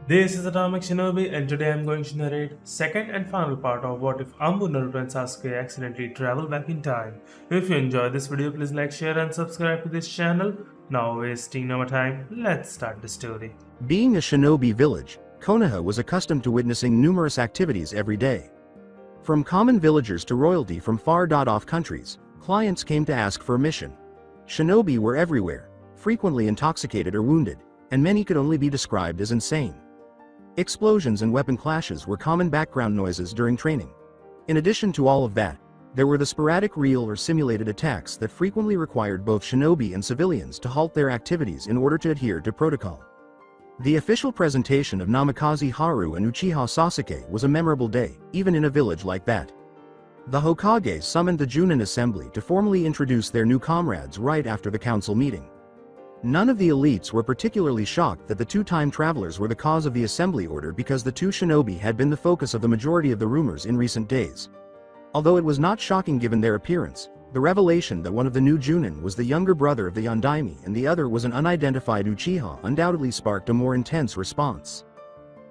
This is Atomic Shinobi and today I'm going to narrate second and final part of what if ANBU, Naruto and Sasuke accidentally travel back in time. If you enjoyed this video, please like, share and subscribe to this channel. Now wasting no more time, let's start the story. Being a shinobi village, Konoha was accustomed to witnessing numerous activities every day. From common villagers to royalty from far-off countries, clients came to ask for a mission. Shinobi were everywhere, frequently intoxicated or wounded, and many could only be described as insane. Explosions and weapon clashes were common background noises during training. In addition to all of that, there were the sporadic real or simulated attacks that frequently required both shinobi and civilians to halt their activities in order to adhere to protocol. The official presentation of Namikaze Haru and Uchiha Sasuke was a memorable day, even in a village like that. The Hokage summoned the Junin assembly to formally introduce their new comrades right after the council meeting. None of the elites were particularly shocked that the two time travelers were the cause of the assembly order because the two shinobi had been the focus of the majority of the rumors in recent days. Although it was not shocking given their appearance, the revelation that one of the new Junin was the younger brother of the Yondaime and the other was an unidentified Uchiha undoubtedly sparked a more intense response.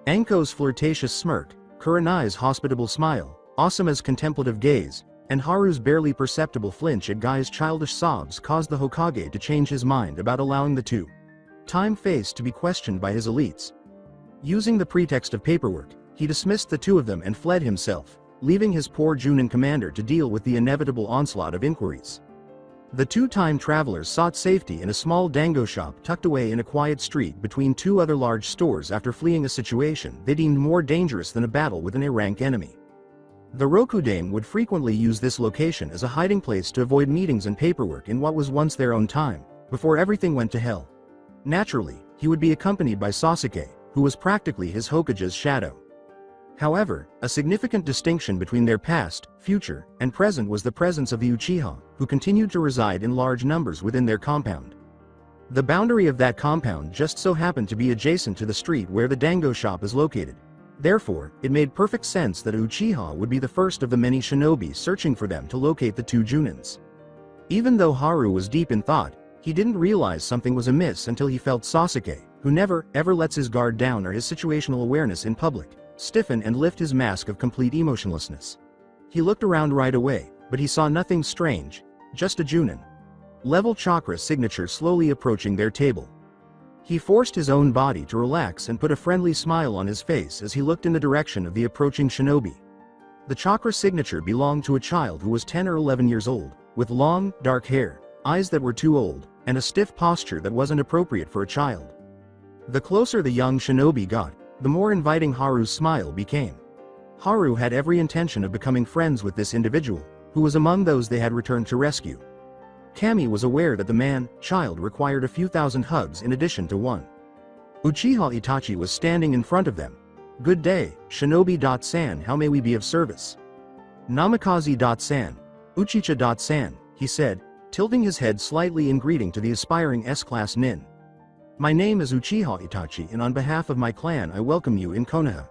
Anko's flirtatious smirk, Kurenai's hospitable smile, Asuma's contemplative gaze, and Haru's barely perceptible flinch at Gai's childish sobs caused the Hokage to change his mind about allowing the two-time face to be questioned by his elites. Using the pretext of paperwork, he dismissed the two of them and fled himself, leaving his poor Junin commander to deal with the inevitable onslaught of inquiries. The two-time travelers sought safety in a small dango shop tucked away in a quiet street between two other large stores after fleeing a situation they deemed more dangerous than a battle with an A-rank enemy. The Rokudame would frequently use this location as a hiding place to avoid meetings and paperwork in what was once their own time, before everything went to hell. Naturally, he would be accompanied by Sasuke, who was practically his Hokage's shadow. However, a significant distinction between their past, future, and present was the presence of the Uchiha, who continued to reside in large numbers within their compound. The boundary of that compound just so happened to be adjacent to the street where the dango shop is located. Therefore, it made perfect sense that Uchiha would be the first of the many shinobi searching for them to locate the two Junins. Even though Haru was deep in thought, he didn't realize something was amiss until he felt Sasuke, who never, ever lets his guard down or his situational awareness in public, stiffen and lift his mask of complete emotionlessness. He looked around right away, but he saw nothing strange, just a Junin level chakra signature slowly approaching their table. He forced his own body to relax and put a friendly smile on his face as he looked in the direction of the approaching shinobi. The chakra signature belonged to a child who was 10 or 11 years old, with long, dark hair, eyes that were too old, and a stiff posture that wasn't appropriate for a child. The closer the young shinobi got, the more inviting Haru's smile became. Haru had every intention of becoming friends with this individual, who was among those they had returned to rescue. Kami was aware that the man-child required a few thousand hugs in addition to one. Uchiha Itachi was standing in front of them. "Good day, Shinobi-san, how may we be of service?" "Namikaze-san, Uchicha-san," he said, tilting his head slightly in greeting to the aspiring S-class nin. "My name is Uchiha Itachi and on behalf of my clan I welcome you in Konoha."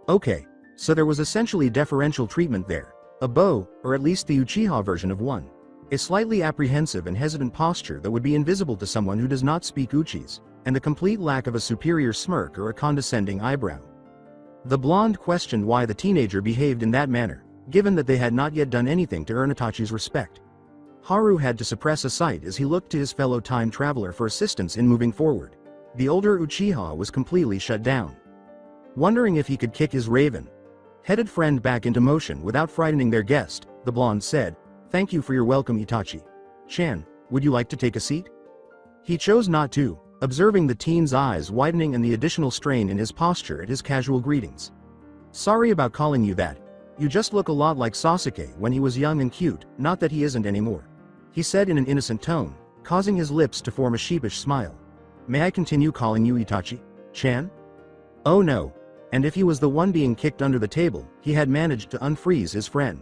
Okay, so there was essentially deferential treatment there. A bow, or at least the Uchiha version of one. A slightly apprehensive and hesitant posture that would be invisible to someone who does not speak Uchis, and the complete lack of a superior smirk or a condescending eyebrow. The blonde questioned why the teenager behaved in that manner, given that they had not yet done anything to earn Itachi's respect. Haru had to suppress a sigh as he looked to his fellow time traveler for assistance in moving forward. The older Uchiha was completely shut down. Wondering if he could kick his raven-headed friend back into motion without frightening their guest, the blonde said, "Thank you for your welcome, Itachi. Chan, would you like to take a seat?" He chose not to, observing the teen's eyes widening and the additional strain in his posture at his casual greetings. "Sorry about calling you that. You just look a lot like Sasuke when he was young and cute, not that he isn't anymore," he said in an innocent tone, causing his lips to form a sheepish smile. "May I continue calling you Itachi, Chan?" Oh no. And if he was the one being kicked under the table, he had managed to unfreeze his friend.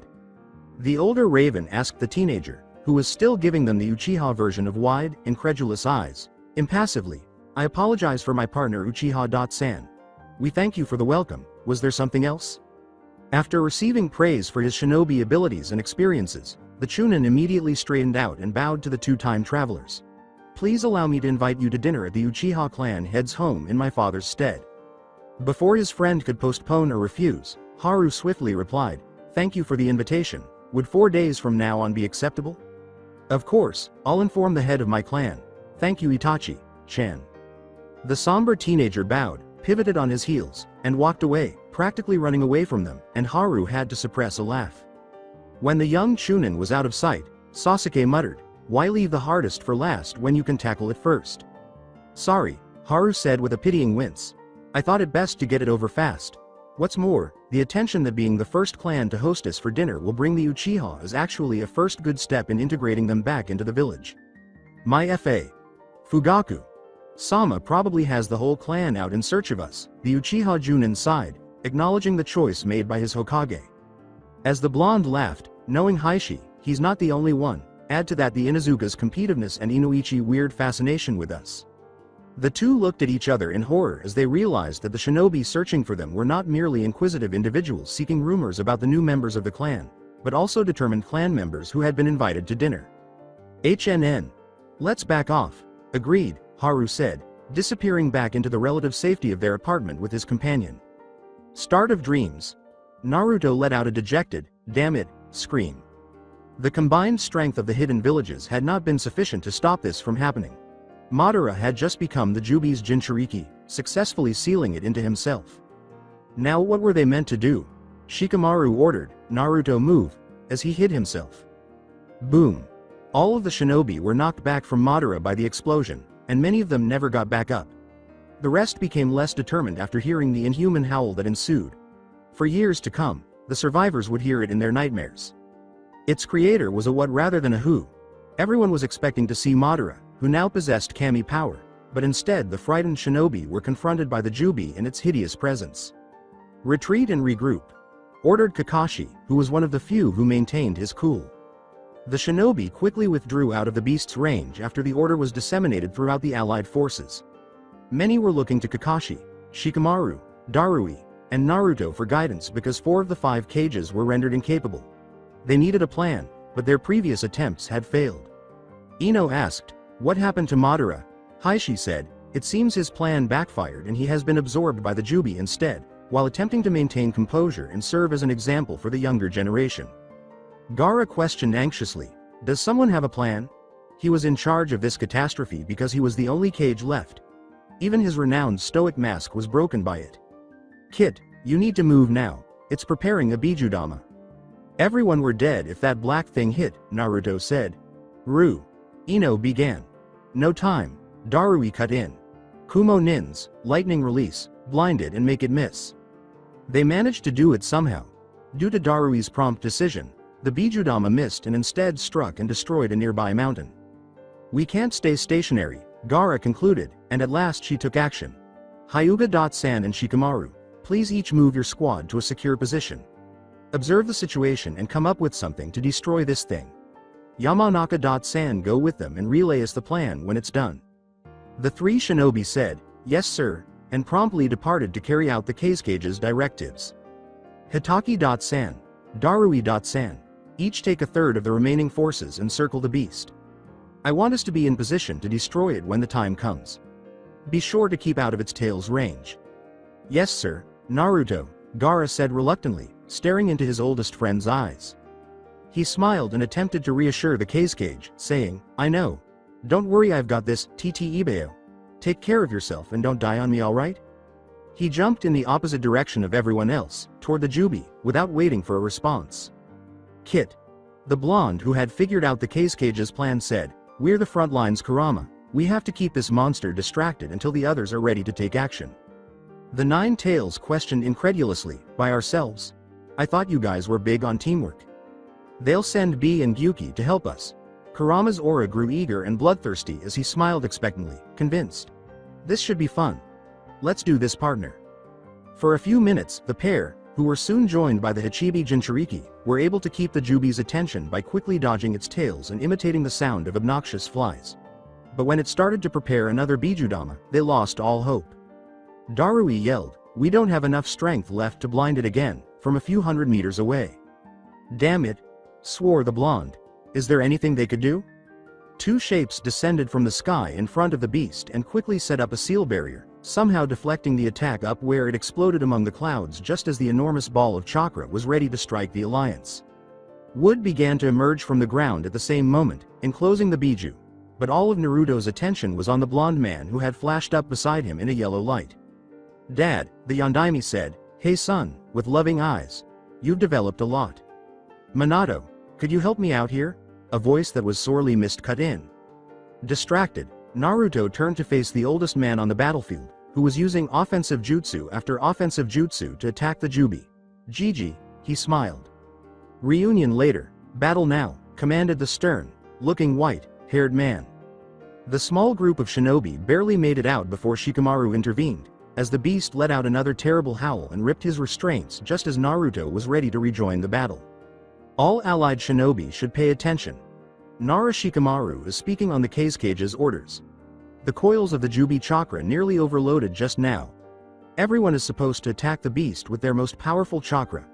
The older raven asked the teenager, who was still giving them the Uchiha version of wide, incredulous eyes, impassively, "I apologize for my partner Uchiha-san. We thank you for the welcome, was there something else?" After receiving praise for his shinobi abilities and experiences, the Chunin immediately straightened out and bowed to the two time travelers. "Please allow me to invite you to dinner at the Uchiha clan head's home in my father's stead." Before his friend could postpone or refuse, Haru swiftly replied, "Thank you for the invitation. Would 4 days from now on be acceptable?" "Of course, I'll inform the head of my clan. Thank you Itachi, Chan." The somber teenager bowed, pivoted on his heels, and walked away, practically running away from them, and Haru had to suppress a laugh. When the young Chunin was out of sight, Sasuke muttered, "Why leave the hardest for last when you can tackle it first?" "Sorry," Haru said with a pitying wince. "I thought it best to get it over fast. What's more, the attention that being the first clan to host us for dinner will bring the Uchiha is actually a first good step in integrating them back into the village. My F.A. Fugaku. Sama probably has the whole clan out in search of us," the Uchiha Junin sighed, acknowledging the choice made by his Hokage. As the blonde laughed, knowing Heishi, he's not the only one, add to that the Inuzuka's competitiveness and Inuichi's weird fascination with us. The two looked at each other in horror as they realized that the shinobi searching for them were not merely inquisitive individuals seeking rumors about the new members of the clan, but also determined clan members who had been invited to dinner. "HNN. Let's back off." "Agreed," Haru said, disappearing back into the relative safety of their apartment with his companion. Start of dreams. Naruto let out a dejected, "Damn it," scream. The combined strength of the hidden villages had not been sufficient to stop this from happening. Madara had just become the Juubi's Jinchuriki, successfully sealing it into himself. Now what were they meant to do? Shikamaru ordered, "Naruto move," as he hid himself. Boom. All of the shinobi were knocked back from Madara by the explosion, and many of them never got back up. The rest became less determined after hearing the inhuman howl that ensued. For years to come, the survivors would hear it in their nightmares. Its creator was a what rather than a who. Everyone was expecting to see Madara, who now possessed kami power, but instead the frightened shinobi were confronted by the Juubi in its hideous presence. "Retreat and regroup," ordered Kakashi, who was one of the few who maintained his cool. The shinobi quickly withdrew out of the beast's range after the order was disseminated throughout the allied forces. Many were looking to Kakashi, Shikamaru, Darui, and Naruto for guidance because 4 of the 5 cages were rendered incapable. They needed a plan, but their previous attempts had failed. Ino asked, "What happened to Madara?" Heishi said, "It seems his plan backfired and he has been absorbed by the Juubi instead, while attempting to maintain composure and serve as an example for the younger generation." Gaara questioned anxiously, "Does someone have a plan?" He was in charge of this catastrophe because he was the only cage left. Even his renowned stoic mask was broken by it. "Kit, you need to move now. It's preparing a Bijudama." "Everyone were dead if that black thing hit," Naruto said. "Ru." Ino began. "No time," Darui cut in. "Kumo Nins, lightning release, blind it and make it miss." They managed to do it somehow. Due to Darui's prompt decision, the Bijudama missed and instead struck and destroyed a nearby mountain. "We can't stay stationary," Gaara concluded, and at last she took action. "Hyuga-san and Shikamaru, please each move your squad to a secure position. Observe the situation and come up with something to destroy this thing. Yamanaka-san go with them and relay us the plan when it's done." The 3 shinobi said, "Yes sir," and promptly departed to carry out the cage's directives. Hitaki-san, Darui-san, each take a third of the remaining forces and circle the beast. "I want us to be in position to destroy it when the time comes. Be sure to keep out of its tail's range." "Yes sir, Naruto," Gaara said reluctantly, staring into his oldest friend's eyes. He smiled and attempted to reassure the cage, saying, "I know. Don't worry, I've got this, TT Ibeo. Take care of yourself and don't die on me, alright?" He jumped in the opposite direction of everyone else, toward the Juubi, without waiting for a response. "Kit." The blonde who had figured out the cage's plan said, "We're the front lines, Kurama. We have to keep this monster distracted until the others are ready to take action." The 9 tails questioned incredulously, "By ourselves? I thought you guys were big on teamwork." "They'll send B and Gyuki to help us." Kurama's aura grew eager and bloodthirsty as he smiled expectantly, convinced. "This should be fun. Let's do this, partner." For a few minutes, the pair, who were soon joined by the Hachibi Jinchuriki, were able to keep the Juubi's attention by quickly dodging its tails and imitating the sound of obnoxious flies. But when it started to prepare another Bijudama, they lost all hope. Darui yelled, "We don't have enough strength left to blind it again," from a few hundred meters away. "Damn it," swore the blonde. "Is there anything they could do?" 2 shapes descended from the sky in front of the beast and quickly set up a seal barrier, somehow deflecting the attack up where it exploded among the clouds just as the enormous ball of chakra was ready to strike the alliance. Wood began to emerge from the ground at the same moment, enclosing the Biju. But all of Naruto's attention was on the blonde man who had flashed up beside him in a yellow light. "Dad," the Yondaime said, "Hey son," with loving eyes. "You've developed a lot." "Minato, could you help me out here?" A voice that was sorely missed cut in. Distracted, Naruto turned to face the oldest man on the battlefield, who was using offensive jutsu after offensive jutsu to attack the Juubi. "Gigi," he smiled. "Reunion later, battle now," commanded the stern, looking white-haired man. The small group of shinobi barely made it out before Shikamaru intervened, as the beast let out another terrible howl and ripped his restraints just as Naruto was ready to rejoin the battle. All allied shinobi should pay attention. Nara Shikamaru is speaking on the Kage's orders. The coils of the Juubi chakra nearly overloaded just now. Everyone is supposed to attack the beast with their most powerful chakra.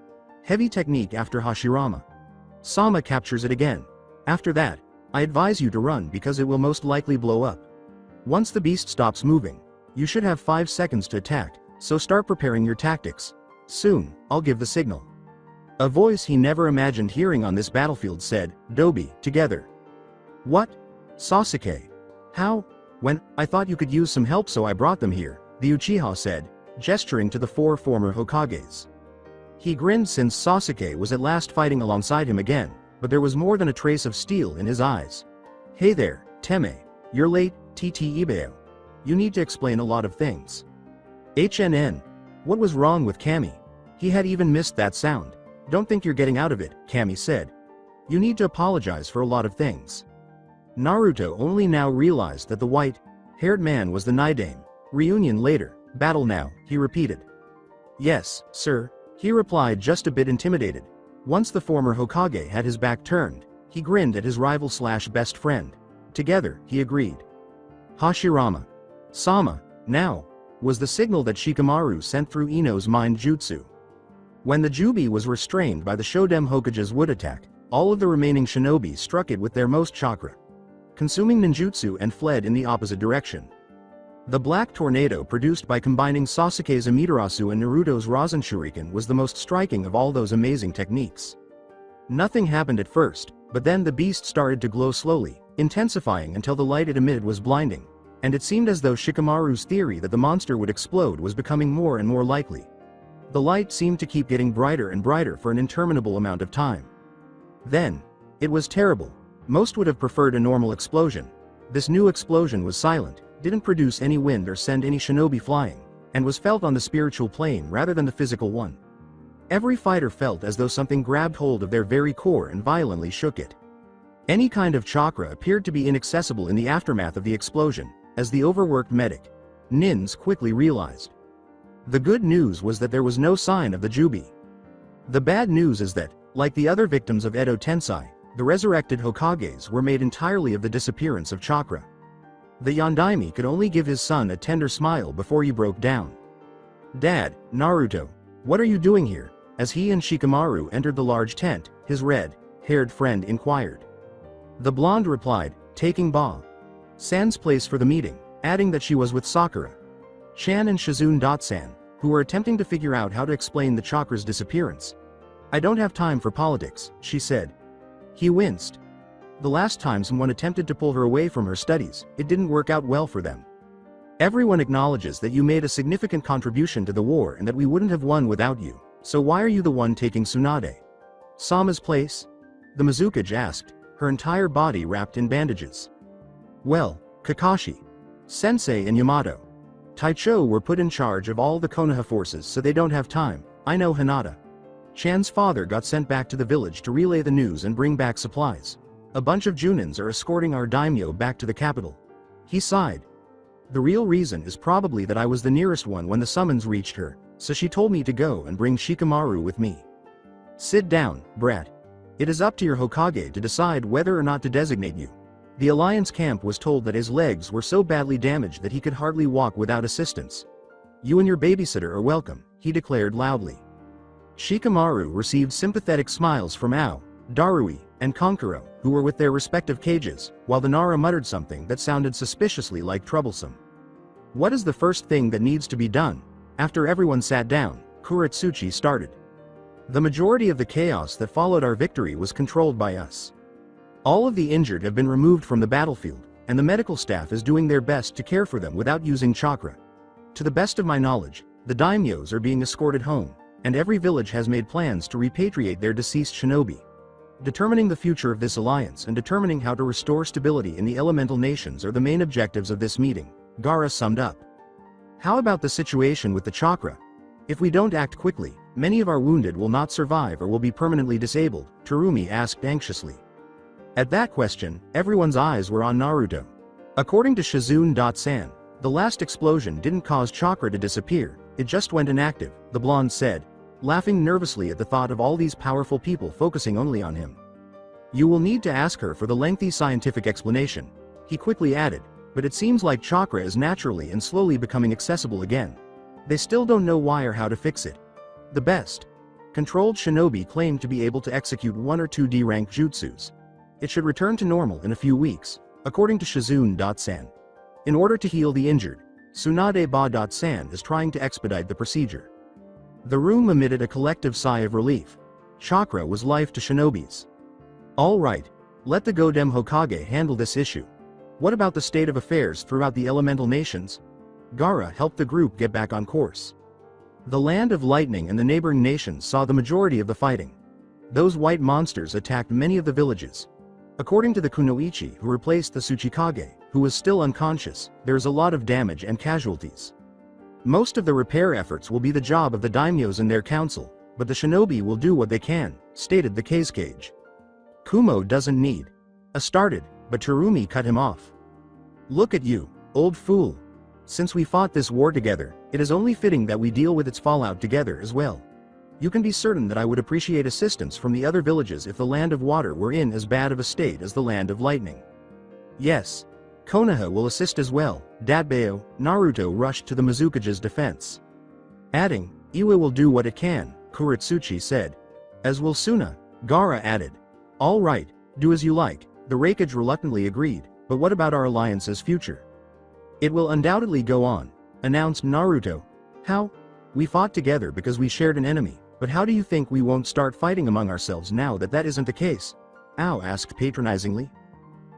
Heavy technique after Hashirama. Sama captures it again. After that, I advise you to run because it will most likely blow up. Once the beast stops moving, you should have 5 seconds to attack, so start preparing your tactics. Soon, I'll give the signal. A voice he never imagined hearing on this battlefield said, "Dobi, together." "What? Sasuke? How? When? I thought you could use some help so I brought them here," the Uchiha said, gesturing to the 4 former Hokages. He grinned since Sasuke was at last fighting alongside him again, but there was more than a trace of steel in his eyes. "Hey there, Teme. You're late, TT Ibeo. You need to explain a lot of things." "HNN. What was wrong with Kami?" He had even missed that sound. "Don't think you're getting out of it," Kami said. "You need to apologize for a lot of things." Naruto only now realized that the white-haired man was the Naidame. "Reunion later, battle now," he repeated. "Yes, sir," he replied, just a bit intimidated. Once the former Hokage had his back turned, he grinned at his rival/best friend. Together, he agreed. Hashirama. Sama, now, was the signal that Shikamaru sent through Ino's mind jutsu. When the Juubi was restrained by the Shodem Hokage's wood attack, all of the remaining shinobi struck it with their most chakra, consuming ninjutsu and fled in the opposite direction. The black tornado produced by combining Sasuke's Amaterasu and Naruto's Rasen Shuriken was the most striking of all those amazing techniques. Nothing happened at first, but then the beast started to glow slowly, intensifying until the light it emitted was blinding, and it seemed as though Shikamaru's theory that the monster would explode was becoming more and more likely. The light seemed to keep getting brighter and brighter for an interminable amount of time. Then, it was terrible. Most would have preferred a normal explosion. This new explosion was silent, didn't produce any wind or send any shinobi flying, and was felt on the spiritual plane rather than the physical one. Every fighter felt as though something grabbed hold of their very core and violently shook it. Any kind of chakra appeared to be inaccessible in the aftermath of the explosion, as the overworked medic, Nins, quickly realized. The good news was that there was no sign of the Juubi. The bad news is that, like the other victims of Edo Tensei, the resurrected Hokages were made entirely of the disappearance of chakra. The Yondaime could only give his son a tender smile before he broke down. "Dad, Naruto, what are you doing here?" As he and Shikamaru entered the large tent, his red-haired friend inquired. The blonde replied, "Taking Ba-san's place for the meeting," adding that she was with Sakura, Chan and Shizune-san, who were attempting to figure out how to explain the chakra's disappearance. "I don't have time for politics," she said. He winced. The last time someone attempted to pull her away from her studies, it didn't work out well for them. "Everyone acknowledges that you made a significant contribution to the war and that we wouldn't have won without you, so why are you the one taking Sama's place?" the Mizukage asked, her entire body wrapped in bandages. "Well, Kakashi, Sensei and Yamato, Taicho were put in charge of all the Konoha forces so they don't have time. I know Hinata. Chan's father got sent back to the village to relay the news and bring back supplies. A bunch of Junins are escorting our daimyo back to the capital." He sighed. "The real reason is probably that I was the nearest one when the summons reached her, so she told me to go and bring Shikamaru with me." "Sit down, brat. It is up to your Hokage to decide whether or not to designate you." The Alliance camp was told that his legs were so badly damaged that he could hardly walk without assistance. "You and your babysitter are welcome," he declared loudly. Shikamaru received sympathetic smiles from Ao, Darui, and Konkuro, who were with their respective cages, while the Nara muttered something that sounded suspiciously like troublesome. What is the first thing that needs to be done? After everyone sat down, Kuretsuchi started. The majority of the chaos that followed our victory was controlled by us. All of the injured have been removed from the battlefield, and the medical staff is doing their best to care for them without using chakra. To the best of my knowledge, the daimyos are being escorted home, and every village has made plans to repatriate their deceased shinobi. Determining the future of this alliance and determining how to restore stability in the elemental nations are the main objectives of this meeting, Gaara summed up. How about the situation with the chakra? If we don't act quickly, many of our wounded will not survive or will be permanently disabled, Terumi asked anxiously. At that question, everyone's eyes were on Naruto. According to Shizune-san, the last explosion didn't cause chakra to disappear, it just went inactive, the blonde said, laughing nervously at the thought of all these powerful people focusing only on him. You will need to ask her for the lengthy scientific explanation, he quickly added, but it seems like chakra is naturally and slowly becoming accessible again. They still don't know why or how to fix it. The best controlled shinobi claim to be able to execute 1 or 2 D-rank jutsus. It should return to normal in a few weeks, according to Shizune-san. In order to heal the injured, Tsunade-ba-san is trying to expedite the procedure. The room emitted a collective sigh of relief. Chakra was life to shinobis. All right, let the Godem Hokage handle this issue. What about the state of affairs throughout the elemental nations? Gaara helped the group get back on course. The Land of Lightning and the neighboring nations saw the majority of the fighting. Those white monsters attacked many of the villages. According to the Kunoichi who replaced the Tsuchikage, who was still unconscious, there is a lot of damage and casualties. Most of the repair efforts will be the job of the daimyos and their council, but the shinobi will do what they can, stated the Kazekage. Kumo doesn't need. Started, but Terumi cut him off. Look at you, old fool. Since we fought this war together, it is only fitting that we deal with its fallout together as well. You can be certain that I would appreciate assistance from the other villages if the Land of Water were in as bad of a state as the Land of Lightning. Yes. Konoha will assist as well, Datbeo. Naruto rushed to the Mizukage's defense. Adding, Iwa will do what it can, Kuretsuchi said. As will Suna, Gaara added. All right, do as you like, the Reikage reluctantly agreed, but what about our alliance's future? It will undoubtedly go on, announced Naruto. How? We fought together because we shared an enemy, but how do you think we won't start fighting among ourselves now that that isn't the case? Ao asked patronizingly.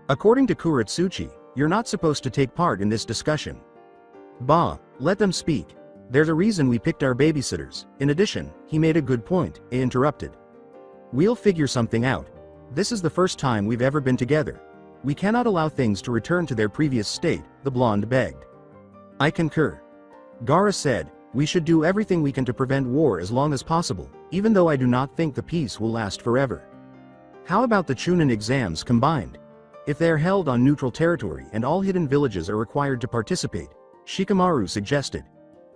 According to Kuretsuchi, you're not supposed to take part in this discussion. Bah, let them speak. There's a reason we picked our babysitters. In addition, he made a good point, I interrupted. We'll figure something out. This is the first time we've ever been together. We cannot allow things to return to their previous state, the blonde begged. I concur. Gaara said, we should do everything we can to prevent war as long as possible, even though I do not think the peace will last forever. How about the Chunin exams combined? If they are held on neutral territory and all hidden villages are required to participate, Shikamaru suggested.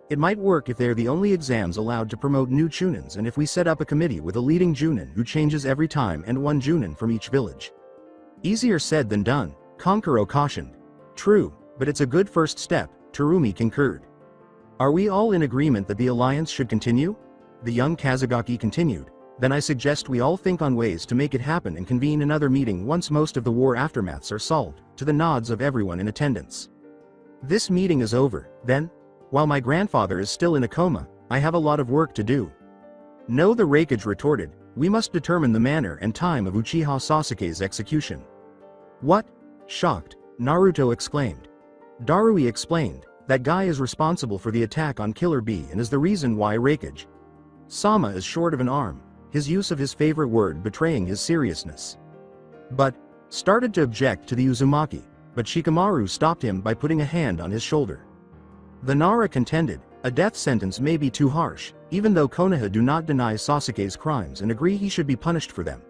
It might work if they are the only exams allowed to promote new Chunins and if we set up a committee with a leading Junin who changes every time and 1 Junin from each village. Easier said than done, Konkuro cautioned. True, but it's a good first step, Terumi concurred. Are we all in agreement that the alliance should continue? The young Kazagaki continued. Then I suggest we all think on ways to make it happen and convene another meeting once most of the war aftermaths are solved, to the nods of everyone in attendance. This meeting is over, then? While my grandfather is still in a coma, I have a lot of work to do. No, the Reikage retorted, we must determine the manner and time of Uchiha Sasuke's execution. What? Shocked, Naruto exclaimed. Darui explained, that guy is responsible for the attack on Killer Bee and is the reason why Reikage. Sama is short of an arm, his use of his favorite word betraying his seriousness. But, started to object to the Uzumaki, but Shikamaru stopped him by putting a hand on his shoulder. The Nara contended, a death sentence may be too harsh, even though Konoha do not deny Sasuke's crimes and agree he should be punished for them.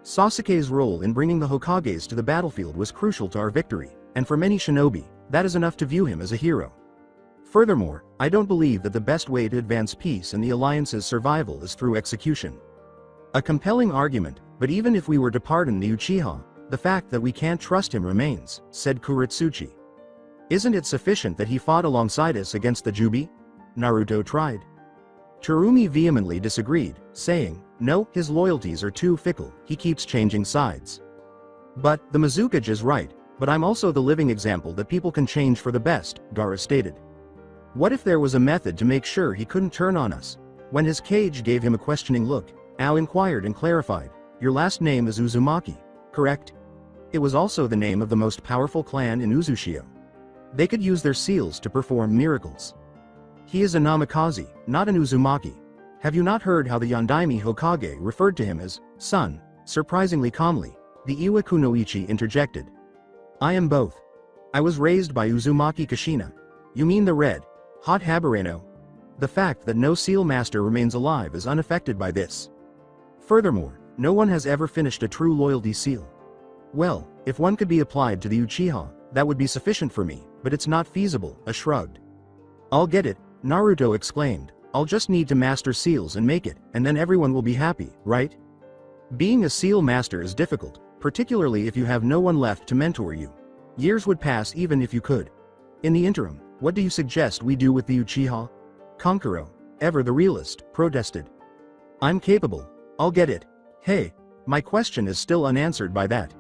Sasuke's role in bringing the Hokages to the battlefield was crucial to our victory, and for many shinobi, that is enough to view him as a hero. Furthermore, I don't believe that the best way to advance peace and the alliance's survival is through execution. A compelling argument, but even if we were to pardon the Uchiha, the fact that we can't trust him remains, said Kuretsuchi. Isn't it sufficient that he fought alongside us against the Juubi? Naruto tried. Terumi vehemently disagreed, saying, no, his loyalties are too fickle, he keeps changing sides. But, the Mizukage is right, but I'm also the living example that people can change for the best, Gaara stated. What if there was a method to make sure he couldn't turn on us? When his cage gave him a questioning look, Ao inquired and clarified, "Your last name is Uzumaki, correct?" It was also the name of the most powerful clan in Uzushio. They could use their seals to perform miracles. He is a Namikaze, not an Uzumaki. Have you not heard how the Yondaime Hokage referred to him as son? Surprisingly calmly, the Iwakunoichi interjected. I am both. I was raised by Uzumaki Kushina. You mean the red, hot Habareno? The fact that no seal master remains alive is unaffected by this. Furthermore, no one has ever finished a true loyalty seal. Well, if one could be applied to the Uchiha, that would be sufficient for me, but it's not feasible, I shrugged. I'll get it, Naruto exclaimed. I'll just need to master seals and make it, and then everyone will be happy, right? Being a seal master is difficult, particularly if you have no one left to mentor you. Years would pass even if you could. In the interim, what do you suggest we do with the Uchiha? Kankuro, ever the realist, protested. I'm capable. I'll get it. Hey, my question is still unanswered by that.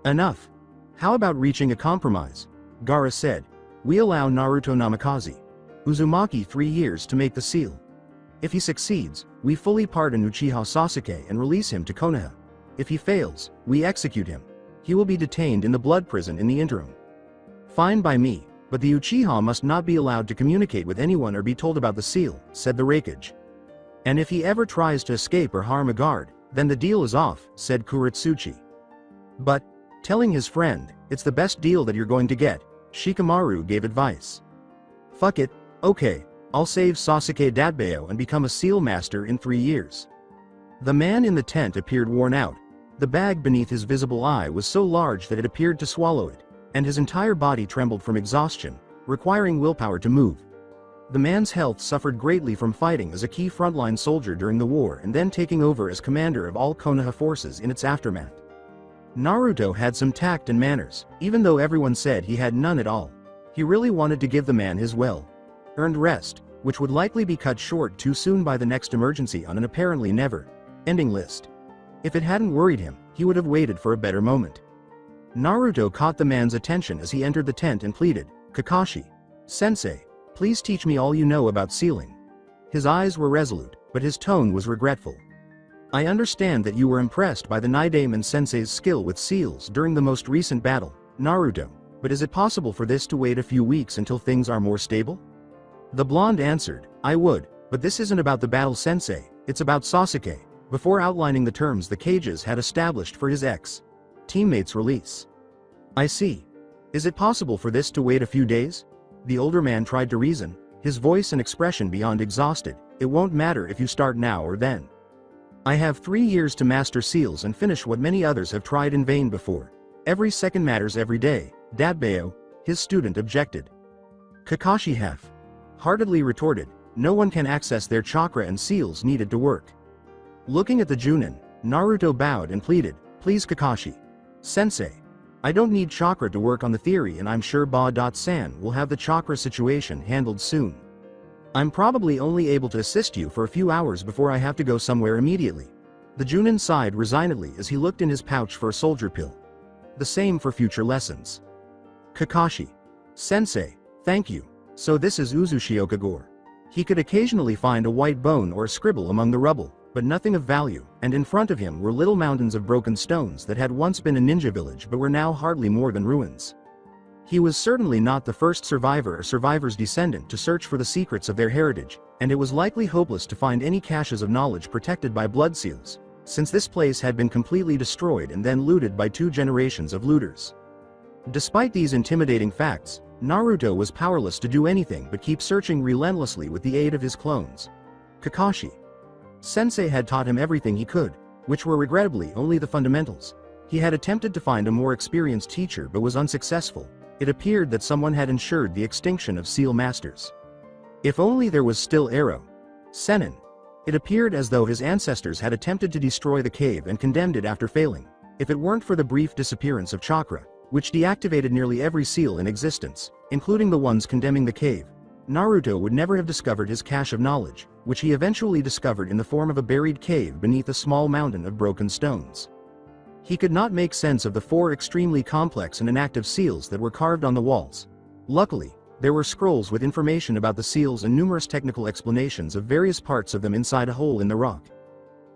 Enough. How about reaching a compromise? Gaara said. We allow Naruto Namikaze Uzumaki 3 years to make the seal. If he succeeds, we fully pardon Uchiha Sasuke and release him to Konoha. If he fails, we execute him. He will be detained in the blood prison in the interim. Fine by me, but the Uchiha must not be allowed to communicate with anyone or be told about the seal, said the Reikage. And if he ever tries to escape or harm a guard, then the deal is off, said Kuretsuchi. But, telling his friend, it's the best deal that you're going to get, Shikamaru gave advice. Fuck it, okay, I'll save Sasuke Datbeo and become a seal master in 3 years. The man in the tent appeared worn out. The bag beneath his visible eye was so large that it appeared to swallow it, and his entire body trembled from exhaustion, requiring willpower to move. The man's health suffered greatly from fighting as a key frontline soldier during the war and then taking over as commander of all Konoha forces in its aftermath. Naruto had some tact and manners, even though everyone said he had none at all. He really wanted to give the man his well-earned rest, which would likely be cut short too soon by the next emergency on an apparently never-ending list. If it hadn't worried him, he would have waited for a better moment. Naruto caught the man's attention as he entered the tent and pleaded, Kakashi, Sensei, please teach me all you know about sealing. His eyes were resolute, but his tone was regretful. I understand that you were impressed by the Nidaemon Sensei's skill with seals during the most recent battle, Naruto, but is it possible for this to wait a few weeks until things are more stable? The blonde answered, I would, but this isn't about the battle Sensei, it's about Sasuke, before outlining the terms the cages had established for his ex-teammate's release. I see. Is it possible for this to wait a few days? The older man tried to reason, his voice and expression beyond exhausted. It won't matter if you start now or then. I have 3 years to master seals and finish what many others have tried in vain before. Every second matters every day, Datbeo, his student objected. Kakashi half-heartedly retorted, no one can access their chakra and seals needed to work. Looking at the Chunin, Naruto bowed and pleaded, please Kakashi. Sensei. I don't need chakra to work on the theory and I'm sure Ba.San will have the chakra situation handled soon. I'm probably only able to assist you for a few hours before I have to go somewhere immediately. The Chunin sighed resignedly as he looked in his pouch for a soldier pill. The same for future lessons. Kakashi. Sensei, thank you. So this is Uzushio Kagure. He could occasionally find a white bone or a scribble among the rubble, but nothing of value, and in front of him were little mountains of broken stones that had once been a ninja village but were now hardly more than ruins. He was certainly not the first survivor or survivor's descendant to search for the secrets of their heritage, and it was likely hopeless to find any caches of knowledge protected by blood seals, since this place had been completely destroyed and then looted by 2 generations of looters. Despite these intimidating facts, Naruto was powerless to do anything but keep searching relentlessly with the aid of his clones. Kakashi. Sensei had taught him everything he could, which were regrettably only the fundamentals. He had attempted to find a more experienced teacher but was unsuccessful. It appeared that someone had ensured the extinction of seal masters. If only there was still Arrow. Sennin. It appeared as though his ancestors had attempted to destroy the cave and condemned it after failing. If it weren't for the brief disappearance of chakra, which deactivated nearly every seal in existence, including the ones condemning the cave, Naruto would never have discovered his cache of knowledge, which he eventually discovered in the form of a buried cave beneath a small mountain of broken stones. He could not make sense of the 4 extremely complex and inactive seals that were carved on the walls. Luckily, There were scrolls with information about the seals and numerous technical explanations of various parts of them inside a hole in the rock.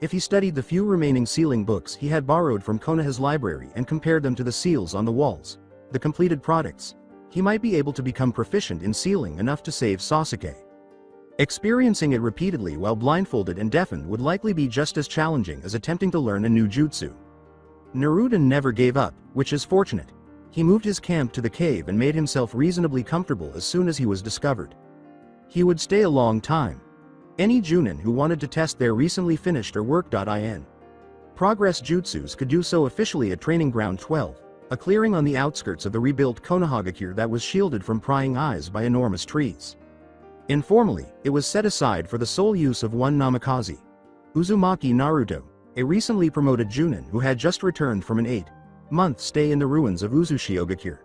If he studied the few remaining sealing books he had borrowed from Konoha's library and compared them to the seals on the walls, the completed products, he might be able to become proficient in sealing enough to save Sasuke. Experiencing it repeatedly while blindfolded and deafened would likely be just as challenging as attempting to learn a new jutsu. Naruto never gave up, which is fortunate. He moved his camp to the cave and made himself reasonably comfortable as soon as he was discovered. He would stay a long time. Any Junin who wanted to test their recently finished or work.in progress jutsus could do so officially at Training Ground 12, a clearing on the outskirts of the rebuilt Konohamaru that was shielded from prying eyes by enormous trees. Informally, it was set aside for the sole use of one Namikaze, Uzumaki Naruto, a recently promoted Junin who had just returned from an 8-month stay in the ruins of Uzushiogakure.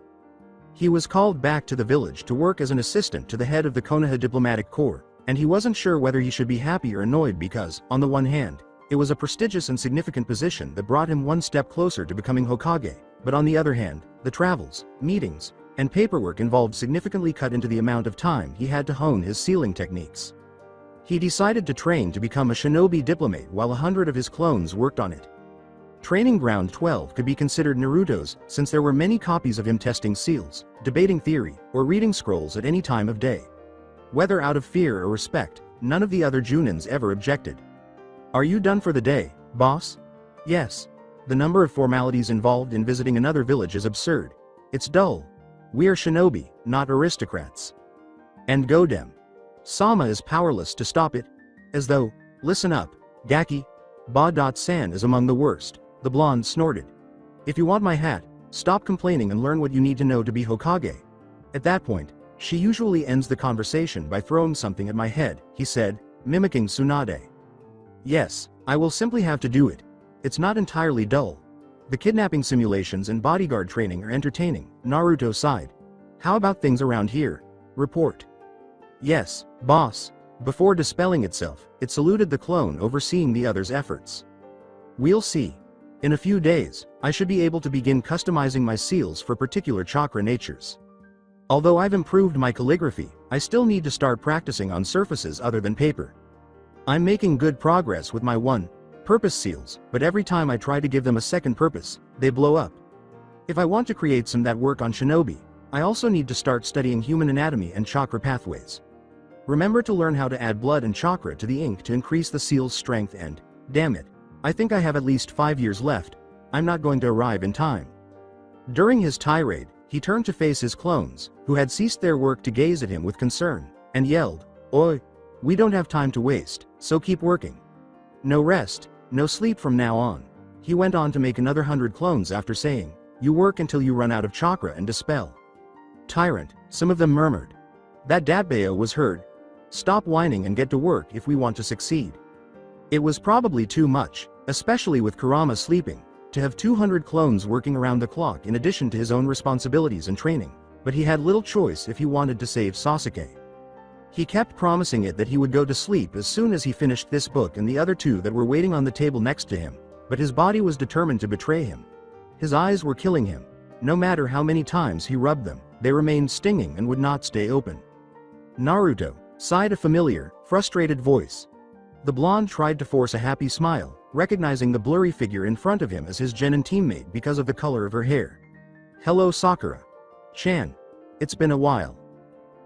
He was called back to the village to work as an assistant to the head of the Konoha diplomatic corps, and he wasn't sure whether he should be happy or annoyed because, on the one hand, it was a prestigious and significant position that brought him one step closer to becoming Hokage, but on the other hand, the travels, meetings, and paperwork involved significantly cut into the amount of time he had to hone his sealing techniques. He decided to train to become a shinobi diplomat while 100 of his clones worked on it. Training Ground 12 could be considered Naruto's since there were many copies of him testing seals, debating theory, or reading scrolls at any time of day. Whether out of fear or respect, none of the other Junins ever objected. "Are you done for the day, boss?" "Yes. The number of formalities involved in visiting another village is absurd. It's dull. We are shinobi, not aristocrats. And Godem. Sama is powerless to stop it. As though, listen up, Gaki. Ba.san is among the worst," the blonde snorted. "If you want my hat, stop complaining and learn what you need to know to be Hokage." At that point, she usually ends the conversation by throwing something at my head, he said, mimicking Tsunade. "Yes, I will simply have to do it. It's not entirely dull. The kidnapping simulations and bodyguard training are entertaining," Naruto sighed. "How about things around here? Report." "Yes, boss." Before dispelling itself, it saluted the clone overseeing the other's efforts. "We'll see. In a few days, I should be able to begin customizing my seals for particular chakra natures. Although I've improved my calligraphy, I still need to start practicing on surfaces other than paper. I'm making good progress with my one-purpose seals, but every time I try to give them a second purpose, they blow up. If I want to create some that work on shinobi, I also need to start studying human anatomy and chakra pathways. Remember to learn how to add blood and chakra to the ink to increase the seal's strength and, damn it, I think I have at least 5 years left. I'm not going to arrive in time." During his tirade, he turned to face his clones, who had ceased their work to gaze at him with concern, and yelled, "Oi! We don't have time to waste, so keep working. No rest, no sleep from now on." He went on to make another 100 clones after saying, "You work until you run out of chakra and dispel." "Tyrant," some of them murmured. That Datbeo was heard. "Stop whining and get to work if we want to succeed." It was probably too much, especially with Kurama sleeping, to have 200 clones working around the clock in addition to his own responsibilities and training, but he had little choice if he wanted to save Sasuke. He kept promising it that he would go to sleep as soon as he finished this book and the other 2 that were waiting on the table next to him, but his body was determined to betray him. His eyes were killing him. No matter how many times he rubbed them, they remained stinging and would not stay open. "Naruto," sighed a familiar, frustrated voice. The blonde tried to force a happy smile, recognizing the blurry figure in front of him as his genin teammate because of the color of her hair. "Hello Sakura. Chan. It's been a while."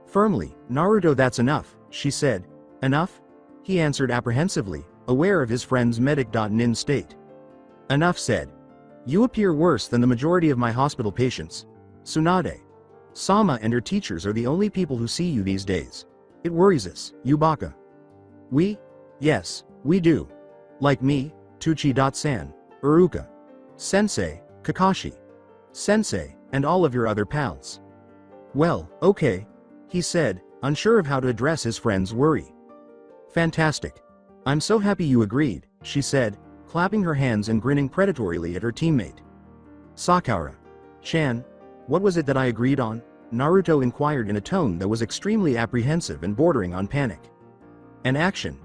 Firmly, "Naruto, that's enough," she said. "Enough?" He answered apprehensively, aware of his friend's medic.nin state. "Enough said. You appear worse than the majority of my hospital patients. Tsunade. Sama and her teachers are the only people who see you these days. It worries us, Yubaka." "We? Yes, we do. Like me, Tuchi.san, Uruka, Sensei, Kakashi, Sensei, and all of your other pals." "Well, okay," he said, unsure of how to address his friend's worry. "Fantastic. I'm so happy you agreed," she said, clapping her hands and grinning predatorily at her teammate. "Sakura. Chan, what was it that I agreed on?" Naruto inquired in a tone that was extremely apprehensive and bordering on panic. "An action.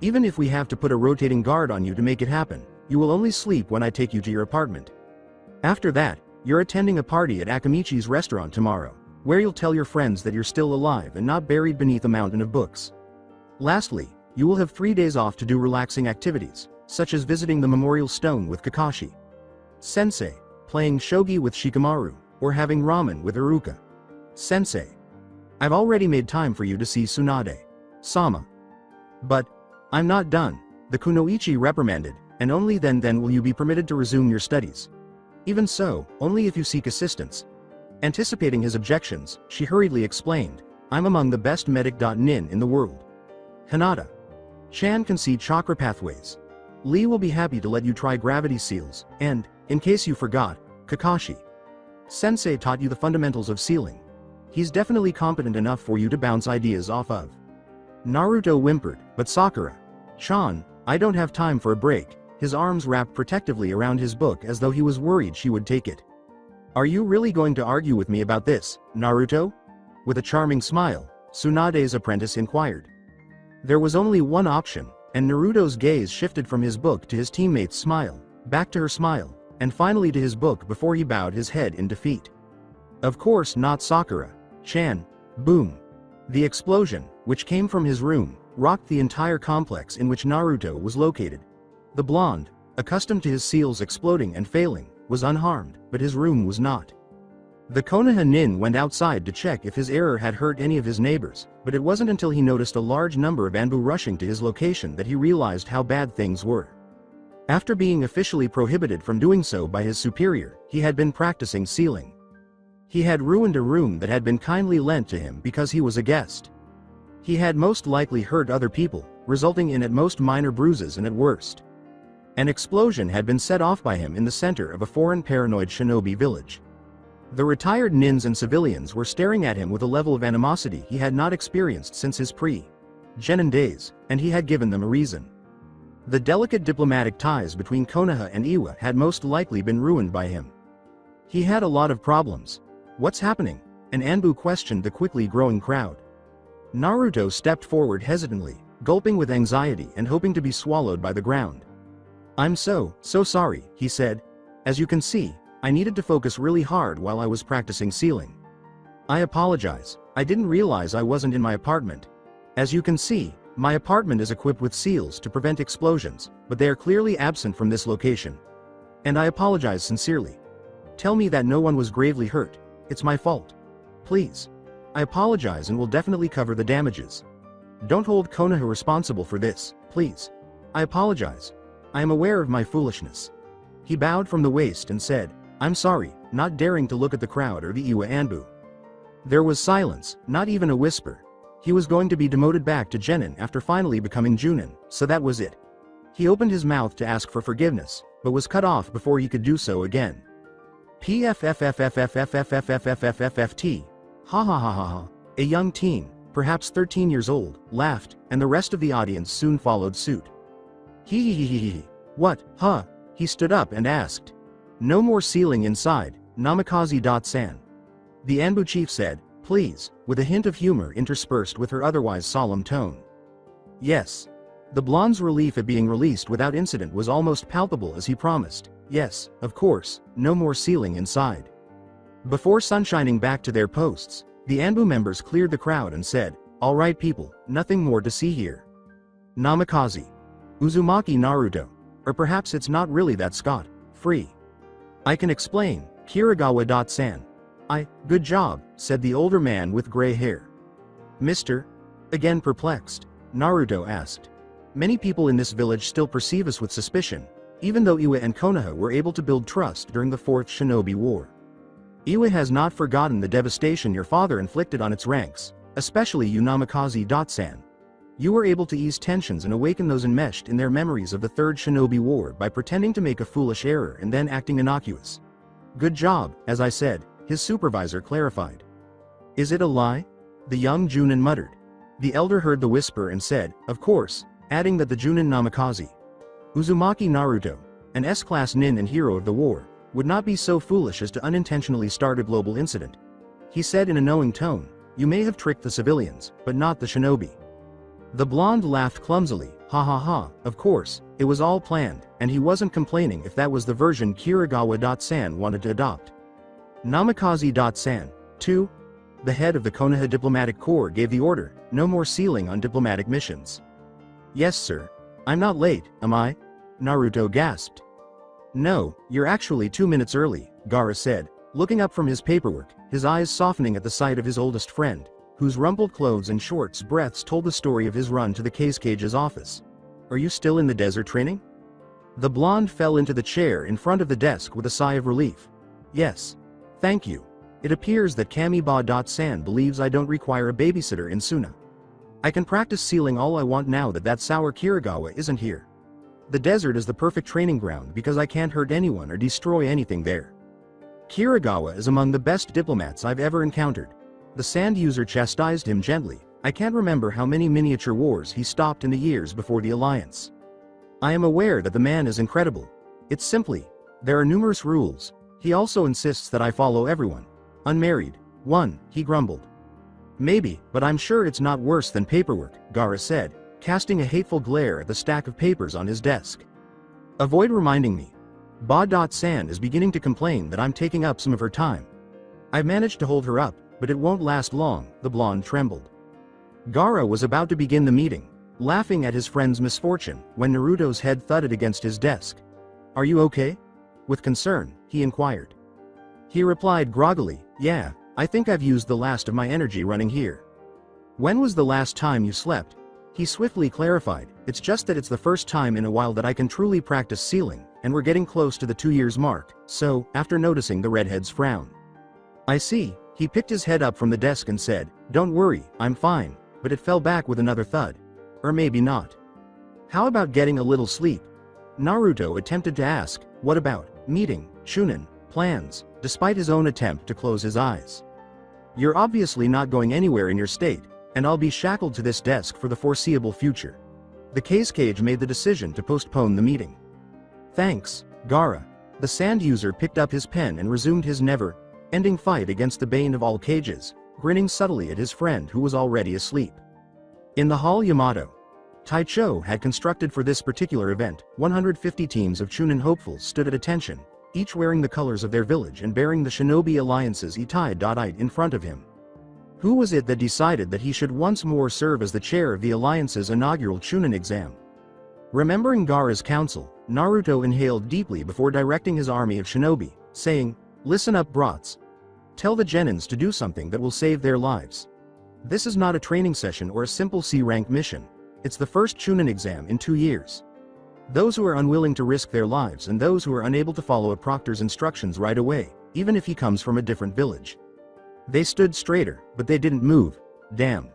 Even if we have to put a rotating guard on you to make it happen, you will only sleep when I take you to your apartment. After that, you're attending a party at Akamichi's restaurant tomorrow. where you'll tell your friends that you're still alive and not buried beneath a mountain of books. Lastly, you will have 3 days off to do relaxing activities, such as visiting the memorial stone with Kakashi Sensei, playing shogi with Shikamaru, or having ramen with Iruka Sensei. I've already made time for you to see Tsunade-sama. But I'm not done, the kunoichi reprimanded, and only then will you be permitted to resume your studies. Even so, only if you seek assistance. Anticipating his objections, she hurriedly explained, I'm among the best medic.nin in the world. Hinata Chan can see chakra pathways. Lee will be happy to let you try gravity seals, and, in case you forgot, Kakashi Sensei taught you the fundamentals of sealing. He's definitely competent enough for you to bounce ideas off of. Naruto whimpered, but Sakura-chan, I don't have time for a break, his arms wrapped protectively around his book as though he was worried she would take it. Are you really going to argue with me about this, Naruto? With a charming smile, Tsunade's apprentice inquired. There was only one option, and Naruto's gaze shifted from his book to his teammate's smile, back to her smile, and finally to his book before he bowed his head in defeat. Of course not Sakura-chan. Boom. The explosion, which came from his room, rocked the entire complex in which Naruto was located. The blonde, accustomed to his seals exploding and failing, was unharmed, but his room was not. The Konoha nin went outside to check if his error had hurt any of his neighbors, but it wasn't until he noticed a large number of ANBU rushing to his location that he realized how bad things were. After being officially prohibited from doing so by his superior, he had been practicing sealing. He had ruined a room that had been kindly lent to him because he was a guest. He had most likely hurt other people, resulting in at most minor bruises and at worst. An explosion had been set off by him in the center of a foreign paranoid shinobi village. The retired nins and civilians were staring at him with a level of animosity he had not experienced since his pre-Genin days, and he had given them a reason. The delicate diplomatic ties between Konoha and Iwa had most likely been ruined by him. He had a lot of problems. What's happening? An ANBU questioned the quickly growing crowd. Naruto stepped forward hesitantly, gulping with anxiety and hoping to be swallowed by the ground. I'm so sorry, he said. As you can see, I needed to focus really hard while I was practicing sealing. I apologize, I didn't realize I wasn't in my apartment. As you can see, my apartment is equipped with seals to prevent explosions, but they are clearly absent from this location. And I apologize sincerely. Tell me that no one was gravely hurt. It's my fault. Please. I apologize and will definitely cover the damages. Don't hold Konoha responsible for this, please. I apologize. I am aware of my foolishness. He bowed from the waist and said, I'm sorry, not daring to look at the crowd or the Iwa ANBU. There was silence, not even a whisper. He was going to be demoted back to Genin after finally becoming Junin, so that was it. He opened his mouth to ask for forgiveness, but was cut off before he could do so again. PFFFFFFFFFFFFFT. Ha ha ha ha ha. A young teen, perhaps 13 years old, laughed, and the rest of the audience soon followed suit. Hee. What, huh? He stood up and asked. No more sealing inside, Namikaze-san. The ANBU chief said, please, with a hint of humor interspersed with her otherwise solemn tone. Yes. The blonde's relief at being released without incident was almost palpable as he promised. Yes, of course, no more sealing inside. Before sunshining back to their posts, the ANBU members cleared the crowd and said, all right people, nothing more to see here. Namikaze. Uzumaki Naruto. Or perhaps it's not really that scot-free. I can explain, Kiragawa-san. Good job, said the older man with gray hair. Mr. Again perplexed, Naruto asked. Many people in this village still perceive us with suspicion, even though Iwa and Konoha were able to build trust during the Fourth Shinobi War. Iwa has not forgotten the devastation your father inflicted on its ranks, especially you Namikaze-san. You were able to ease tensions and awaken those enmeshed in their memories of the Third Shinobi War by pretending to make a foolish error and then acting innocuous. Good job, as I said, his supervisor clarified. Is it a lie? The young Junin muttered. The elder heard the whisper and said, of course, adding that the Junin Namikaze, Uzumaki Naruto, an S-class nin and hero of the war, would not be so foolish as to unintentionally start a global incident. He said in a knowing tone, you may have tricked the civilians, but not the shinobi. The blonde laughed clumsily, ha ha ha, of course, it was all planned, and he wasn't complaining if that was the version Kiragawa-san wanted to adopt. Namikaze-san, too? the head of the Konoha Diplomatic Corps, gave the order, no more sealing on diplomatic missions. Yes, sir. I'm not late, am I? Naruto gasped. No, you're actually 2 minutes early, Gaara said, looking up from his paperwork, his eyes softening at the sight of his oldest friend, whose rumpled clothes and short breaths told the story of his run to the Cage's office. Are you still in the desert training? The blonde fell into the chair in front of the desk with a sigh of relief. Yes. Thank you. It appears that Kamiba.san believes I don't require a babysitter in Suna. I can practice sealing all I want now that sour Kiragawa isn't here. The desert is the perfect training ground because I can't hurt anyone or destroy anything there. Kiragawa is among the best diplomats I've ever encountered. The sand user chastised him gently. I can't remember how many miniature wars he stopped in the years before the alliance. I am aware that the man is incredible. It's simply, there are numerous rules. He also insists that I follow everyone. Unmarried. 1, he grumbled. Maybe, but I'm sure it's not worse than paperwork, Gaara said, casting a hateful glare at the stack of papers on his desk. Avoid reminding me. Ba.san is beginning to complain that I'm taking up some of her time. I've managed to hold her up, but it won't last long, the blonde trembled. Gaara was about to begin the meeting, laughing at his friend's misfortune, when Naruto's head thudded against his desk. Are you okay? With concern, he inquired. He replied groggily, yeah, I think I've used the last of my energy running here. When was the last time you slept? He swiftly clarified, it's just that it's the first time in a while that I can truly practice sealing, and we're getting close to the 2 years mark, so, after noticing the redhead's frown. I see, he picked his head up from the desk and said, don't worry, I'm fine, but it fell back with another thud. Or maybe not. How about getting a little sleep? Naruto attempted to ask, what about, meeting, Chunin, plans, despite his own attempt to close his eyes. You're obviously not going anywhere in your state, and I'll be shackled to this desk for the foreseeable future. The Cage made the decision to postpone the meeting. Thanks, Gaara. The sand user picked up his pen and resumed his never-ending fight against the bane of all cages, grinning subtly at his friend who was already asleep. In the hall Yamato Taicho had constructed for this particular event, 150 teams of Chunin hopefuls stood at attention, each wearing the colors of their village and bearing the Shinobi Alliance's Itai in front of him. Who was it that decided that he should once more serve as the chair of the Alliance's inaugural Chunin exam? Remembering Gaara's counsel, Naruto inhaled deeply before directing his army of shinobi, saying, listen up brats. Tell the genins to do something that will save their lives. This is not a training session or a simple C-rank mission. It's the first Chunin exam in 2 years. Those who are unwilling to risk their lives and those who are unable to follow a proctor's instructions right away, even if he comes from a different village. They stood straighter, but they didn't move. Damn.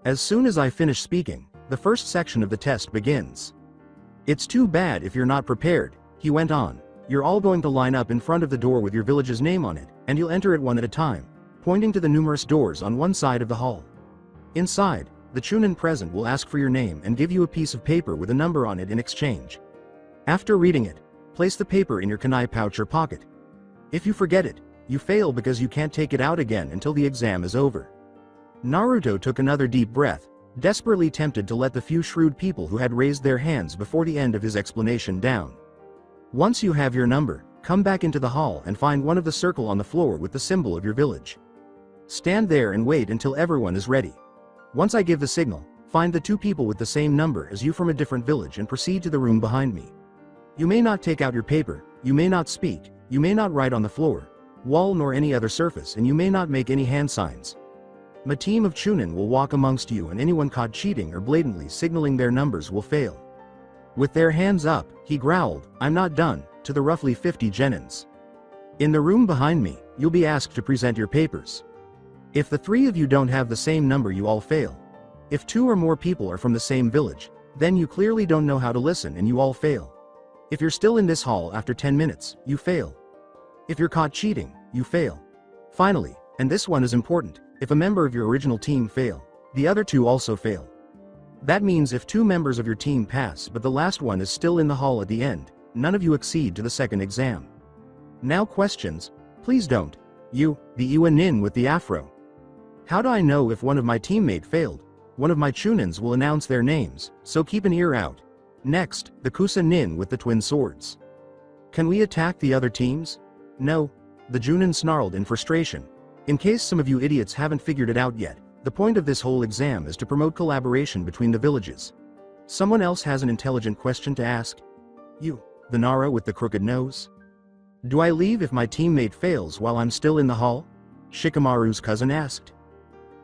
As soon as I finish speaking, the first section of the test begins. It's too bad if you're not prepared, he went on. You're all going to line up in front of the door with your village's name on it, and you'll enter it one at a time, pointing to the numerous doors on one side of the hall. Inside, the Chunin present will ask for your name and give you a piece of paper with a number on it in exchange. After reading it, place the paper in your kunai pouch or pocket. If you forget it, you fail because you can't take it out again until the exam is over. Naruto took another deep breath, desperately tempted to let the few shrewd people who had raised their hands before the end of his explanation down. Once you have your number, come back into the hall and find one of the circle on the floor with the symbol of your village. Stand there and wait until everyone is ready. Once I give the signal, find the 2 people with the same number as you from a different village and proceed to the room behind me. You may not take out your paper, you may not speak, you may not write on the floor, wall nor any other surface, and you may not make any hand signs. A team of Chunin will walk amongst you, and anyone caught cheating or blatantly signaling their numbers will fail. With their hands up, he growled, I'm not done, to the roughly 50 genins. In the room behind me, you'll be asked to present your papers. If the 3 of you don't have the same number, you all fail. If 2 or more people are from the same village, then you clearly don't know how to listen and you all fail. If you're still in this hall after 10 minutes, you fail. If you're caught cheating, you fail. Finally, and this one is important, if a member of your original team fail, the other 2 also fail. That means if 2 members of your team pass but the last one is still in the hall at the end, none of you accede to the second exam. Now questions, please don't. You, the Nin with the afro. How do I know if one of my teammate failed? One of my Chunins will announce their names, so keep an ear out. Next, the Kusa Nin with the twin swords. Can we attack the other teams? No. The Junin snarled in frustration. In case some of you idiots haven't figured it out yet, the point of this whole exam is to promote collaboration between the villages. Someone else has an intelligent question to ask? You, the Nara with the crooked nose? Do I leave if my teammate fails while I'm still in the hall? Shikamaru's cousin asked.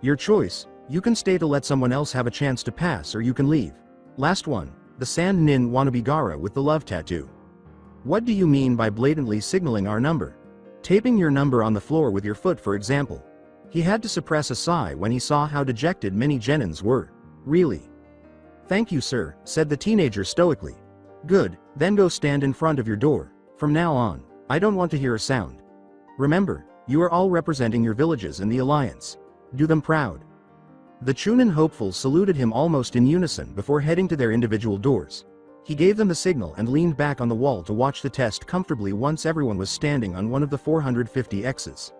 Your choice, you can stay to let someone else have a chance to pass, or you can leave. Last one, the Sand Nin wannabe Gaara with the love tattoo. What do you mean by blatantly signaling our number? Taping your number on the floor with your foot, for example. He had to suppress a sigh when he saw how dejected many genins were. Really? Thank you, sir, said the teenager stoically. Good, then go stand in front of your door. From now on, I don't want to hear a sound. Remember, you are all representing your villages in the alliance. Do them proud. The Chunin hopefuls saluted him almost in unison before heading to their individual doors. He gave them the signal and leaned back on the wall to watch the test comfortably once everyone was standing on one of the 450 X's.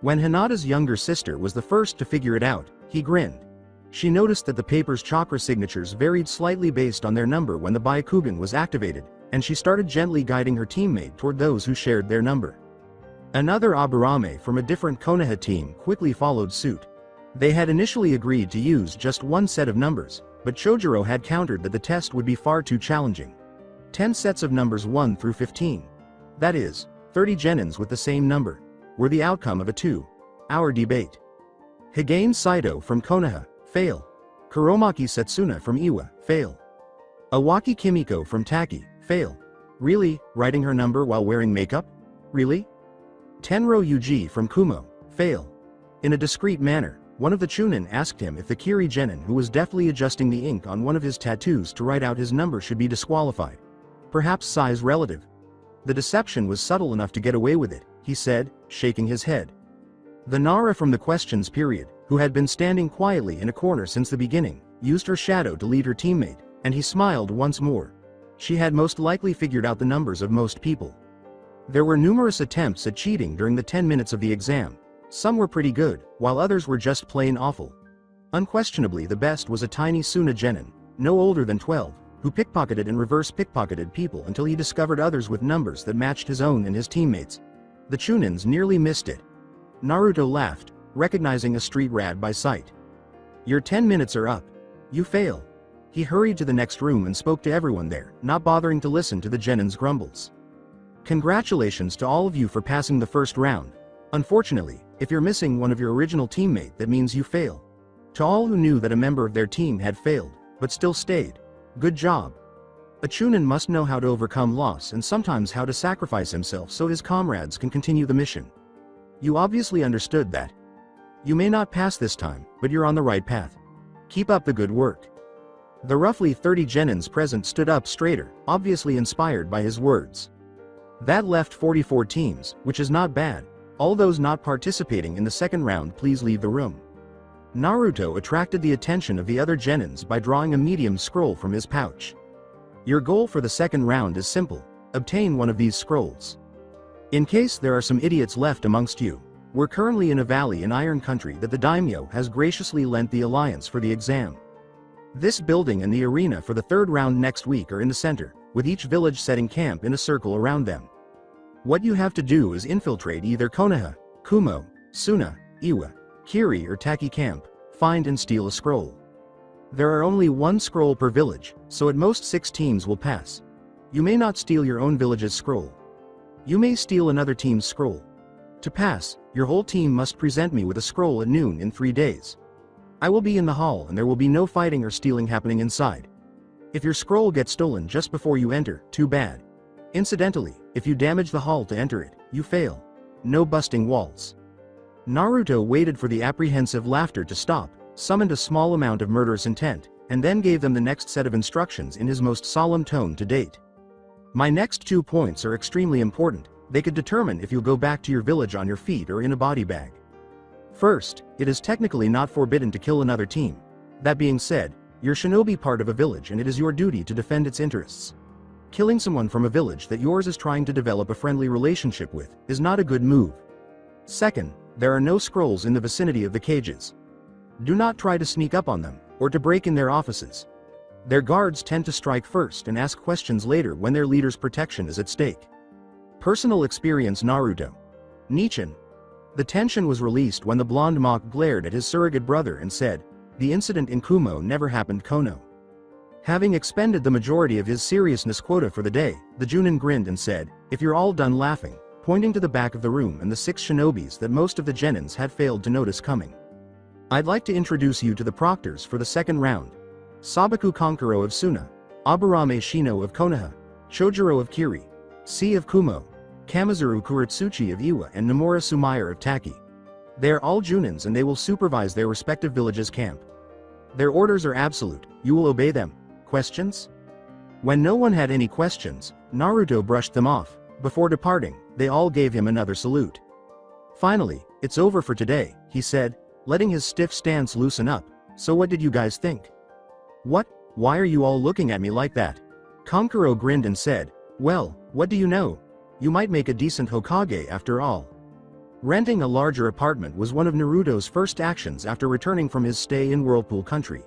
When Hinata's younger sister was the first to figure it out, he grinned. She noticed that the paper's chakra signatures varied slightly based on their number when the Byakugan was activated, and she started gently guiding her teammate toward those who shared their number. Another Aburame from a different Konoha team quickly followed suit. They had initially agreed to use just one set of numbers, but Chojuro had countered that the test would be far too challenging. 10 sets of numbers 1 through 15. That is, 30 genins with the same number, were the outcome of a 2-hour debate. Higane Saito from Konoha, fail. Kuromaki Setsuna from Iwa, fail. Awaki Kimiko from Taki, fail. Really, writing her number while wearing makeup? Really? Tenro Yuji from Kumo, fail. In a discreet manner, one of the Chunin asked him if the Kiri genin who was deftly adjusting the ink on one of his tattoos to write out his number should be disqualified. Perhaps size relative. The deception was subtle enough to get away with it, he said, shaking his head. The Nara from the questions period, who had been standing quietly in a corner since the beginning, used her shadow to lead her teammate, and he smiled once more. She had most likely figured out the numbers of most people. There were numerous attempts at cheating during the 10 minutes of the exam. Some were pretty good, while others were just plain awful. Unquestionably the best was a tiny Suna genin, no older than 12, who pickpocketed and reverse pickpocketed people until he discovered others with numbers that matched his own and his teammates. The Chunins nearly missed it. Naruto laughed, recognizing a street rat by sight. Your 10 minutes are up. You fail. He hurried to the next room and spoke to everyone there, not bothering to listen to the genins' grumbles. Congratulations to all of you for passing the first round. Unfortunately, if you're missing one of your original teammate, that means you fail. To all who knew that a member of their team had failed, but still stayed, good job. A Chunin must know how to overcome loss and sometimes how to sacrifice himself so his comrades can continue the mission. You obviously understood that. You may not pass this time, but you're on the right path. Keep up the good work. The roughly 30 genins present stood up straighter, obviously inspired by his words. That left 44 teams, which is not bad. All those not participating in the second round, please leave the room. Naruto attracted the attention of the other genins by drawing a medium scroll from his pouch. Your goal for the second round is simple: obtain one of these scrolls. In case there are some idiots left amongst you, we're currently in a valley in Iron Country that the daimyo has graciously lent the alliance for the exam. This building and the arena for the third round next week are in the center, with each village setting camp in a circle around them. What you have to do is infiltrate either Konoha, Kumo, Suna, Iwa, Kiri or Taki camp, find and steal a scroll. There are only one scroll per village, so at most 6 teams will pass. You may not steal your own village's scroll. You may steal another team's scroll. To pass, your whole team must present me with a scroll at noon in 3 days. I will be in the hall and there will be no fighting or stealing happening inside. If your scroll gets stolen just before you enter, too bad. Incidentally, if you damage the hall to enter it, you fail. No busting walls. Naruto waited for the apprehensive laughter to stop, summoned a small amount of murderous intent, and then gave them the next set of instructions in his most solemn tone to date. My next 2 points are extremely important. They could determine if you'll go back to your village on your feet or in a body bag. First, it is technically not forbidden to kill another team. That being said, you're shinobi part of a village and it is your duty to defend its interests. Killing someone from a village that yours is trying to develop a friendly relationship with is not a good move. Second, there are no scrolls in the vicinity of the cages. Do not try to sneak up on them, or to break in their offices. Their guards tend to strike first and ask questions later when their leader's protection is at stake. Personal experience Naruto. Nichin. The tension was released when the blonde monk glared at his surrogate brother and said, "The incident in Kumo never happened, Kono." Having expended the majority of his seriousness quota for the day, the Junin grinned and said, "If you're all done laughing," pointing to the back of the room and the 6 shinobis that most of the genins had failed to notice coming. "I'd like to introduce you to the proctors for the second round. Sabaku Konkuro of Suna, Aburame Shino of Konoha, Chojuro of Kiri, C of Kumo, Kamizuru Kuratsuchi of Iwa and Nomura Sumire of Taki. They're all Junins and they will supervise their respective villages' camp. Their orders are absolute, you will obey them. Questions?" When no one had any questions, Naruto brushed them off. Before departing, they all gave him another salute. "Finally, it's over for today," he said, letting his stiff stance loosen up. "So what did you guys think?" "What? Why are you all looking at me like that?" Kankuro grinned and said, "Well, what do you know? You might make a decent Hokage after all." Renting a larger apartment was one of Naruto's first actions after returning from his stay in Whirlpool Country.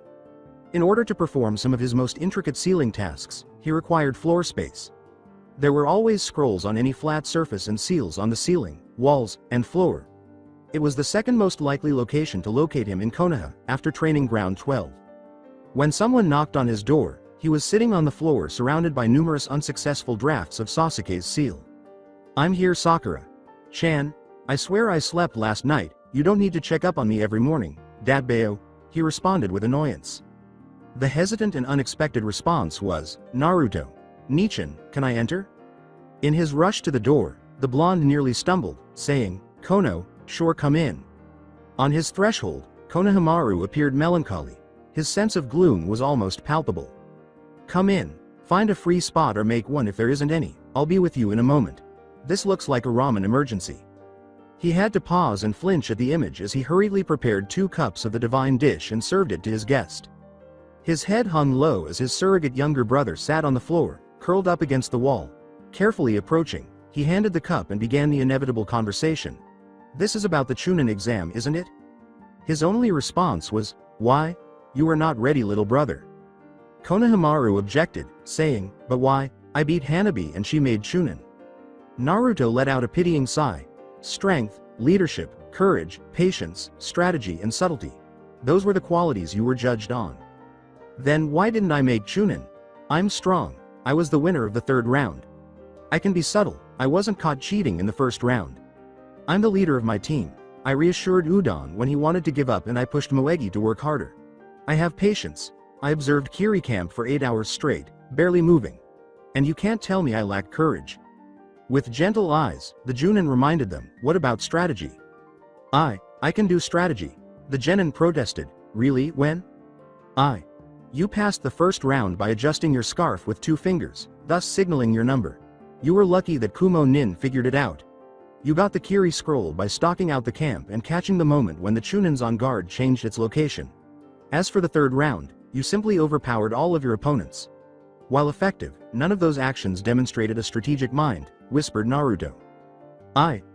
In order to perform some of his most intricate ceiling tasks, he required floor space. There were always scrolls on any flat surface and seals on the ceiling, walls, and floor. It was the second most likely location to locate him in Konoha, after training ground 12. When someone knocked on his door, he was sitting on the floor surrounded by numerous unsuccessful drafts of Sasuke's seal. "I'm here, Sakura. Chan, I swear I slept last night, you don't need to check up on me every morning, Datbeo," he responded with annoyance. The hesitant and unexpected response was, "Naruto. Nichan, can I enter?" In his rush to the door, the blonde nearly stumbled, saying, "Kono, sure, come in." On his threshold, Konohamaru appeared melancholy. His sense of gloom was almost palpable. "Come in, find a free spot or make one if there isn't any, I'll be with you in a moment. This looks like a ramen emergency." He had to pause and flinch at the image as he hurriedly prepared 2 cups of the divine dish and served it to his guest. His head hung low as his surrogate younger brother sat on the floor, curled up against the wall. Carefully approaching, he handed the cup and began the inevitable conversation. "This is about the Chunin exam, isn't it?" His only response was, "Why? You are not ready, little brother." Konohamaru objected, saying, "But why? I beat Hanabi and she made Chunin." Naruto let out a pitying sigh. "Strength, leadership, courage, patience, strategy and subtlety. Those were the qualities you were judged on. Then why didn't I make Chunin? I'm strong. I was the winner of the 3rd round. I can be subtle. I wasn't caught cheating in the 1st round. I'm the leader of my team. I reassured Udon when he wanted to give up and I pushed Moegi to work harder. I have patience. I observed Kiri camp for 8 hours straight, barely moving. And you can't tell me I lack courage." With gentle eyes, the Junin reminded them, "What about strategy?" I can do strategy." The genin protested. "Really, when?" You passed the 1st round by adjusting your scarf with 2 fingers, thus signaling your number. You were lucky that Kumo Nin figured it out. You got the Kiri scroll by stalking out the camp and catching the moment when the Chunin's on guard changed its location. As for the 3rd round, you simply overpowered all of your opponents. While effective, none of those actions demonstrated a strategic mind, whispered Naruto.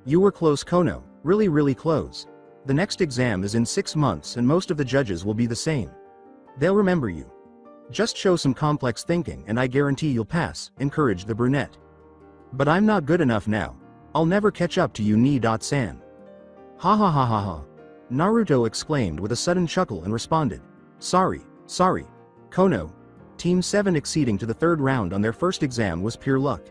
You were close, Kono, really close. The next exam is in 6 months and most of the judges will be the same. They'll remember you. Just show some complex thinking and I guarantee you'll pass, encouraged the brunette. But I'm not good enough now. I'll never catch up to you, Ni-san. Ha ha ha ha ha. Naruto exclaimed with a sudden chuckle and responded. Sorry. Kono. Team 7 exceeding to the 3rd round on their first exam was pure luck.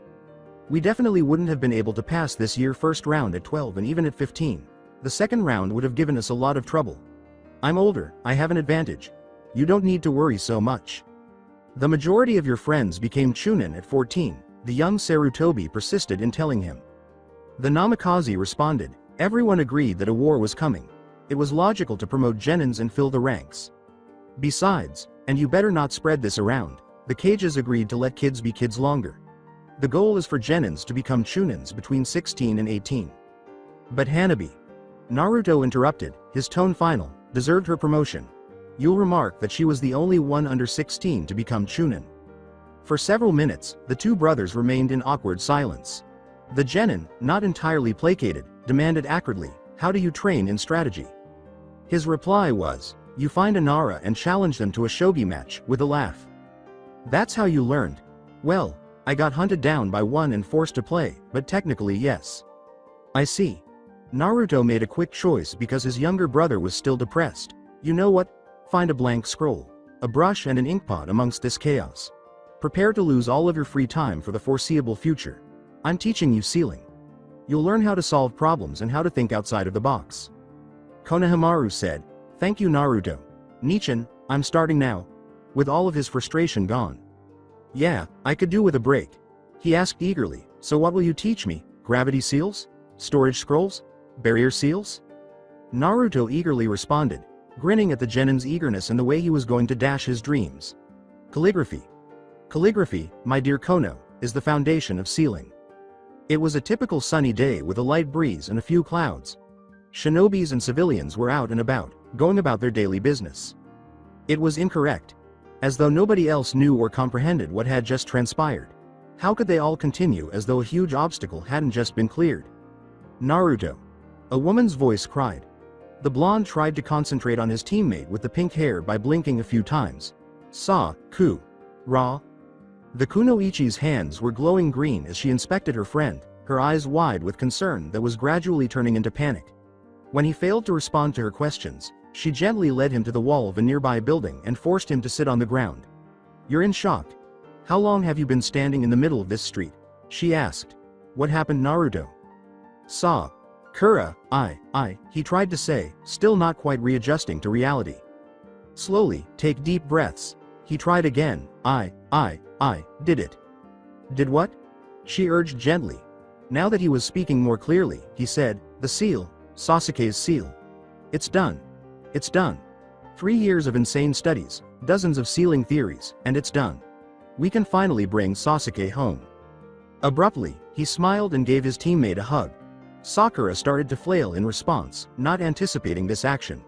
We definitely wouldn't have been able to pass this year first round at 12 and even at 15. The 2nd round would have given us a lot of trouble. I'm older, I have an advantage. You don't need to worry so much. The majority of your friends became Chunin at 14, the young Sarutobi persisted in telling him. The Namikaze responded, everyone agreed that a war was coming. It was logical to promote genins and fill the ranks. Besides, and you better not spread this around, the cages agreed to let kids be kids longer. The goal is for genins to become Chunins between 16 and 18. But Hanabi. Naruto interrupted, his tone final, deserved her promotion. You'll remark that she was the only one under 16 to become Chunin. For several minutes, the 2 brothers remained in awkward silence. The genin, not entirely placated, demanded acridly, how do you train in strategy? His reply was, you find a Nara and challenge them to a shogi match, with a laugh. That's how you learned. Well, I got hunted down by one and forced to play, but technically yes. I see. Naruto made a quick choice because his younger brother was still depressed. You know what? Find a blank scroll, a brush and an inkpot amongst this chaos. Prepare to lose all of your free time for the foreseeable future. I'm teaching you sealing. You'll learn how to solve problems and how to think outside of the box. Konohamaru said, "Thank you, Naruto. Nichin, I'm starting now." With all of his frustration gone. "Yeah, I could do with a break." He asked eagerly, "So what will you teach me? Gravity seals? Storage scrolls? Barrier seals?" Naruto eagerly responded, grinning at the genin's eagerness and the way he was going to dash his dreams. Calligraphy. Calligraphy, my dear Kono, is the foundation of sealing. It was a typical sunny day with a light breeze and a few clouds. Shinobis and civilians were out and about, going about their daily business. It was incorrect. As though nobody else knew or comprehended what had just transpired. How could they all continue as though a huge obstacle hadn't just been cleared? Naruto. A woman's voice cried. The blonde tried to concentrate on his teammate with the pink hair by blinking a few times. Sakura. The kunoichi's hands were glowing green as she inspected her friend, her eyes wide with concern that was gradually turning into panic. When he failed to respond to her questions, she gently led him to the wall of a nearby building and forced him to sit on the ground. "You're in shock. How long have you been standing in the middle of this street?" she asked. "What happened, Naruto?" Sakura, he tried to say, still not quite readjusting to reality. Slowly, take deep breaths. He tried again. I did it. Did what? She urged gently. Now that he was speaking more clearly, he said, "The seal, Sasuke's seal. It's done. It's done. 3 years of insane studies, dozens of sealing theories, and it's done. We can finally bring Sasuke home." Abruptly, he smiled and gave his teammate a hug. Sakura started to flail in response, not anticipating this action.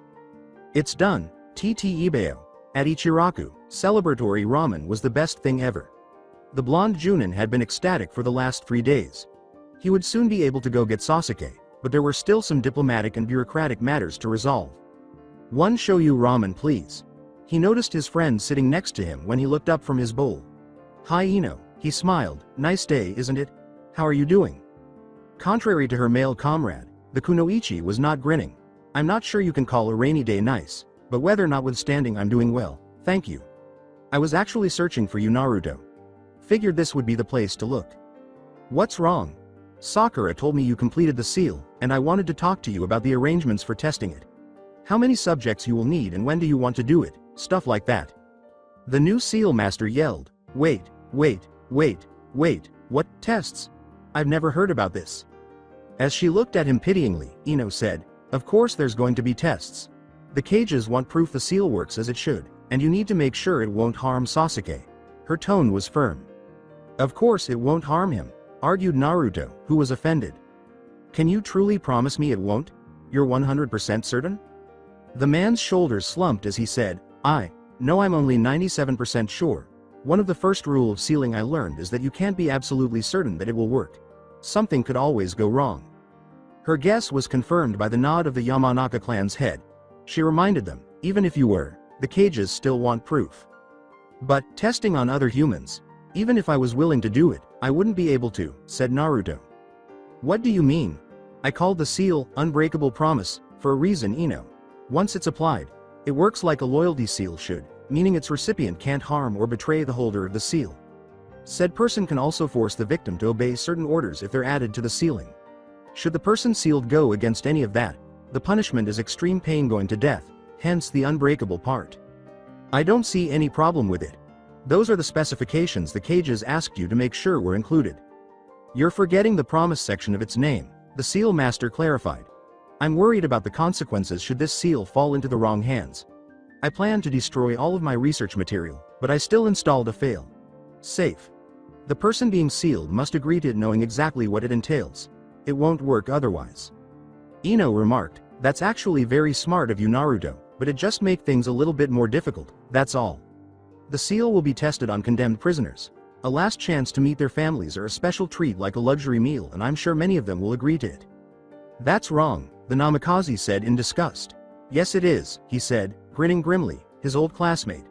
"It's done, Ibeo. At Ichiraku, celebratory ramen was the best thing ever." The blonde Junin had been ecstatic for the last 3 days. He would soon be able to go get Sasuke, but there were still some diplomatic and bureaucratic matters to resolve. "One shoyu ramen please." He noticed his friend sitting next to him when he looked up from his bowl. "Hi Ino," he smiled, "nice day isn't it? How are you doing?" Contrary to her male comrade, the kunoichi was not grinning. "I'm not sure you can call a rainy day nice, but weather notwithstanding I'm doing well, thank you. I was actually searching for you, Naruto. Figured this would be the place to look." "What's wrong?" "Sakura told me you completed the seal, and I wanted to talk to you about the arrangements for testing it. How many subjects you will need and when do you want to do it, stuff like that." The new seal master yelled, Wait, what tests? I've never heard about this." As she looked at him pityingly, Ino said, "Of course there's going to be tests. The cages want proof the seal works as it should, and you need to make sure it won't harm Sasuke." Her tone was firm. "Of course it won't harm him," argued Naruto, who was offended. "Can you truly promise me it won't? You're 100% certain?" The man's shoulders slumped as he said, No, I'm only 97% sure. One of the first rules of sealing I learned is that you can't be absolutely certain that it will work. Something could always go wrong." Her guess was confirmed by the nod of the Yamanaka clan's head. She reminded them, "Even if you were, the cages still want proof. But, testing on other humans, even if I was willing to do it, I wouldn't be able to," said Naruto. "What do you mean?" "I called the seal, Unbreakable Promise, for a reason, Ino. Once it's applied, it works like a loyalty seal should, meaning its recipient can't harm or betray the holder of the seal. Said person can also force the victim to obey certain orders if they're added to the sealing. Should the person sealed go against any of that, the punishment is extreme pain going to death, hence the unbreakable part. I don't see any problem with it. Those are the specifications the cages asked you to make sure were included." "You're forgetting the promise section of its name," the seal master clarified. "I'm worried about the consequences should this seal fall into the wrong hands. I plan to destroy all of my research material, but I still installed a fail safe. The person being sealed must agree to it knowing exactly what it entails. It won't work otherwise." Ino remarked, "That's actually very smart of you, Naruto, but it just makes things a little bit more difficult, that's all. The seal will be tested on condemned prisoners. A last chance to meet their families or a special treat like a luxury meal, and I'm sure many of them will agree to it." "That's wrong," the Namikaze said in disgust. "Yes it is," he said, grinning grimly, his old classmate.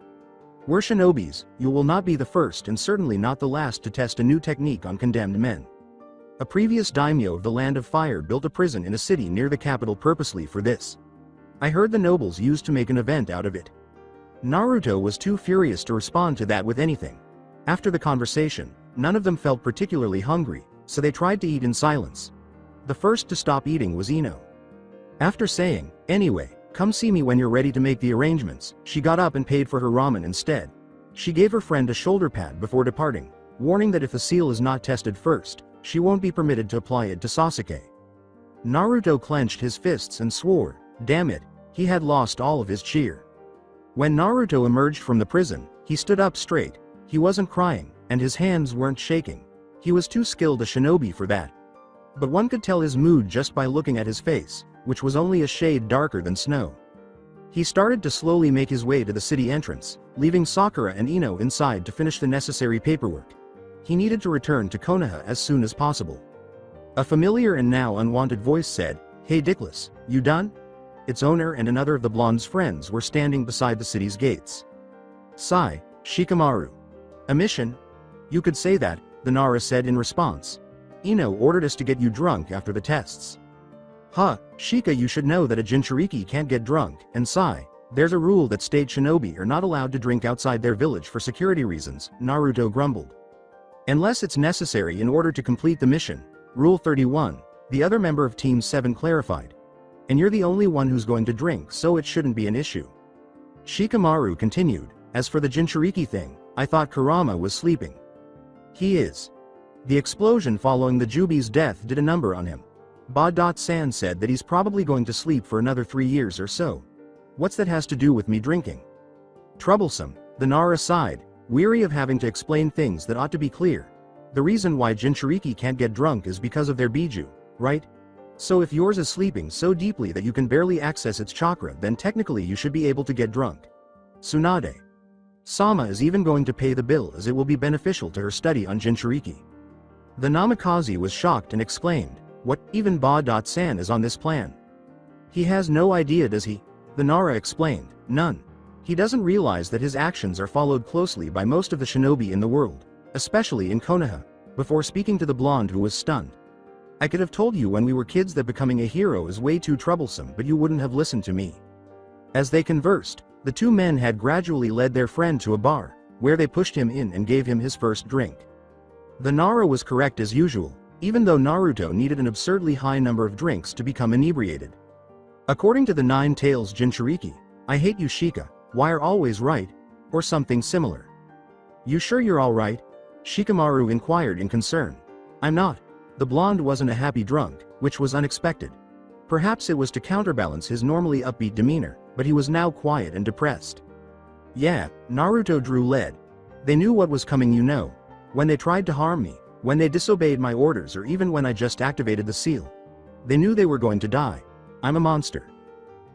"We're shinobis, you will not be the first and certainly not the last to test a new technique on condemned men. A previous daimyo of the Land of Fire built a prison in a city near the capital purposely for this. I heard the nobles used to make an event out of it. Naruto was too furious to respond to that with anything. After the conversation, none of them felt particularly hungry, so they tried to eat in silence. The first to stop eating was Ino. After saying, "Anyway, come see me when you're ready to make the arrangements," she got up and paid for her ramen instead. She gave her friend a shoulder pad before departing, warning that if the seal is not tested first, she won't be permitted to apply it to Sasuke. Naruto clenched his fists and swore, damn it, he had lost all of his cheer. When Naruto emerged from the prison, he stood up straight. He wasn't crying, and his hands weren't shaking. He was too skilled a shinobi for that. But one could tell his mood just by looking at his face, which was only a shade darker than snow. He started to slowly make his way to the city entrance, leaving Sakura and Ino inside to finish the necessary paperwork. He needed to return to Konoha as soon as possible. A familiar and now unwanted voice said, "Hey Dickless, you done?" Its owner and another of the blonde's friends were standing beside the city's gates. Sigh, Shikamaru. A mission? You could say that, the Nara said in response. Ino ordered us to get you drunk after the tests. Huh, Shika, you should know that a Jinchuriki can't get drunk, and Sai, there's a rule that state shinobi are not allowed to drink outside their village for security reasons, Naruto grumbled. Unless it's necessary in order to complete the mission, Rule 31, the other member of Team 7 clarified. And you're the only one who's going to drink, so it shouldn't be an issue. Shikamaru continued, as for the Jinchuriki thing, I thought Kurama was sleeping. He is. The explosion following the Juubi's death did a number on him. Ba-san said that he's probably going to sleep for another 3 years or so. What's that has to do with me drinking? Troublesome, the Nara sighed, weary of having to explain things that ought to be clear. The reason why Jinchuriki can't get drunk is because of their biju, right? So if yours is sleeping so deeply that you can barely access its chakra, then technically you should be able to get drunk. Tsunade. Sama is even going to pay the bill as it will be beneficial to her study on Jinchuriki. The Namikaze was shocked and exclaimed, what, even Ba-san is on this plan? He has no idea, does he? The Nara explained, none. He doesn't realize that his actions are followed closely by most of the shinobi in the world, especially in Konoha, before speaking to the blonde who was stunned. I could have told you when we were kids that becoming a hero is way too troublesome, but you wouldn't have listened to me. As they conversed, the two men had gradually led their friend to a bar, where they pushed him in and gave him his first drink. The Nara was correct as usual, even though Naruto needed an absurdly high number of drinks to become inebriated. According to the Nine Tails Jinchuriki, I hate you Shika, why are always right? Or something similar. You sure you're alright? Shikamaru inquired in concern. I'm not. The blonde wasn't a happy drunk, which was unexpected. Perhaps it was to counterbalance his normally upbeat demeanor, but he was now quiet and depressed. Yeah, Naruto drew lead. They knew what was coming, you know. When they tried to harm me, when they disobeyed my orders, or even when I just activated the seal. They knew they were going to die. I'm a monster.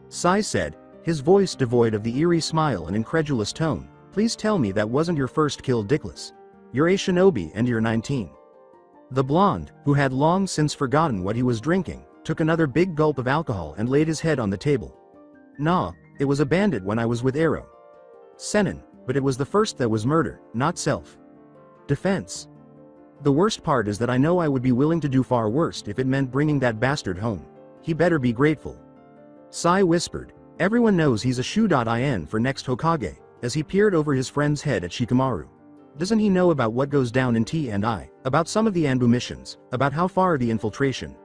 Sai said, his voice devoid of the eerie smile and incredulous tone. Please tell me that wasn't your first kill, Dickless. You're a shinobi and you're 19. The blonde, who had long since forgotten what he was drinking, took another big gulp of alcohol and laid his head on the table. Nah, it was a bandit when I was with Arrow. Senin, but it was the first that was murder, not self-defense. The worst part is that I know I would be willing to do far worse if it meant bringing that bastard home. He better be grateful. Sai whispered, everyone knows he's a shoe.in for next Hokage, as he peered over his friend's head at Shikamaru. Doesn't he know about what goes down in T&I, about some of the ANBU missions, about how far the infiltration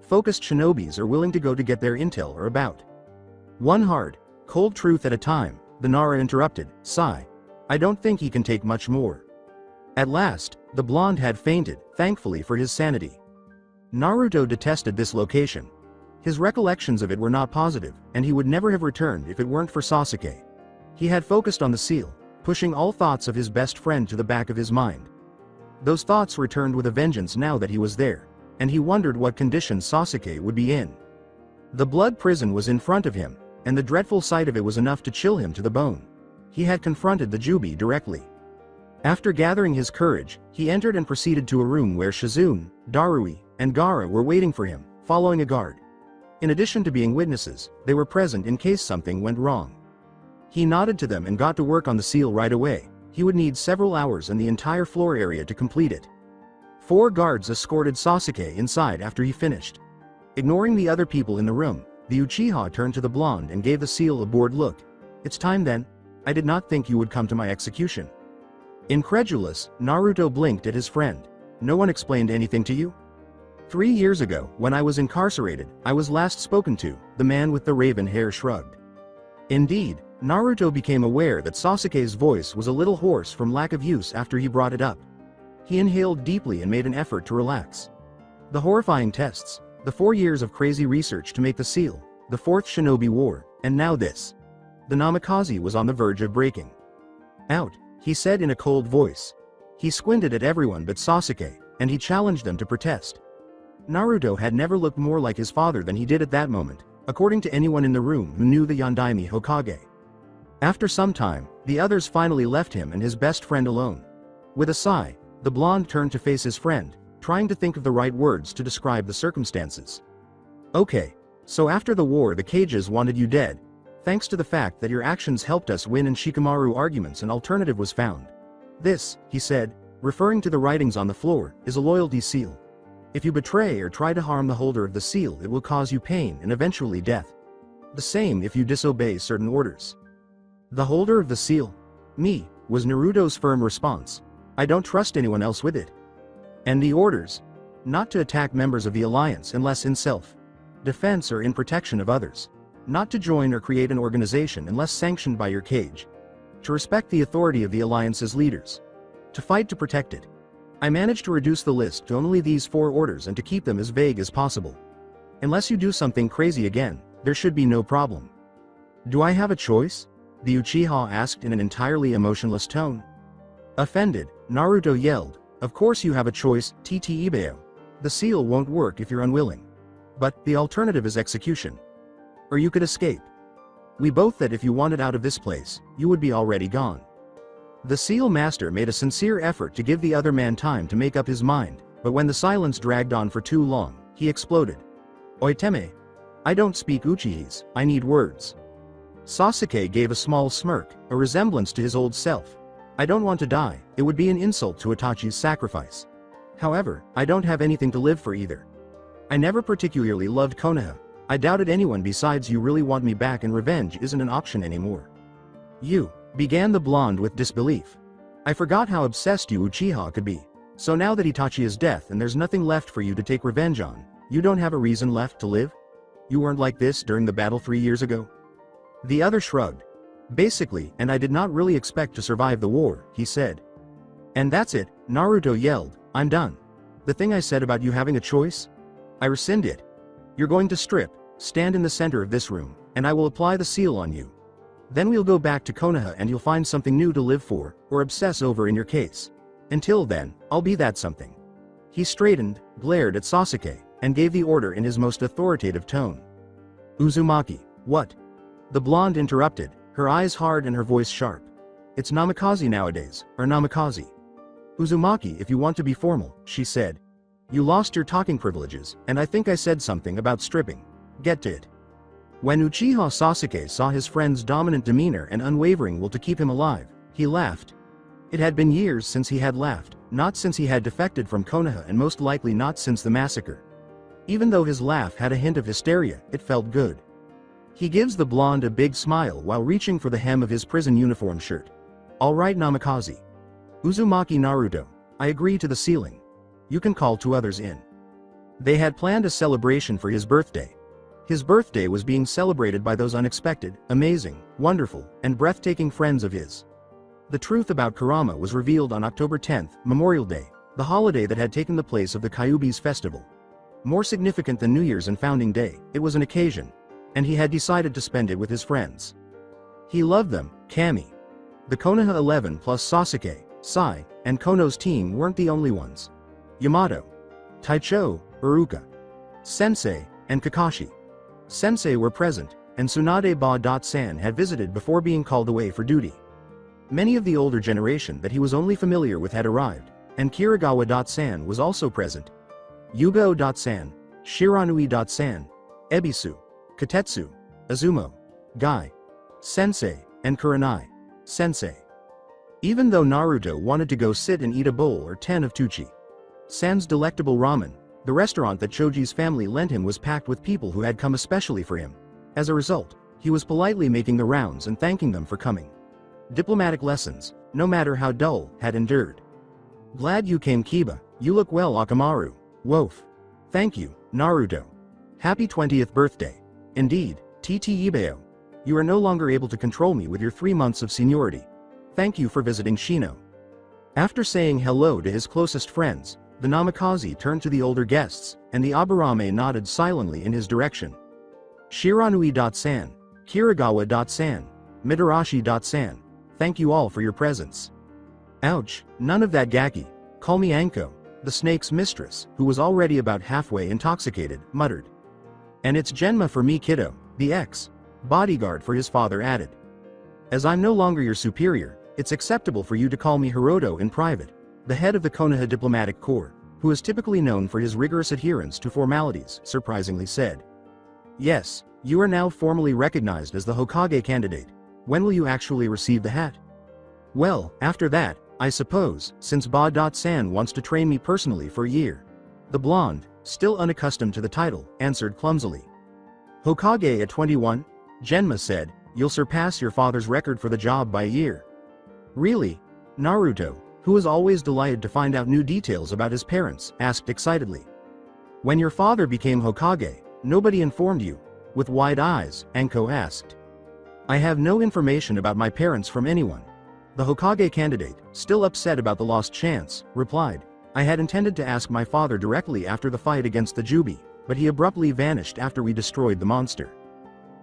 focused shinobis are willing to go to get their intel or about? One hard, cold truth at a time, the Nara interrupted, Sai. I don't think he can take much more. At last, the blonde had fainted, thankfully for his sanity. Naruto detested this location. His recollections of it were not positive, and he would never have returned if it weren't for Sasuke. He had focused on the seal, pushing all thoughts of his best friend to the back of his mind. Those thoughts returned with a vengeance now that he was there, and he wondered what condition Sasuke would be in. The blood prison was in front of him, and the dreadful sight of it was enough to chill him to the bone. He had confronted the Juubi directly. After gathering his courage, he entered and proceeded to a room where Shizune, Darui, and Gaara were waiting for him, following a guard. In addition to being witnesses, they were present in case something went wrong. He nodded to them and got to work on the seal right away. He would need several hours and the entire floor area to complete it. 4 guards escorted Sasuke inside after he finished. Ignoring the other people in the room, the Uchiha turned to the blonde and gave the seal a bored look. "It's time then? I did not think you would come to my execution." Incredulous, Naruto blinked at his friend. "No one explained anything to you?" 3 years ago, when I was incarcerated, I was last spoken to," the man with the raven hair shrugged. Indeed, Naruto became aware that Sasuke's voice was a little hoarse from lack of use after he brought it up. He inhaled deeply and made an effort to relax. The horrifying tests, the 4 years of crazy research to make the seal, the 4th Shinobi War, and now this. The Namikaze was on the verge of breaking. "Out," he said in a cold voice. He squinted at everyone but Sasuke, and he challenged them to protest. Naruto had never looked more like his father than he did at that moment, according to anyone in the room who knew the Yondaime Hokage. After some time, the others finally left him and his best friend alone. With a sigh, the blonde turned to face his friend, trying to think of the right words to describe the circumstances. "Okay, so after the war the cages wanted you dead. Thanks to the fact that your actions helped us win in Shikamaru arguments an alternative was found. This," he said, referring to the writings on the floor, "is a loyalty seal. If you betray or try to harm the holder of the seal it will cause you pain and eventually death. The same if you disobey certain orders." "The holder of the seal? Me," was Naruto's firm response. "I don't trust anyone else with it." "And the orders? Not to attack members of the alliance unless in self-defense or in protection of others. Not to join or create an organization unless sanctioned by your cage. To respect the authority of the alliance's leaders. To fight to protect it. I managed to reduce the list to only these 4 orders and to keep them as vague as possible. Unless you do something crazy again, there should be no problem." "Do I have a choice?" the Uchiha asked in an entirely emotionless tone. Offended, Naruto yelled, "Of course you have a choice, Tt Ibeo. The seal won't work if you're unwilling. But, the alternative is execution. Or you could escape. We both that if you wanted out of this place, you would be already gone." The seal master made a sincere effort to give the other man time to make up his mind, but when the silence dragged on for too long, he exploded. "Oiteme. I don't speak Uchihis, I need words." Sasuke gave a small smirk, a resemblance to his old self. "I don't want to die, it would be an insult to Itachi's sacrifice. However, I don't have anything to live for either. I never particularly loved Konoha. I doubted anyone besides you really want me back and revenge isn't an option anymore." "You," began the blonde with disbelief. "I forgot how obsessed you Uchiha could be. So now that Itachi is dead and there's nothing left for you to take revenge on, you don't have a reason left to live? You weren't like this during the battle 3 years ago?" The other shrugged. "Basically, and I did not really expect to survive the war," he said. "And that's it," Naruto yelled, "I'm done. The thing I said about you having a choice? I rescind it. You're going to strip, stand in the center of this room, and I will apply the seal on you. Then we'll go back to Konoha and you'll find something new to live for, or obsess over in your case. Until then, I'll be that something." He straightened, glared at Sasuke, and gave the order in his most authoritative tone. "Uzumaki, what?" The blonde interrupted, her eyes hard and her voice sharp. "It's Namikaze nowadays, or Namikaze. Uzumaki if you want to be formal," she said. "You lost your talking privileges, and I think I said something about stripping. Get to it." When Uchiha Sasuke saw his friend's dominant demeanor and unwavering will to keep him alive, he laughed. It had been years since he had laughed, not since he had defected from Konoha and most likely not since the massacre. Even though his laugh had a hint of hysteria, it felt good. He gives the blonde a big smile while reaching for the hem of his prison uniform shirt. "All right Namikaze. Uzumaki Naruto, I agree to the sealing. You can call 2 others in." They had planned a celebration for his birthday. His birthday was being celebrated by those unexpected, amazing, wonderful, and breathtaking friends of his. The truth about Kurama was revealed on October 10th, Memorial Day, the holiday that had taken the place of the Kyuubi's festival. More significant than New Year's and Founding Day, it was an occasion. And he had decided to spend it with his friends. He loved them, Kami. The Konoha 11 plus Sasuke, Sai, and Kono's team weren't the only ones. Yamato, Taicho, Iruka, Sensei, and Kakashi. Sensei were present, and Tsunade Ba-san had visited before being called away for duty. Many of the older generation that he was only familiar with had arrived, and Kiragawa-san was also present. Yugo-san, Shiranui-san, Ebisu, Katetsu, Azumo, Gai, Sensei, and Kurenai, Sensei. Even though Naruto wanted to go sit and eat a bowl or 10 of Tuchi, Sans delectable ramen. The restaurant that Choji's family lent him was packed with people who had come especially for him. As a result, he was politely making the rounds and thanking them for coming. Diplomatic lessons, no matter how dull, had endured. Glad you came, Kiba. You look well, Akamaru. Woof. Thank you, Naruto. Happy 20th birthday. Indeed, TT Ibeo. You are no longer able to control me with your 3 months of seniority. Thank you for visiting Shino. After saying hello to his closest friends, the Namikaze turned to the older guests, and the Aburame nodded silently in his direction. Shiranui.san, Kiragawa.san, Midarashi.san, thank you all for your presence. Ouch, none of that Gaki. Call me Anko, the snake's mistress, who was already about halfway intoxicated, muttered. And it's Genma for me, kiddo, the ex-bodyguard for his father added. As I'm no longer your superior, it's acceptable for you to call me Hiroto in private, the head of the Konoha Diplomatic Corps, who is typically known for his rigorous adherence to formalities, surprisingly said. Yes, you are now formally recognized as the Hokage candidate. When will you actually receive the hat? Well, after that, I suppose, since Ba.san wants to train me personally for a year. The blonde, still unaccustomed to the title, answered clumsily. Hokage at 21? Genma said, you'll surpass your father's record for the job by a year. Really? Naruto, who was always delighted to find out new details about his parents, asked excitedly. When your father became Hokage, nobody informed you? With wide eyes, Anko asked. I have no information about my parents from anyone. The Hokage candidate, still upset about the lost chance, replied. I had intended to ask my father directly after the fight against the Juubi, but he abruptly vanished after we destroyed the monster.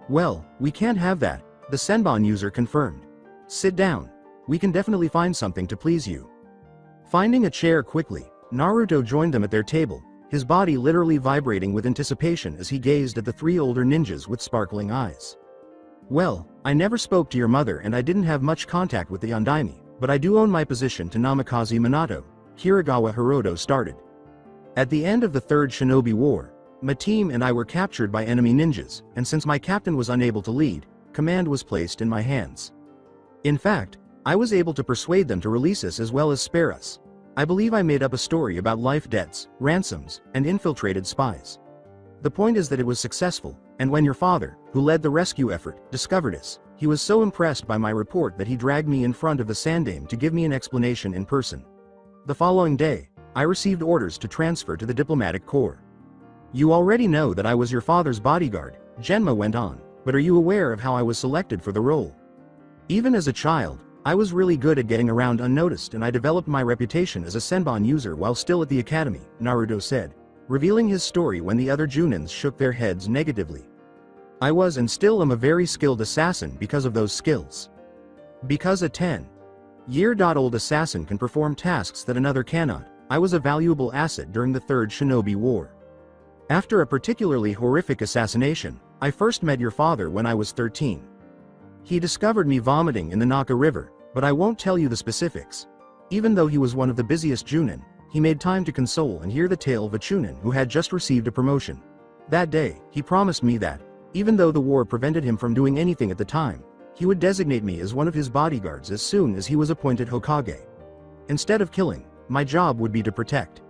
Well, we can't have that, the Senbon user confirmed. Sit down. We can definitely find something to please you. Finding a chair quickly, Naruto joined them at their table, his body literally vibrating with anticipation as he gazed at the 3 older ninjas with sparkling eyes. Well, I never spoke to your mother and I didn't have much contact with the Yondaime, but I do own my position to Namikaze Minato, Hiragawa Hiroto started. At the end of the Third Shinobi War, my team and I were captured by enemy ninjas, and since my captain was unable to lead, command was placed in my hands. In fact, I was able to persuade them to release us as well as spare us. I believe I made up a story about life debts, ransoms, and infiltrated spies. The point is that it was successful, and when your father, who led the rescue effort, discovered us, he was so impressed by my report that he dragged me in front of the Sandaime to give me an explanation in person. The following day, I received orders to transfer to the diplomatic corps. You already know that I was your father's bodyguard, Genma went on, but are you aware of how I was selected for the role? Even as a child, I was really good at getting around unnoticed and I developed my reputation as a Senbon user while still at the academy, Naruto said, revealing his story when the other Junins shook their heads negatively. I was and still am a very skilled assassin because of those skills. Because a 10-year-old assassin can perform tasks that another cannot, I was a valuable asset during the Third Shinobi War. After a particularly horrific assassination, I first met your father when I was 13. He discovered me vomiting in the Naka River, but I won't tell you the specifics. Even though he was one of the busiest Junin, he made time to console and hear the tale of a Chunin who had just received a promotion. That day, he promised me that, even though the war prevented him from doing anything at the time, he would designate me as one of his bodyguards as soon as he was appointed Hokage. Instead of killing, my job would be to protect.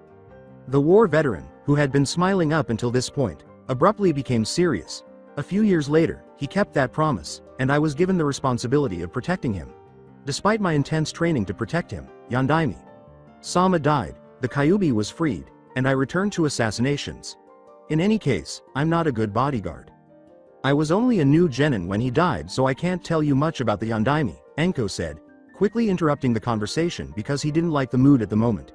The war veteran, who had been smiling up until this point, abruptly became serious. A few years later, he kept that promise, and I was given the responsibility of protecting him. Despite my intense training to protect him, Yondaime Sama died, the Kyuubi was freed, and I returned to assassinations. In any case, I'm not a good bodyguard. I was only a new genin when he died, so I can't tell you much about the Yondaime, Anko said, quickly interrupting the conversation because he didn't like the mood at the moment.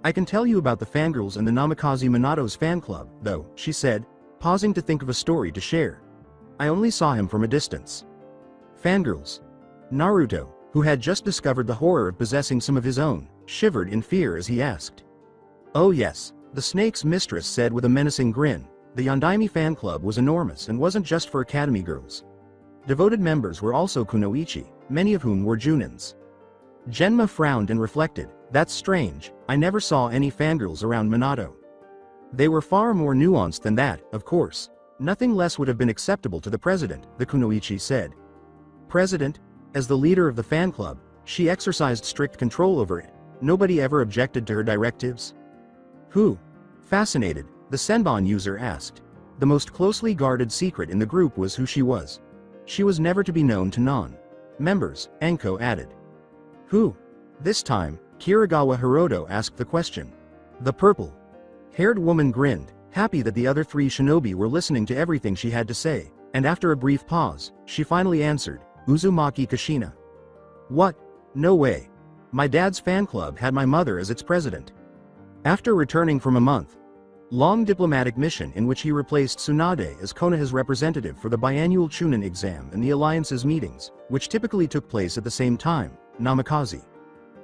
I can tell you about the fangirls and the Namikaze Minato's fan club, though, she said, pausing to think of a story to share. I only saw him from a distance. Fangirls. Naruto, who had just discovered the horror of possessing some of his own, shivered in fear as he asked. Oh yes, the snake's mistress said with a menacing grin. The Yondaime fan club was enormous and wasn't just for academy girls. Devoted members were also kunoichi, many of whom were Junins. Genma frowned and reflected, that's strange, I never saw any fangirls around Minato. They were far more nuanced than that, of course. Nothing less would have been acceptable to the president, the kunoichi said. President? As the leader of the fan club, she exercised strict control over it. Nobody ever objected to her directives. Who? Fascinated, the Senbon user asked. The most closely guarded secret in the group was who she was. She was never to be known to non-members, Anko added. Who? This time, Kiragawa Hiroto asked the question. The purple-haired woman grinned, happy that the other three shinobi were listening to everything she had to say, and after a brief pause, she finally answered, Uzumaki Kashina. What? No way. My dad's fan club had my mother as its president. After returning from a month-long diplomatic mission in which he replaced Tsunade as Konoha's representative for the biannual Chunin exam and the Alliance's meetings, which typically took place at the same time, Namikaze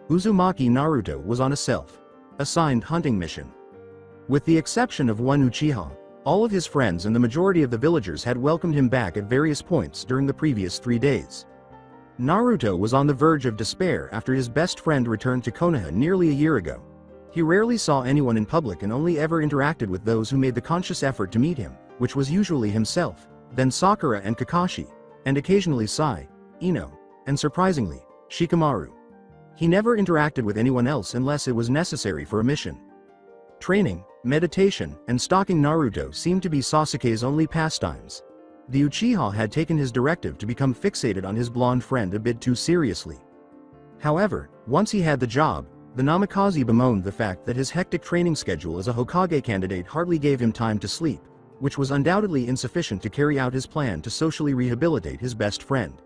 Uzumaki Naruto was on a self-assigned hunting mission. With the exception of one Uchiha, all of his friends and the majority of the villagers had welcomed him back at various points during the previous 3 days. Naruto was on the verge of despair after his best friend returned to Konoha nearly a year ago. He rarely saw anyone in public and only ever interacted with those who made the conscious effort to meet him, which was usually himself, then Sakura and Kakashi, and occasionally Sai, Ino, and surprisingly, Shikamaru. He never interacted with anyone else unless it was necessary for a mission. Training, meditation, and stalking Naruto seemed to be Sasuke's only pastimes. The Uchiha had taken his directive to become fixated on his blonde friend a bit too seriously. However, once he had the job, the Namikaze bemoaned the fact that his hectic training schedule as a Hokage candidate hardly gave him time to sleep, which was undoubtedly insufficient to carry out his plan to socially rehabilitate his best friend.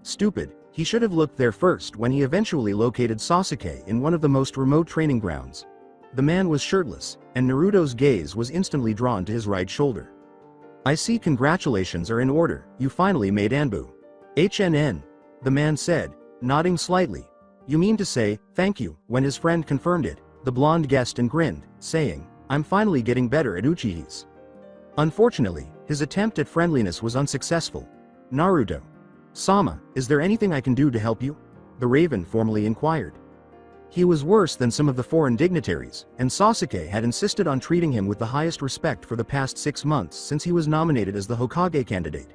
Stupid, he should have looked there first when he eventually located Sasuke in one of the most remote training grounds. The man was shirtless, and Naruto's gaze was instantly drawn to his right shoulder. I see, congratulations are in order, you finally made ANBU. HNN, the man said, nodding slightly. You mean to say, thank you, when his friend confirmed it, the blonde guessed and grinned, saying, I'm finally getting better at Uchihis. Unfortunately, his attempt at friendliness was unsuccessful. Naruto. Sama, is there anything I can do to help you? The Raven formally inquired. He was worse than some of the foreign dignitaries, and Sasuke had insisted on treating him with the highest respect for the past 6 months since he was nominated as the Hokage candidate.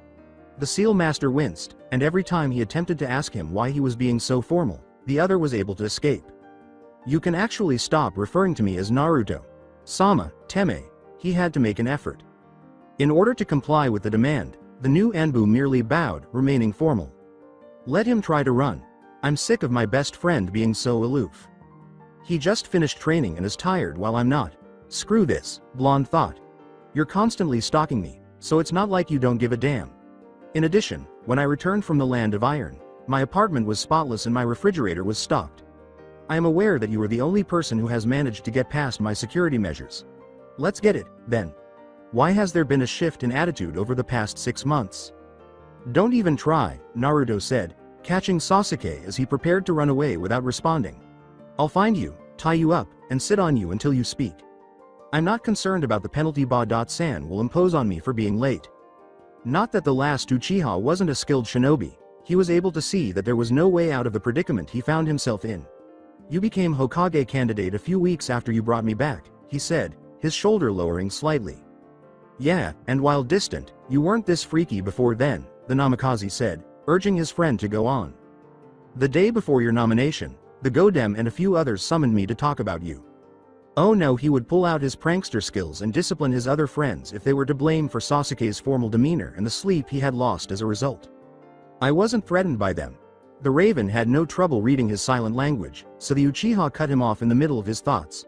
The Seal Master winced, and every time he attempted to ask him why he was being so formal, the other was able to escape. You can actually stop referring to me as Naruto. Sama, Teme, he had to make an effort. In order to comply with the demand, the new ANBU merely bowed, remaining formal. Let him try to run. I'm sick of my best friend being so aloof. He just finished training and is tired while I'm not. Screw this, Blonde thought. You're constantly stalking me, so it's not like you don't give a damn. In addition, when I returned from the Land of Iron, my apartment was spotless and my refrigerator was stocked. I am aware that you are the only person who has managed to get past my security measures. Let's get it, then. Why has there been a shift in attitude over the past 6 months? Don't even try, Naruto said, catching Sasuke as he prepared to run away without responding. I'll find you, tie you up, and sit on you until you speak. I'm not concerned about the penalty Ba-san will impose on me for being late. Not that the last Uchiha wasn't a skilled shinobi, he was able to see that there was no way out of the predicament he found himself in. You became Hokage candidate a few weeks after you brought me back, he said, his shoulder lowering slightly. Yeah, and while distant, you weren't this freaky before then, the Namikaze said, urging his friend to go on. The day before your nomination, the Godem and a few others summoned me to talk about you. Oh no, he would pull out his prankster skills and discipline his other friends if they were to blame for Sasuke's formal demeanor and the sleep he had lost as a result. I wasn't threatened by them. The Raven had no trouble reading his silent language, so the Uchiha cut him off in the middle of his thoughts.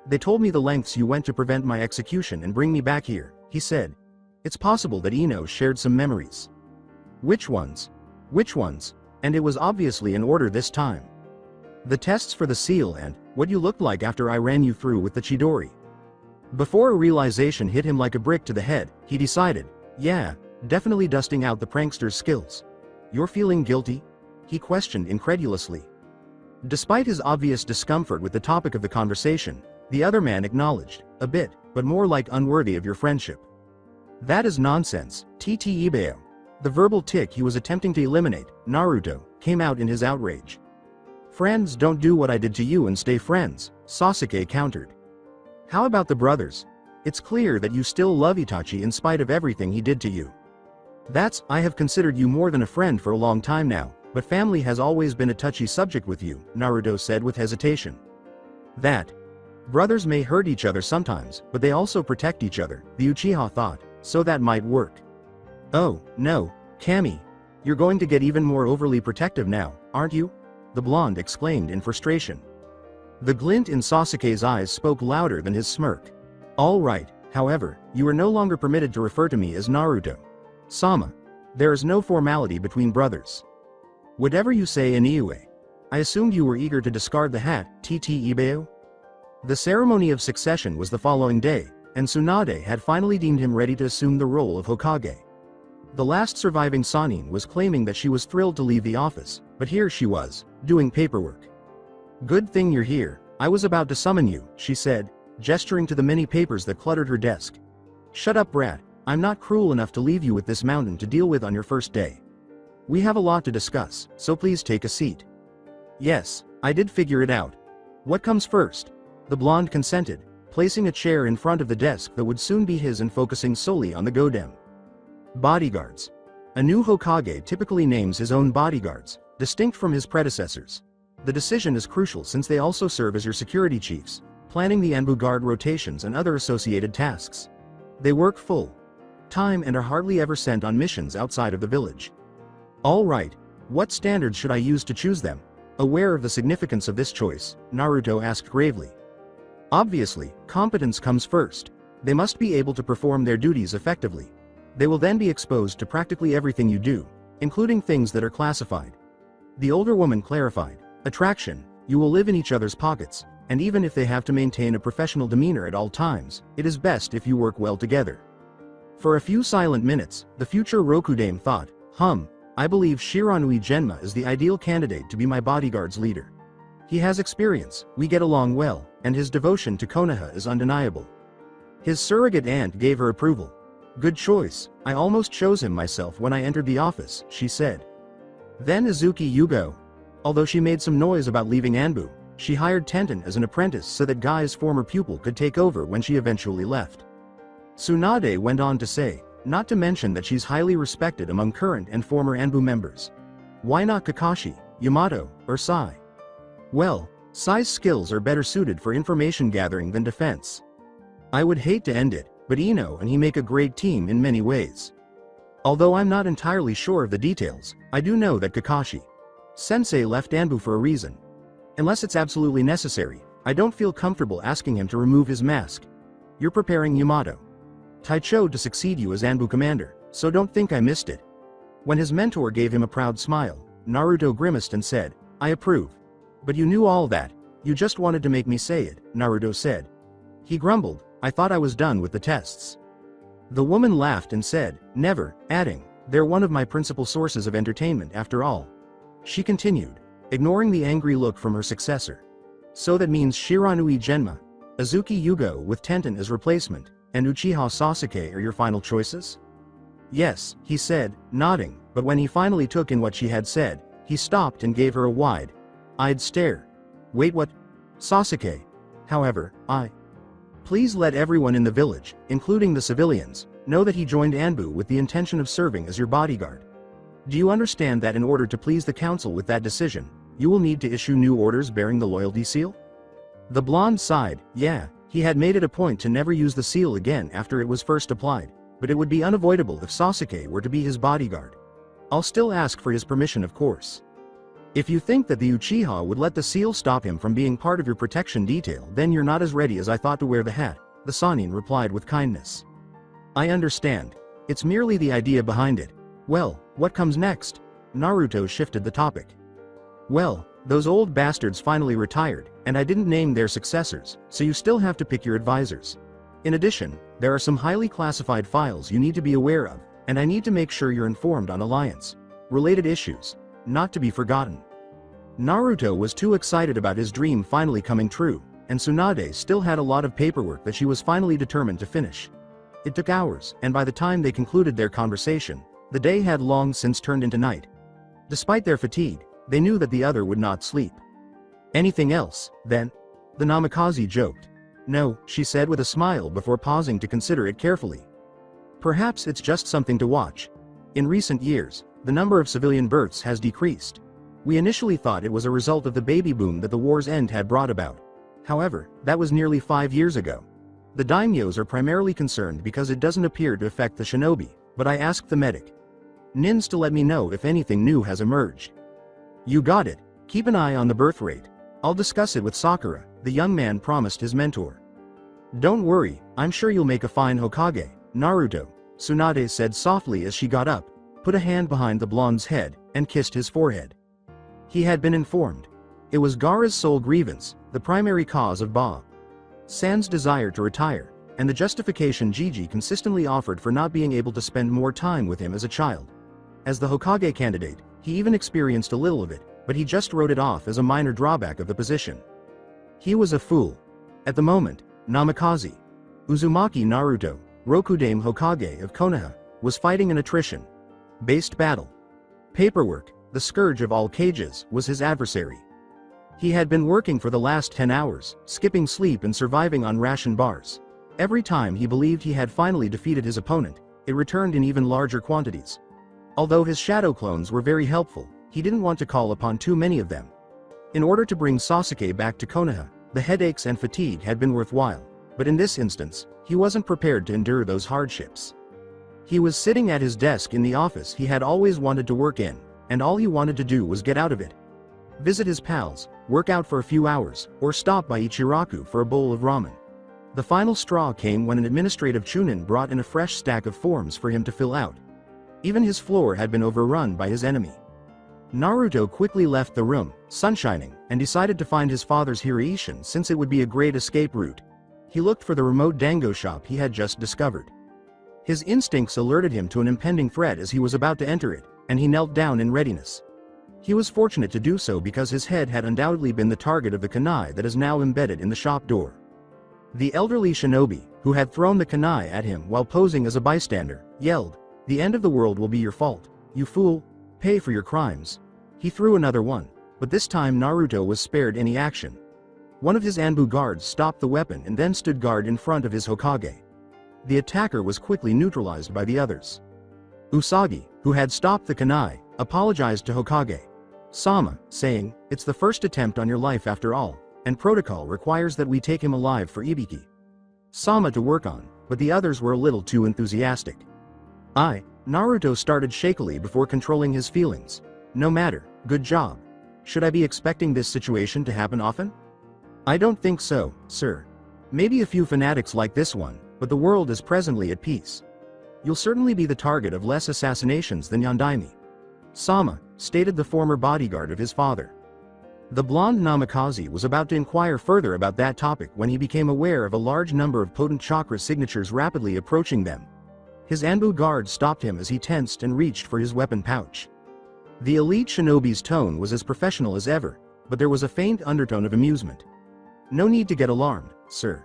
They told me the lengths you went to prevent my execution and bring me back here, he said. It's possible that Ino shared some memories. Which ones? Which ones? And it was obviously in order this time. The tests for the seal and what you looked like after I ran you through with the Chidori. Before a realization hit him like a brick to the head, he decided, yeah, definitely dusting out the prankster's skills. You're feeling guilty? He questioned incredulously. Despite his obvious discomfort with the topic of the conversation, the other man acknowledged, a bit, but more like unworthy of your friendship. That is nonsense, TT Ibeo. The verbal tick he was attempting to eliminate, Naruto, came out in his outrage. Friends don't do what I did to you and stay friends, Sasuke countered. How about the brothers? It's clear that you still love Itachi in spite of everything he did to you. I have considered you more than a friend for a long time now, but family has always been a touchy subject with you, Naruto said with hesitation. Brothers may hurt each other sometimes, but they also protect each other, the Uchiha thought, so that might work. Oh, no, Kami. You're going to get even more overly protective now, aren't you? The blonde exclaimed in frustration. The glint in Sasuke's eyes spoke louder than his smirk. All right, however, you are no longer permitted to refer to me as Naruto. Sama. There is no formality between brothers. Whatever you say, Inoue. I assumed you were eager to discard the hat, TT Ibeo? The ceremony of succession was the following day, and Tsunade had finally deemed him ready to assume the role of Hokage. The last surviving Sannin was claiming that she was thrilled to leave the office, but here she was, doing paperwork. Good thing you're here, I was about to summon you, she said, gesturing to the many papers that cluttered her desk. Shut up, brat, I'm not cruel enough to leave you with this mountain to deal with on your first day. We have a lot to discuss, so please take a seat. Yes, I did figure it out. What comes first? The blonde consented, placing a chair in front of the desk that would soon be his and focusing solely on the Godem. Bodyguards. A new Hokage typically names his own bodyguards, distinct from his predecessors. The decision is crucial since they also serve as your security chiefs, planning the ANBU guard rotations and other associated tasks. They work full time and are hardly ever sent on missions outside of the village. All right, what standards should I use to choose them? Aware of the significance of this choice, Naruto asked gravely. Obviously, competence comes first. They must be able to perform their duties effectively. They will then be exposed to practically everything you do, including things that are classified. The older woman clarified. Attraction, you will live in each other's pockets, and even if they have to maintain a professional demeanor at all times, it is best if you work well together. For a few silent minutes, the future Rokudame thought, I believe Shiranui Genma is the ideal candidate to be my bodyguard's leader. He has experience, we get along well, and his devotion to Konoha is undeniable. His surrogate aunt gave her approval. Good choice, I almost chose him myself when I entered the office, she said. Then Izuki Yugo. Although she made some noise about leaving ANBU, she hired Tenten as an apprentice so that Guy's former pupil could take over when she eventually left. Tsunade went on to say, not to mention that she's highly respected among current and former ANBU members. Why not Kakashi, Yamato, or Sai? Well, Sai's skills are better suited for information gathering than defense. I would hate to end it, but Ino and he make a great team in many ways. Although I'm not entirely sure of the details, I do know that Kakashi Sensei left ANBU for a reason. Unless it's absolutely necessary, I don't feel comfortable asking him to remove his mask. You're preparing Yamato Taicho to succeed you as ANBU commander, so don't think I missed it. When his mentor gave him a proud smile, Naruto grimaced and said, I approve. But you knew all that, you just wanted to make me say it, Naruto said. He grumbled, I thought I was done with the tests. The woman laughed and said, never, adding, they're one of my principal sources of entertainment after all. She continued, ignoring the angry look from her successor. So that means Shiranui Genma, Izuki Yugo with Tenten as replacement, and Uchiha Sasuke are your final choices? Yes, he said, nodding, but when he finally took in what she had said, he stopped and gave her a wide-eyed stare. Wait, what? Sasuke. However, Please let everyone in the village, including the civilians, know that he joined ANBU with the intention of serving as your bodyguard. Do you understand that in order to please the council with that decision, you will need to issue new orders bearing the loyalty seal? The blonde sighed, yeah, he had made it a point to never use the seal again after it was first applied, but it would be unavoidable if Sasuke were to be his bodyguard. I'll still ask for his permission, of course. If you think that the Uchiha would let the seal stop him from being part of your protection detail, then you're not as ready as I thought to wear the hat, the Sannin replied with kindness. I understand. It's merely the idea behind it. Well, what comes next? Naruto shifted the topic. Well, those old bastards finally retired, and I didn't name their successors, so you still have to pick your advisors. In addition, there are some highly classified files you need to be aware of, and I need to make sure you're informed on alliance-related issues, not to be forgotten. Naruto was too excited about his dream finally coming true, and Tsunade still had a lot of paperwork that she was finally determined to finish. It took hours, and by the time they concluded their conversation, the day had long since turned into night. Despite their fatigue, they knew that the other would not sleep. Anything else, then? The Namikaze joked. No, she said with a smile before pausing to consider it carefully. Perhaps it's just something to watch. In recent years, the number of civilian births has decreased. We initially thought it was a result of the baby boom that the war's end had brought about. However, that was nearly 5 years ago. The daimyos are primarily concerned because it doesn't appear to affect the shinobi, but I asked the medic Nins to let me know if anything new has emerged. You got it. Keep an eye on the birth rate. I'll discuss it with Sakura, the young man promised his mentor. Don't worry, I'm sure you'll make a fine Hokage, Naruto, Tsunade said softly as she got up, put a hand behind the blonde's head, and kissed his forehead. He had been informed. It was Gaara's sole grievance, the primary cause of Ba-san's desire to retire, and the justification Gigi consistently offered for not being able to spend more time with him as a child. As the Hokage candidate, he even experienced a little of it, but he just wrote it off as a minor drawback of the position. He was a fool. At the moment, Namikaze Uzumaki Naruto, Rokudame Hokage of Konoha, was fighting an attrition-based battle. Paperwork, the scourge of all cages, was his adversary. He had been working for the last 10 hours, skipping sleep and surviving on ration bars. Every time he believed he had finally defeated his opponent, it returned in even larger quantities. Although his shadow clones were very helpful, he didn't want to call upon too many of them. In order to bring Sasuke back to Konoha, the headaches and fatigue had been worthwhile, but in this instance, he wasn't prepared to endure those hardships. He was sitting at his desk in the office he had always wanted to work in, and all he wanted to do was get out of it. Visit his pals, work out for a few hours, or stop by Ichiraku for a bowl of ramen. The final straw came when an administrative Chunin brought in a fresh stack of forms for him to fill out. Even his floor had been overrun by his enemy. Naruto quickly left the room, sunshining, and decided to find his father's Hiraishin since it would be a great escape route. He looked for the remote dango shop he had just discovered. His instincts alerted him to an impending threat as he was about to enter it, and he knelt down in readiness. He was fortunate to do so because his head had undoubtedly been the target of the kunai that is now embedded in the shop door. The elderly shinobi, who had thrown the kunai at him while posing as a bystander, yelled, "The end of the world will be your fault, you fool, pay for your crimes." He threw another one, but this time Naruto was spared any action. One of his ANBU guards stopped the weapon and then stood guard in front of his Hokage. The attacker was quickly neutralized by the others. Usagi, who had stopped the kunai, apologized to Hokage Sama, saying, "It's the first attempt on your life after all, and protocol requires that we take him alive for Ibiki Sama to work on," but the others were a little too enthusiastic. Naruto started shakily before controlling his feelings. No matter, good job. Should I be expecting this situation to happen often? I don't think so, sir. Maybe a few fanatics like this one, but the world is presently at peace. You'll certainly be the target of less assassinations than Yondaime Sama, stated the former bodyguard of his father. The blonde Namikaze was about to inquire further about that topic when he became aware of a large number of potent chakra signatures rapidly approaching them. His ANBU guard stopped him as he tensed and reached for his weapon pouch. The elite shinobi's tone was as professional as ever, but there was a faint undertone of amusement. "No need to get alarmed, sir.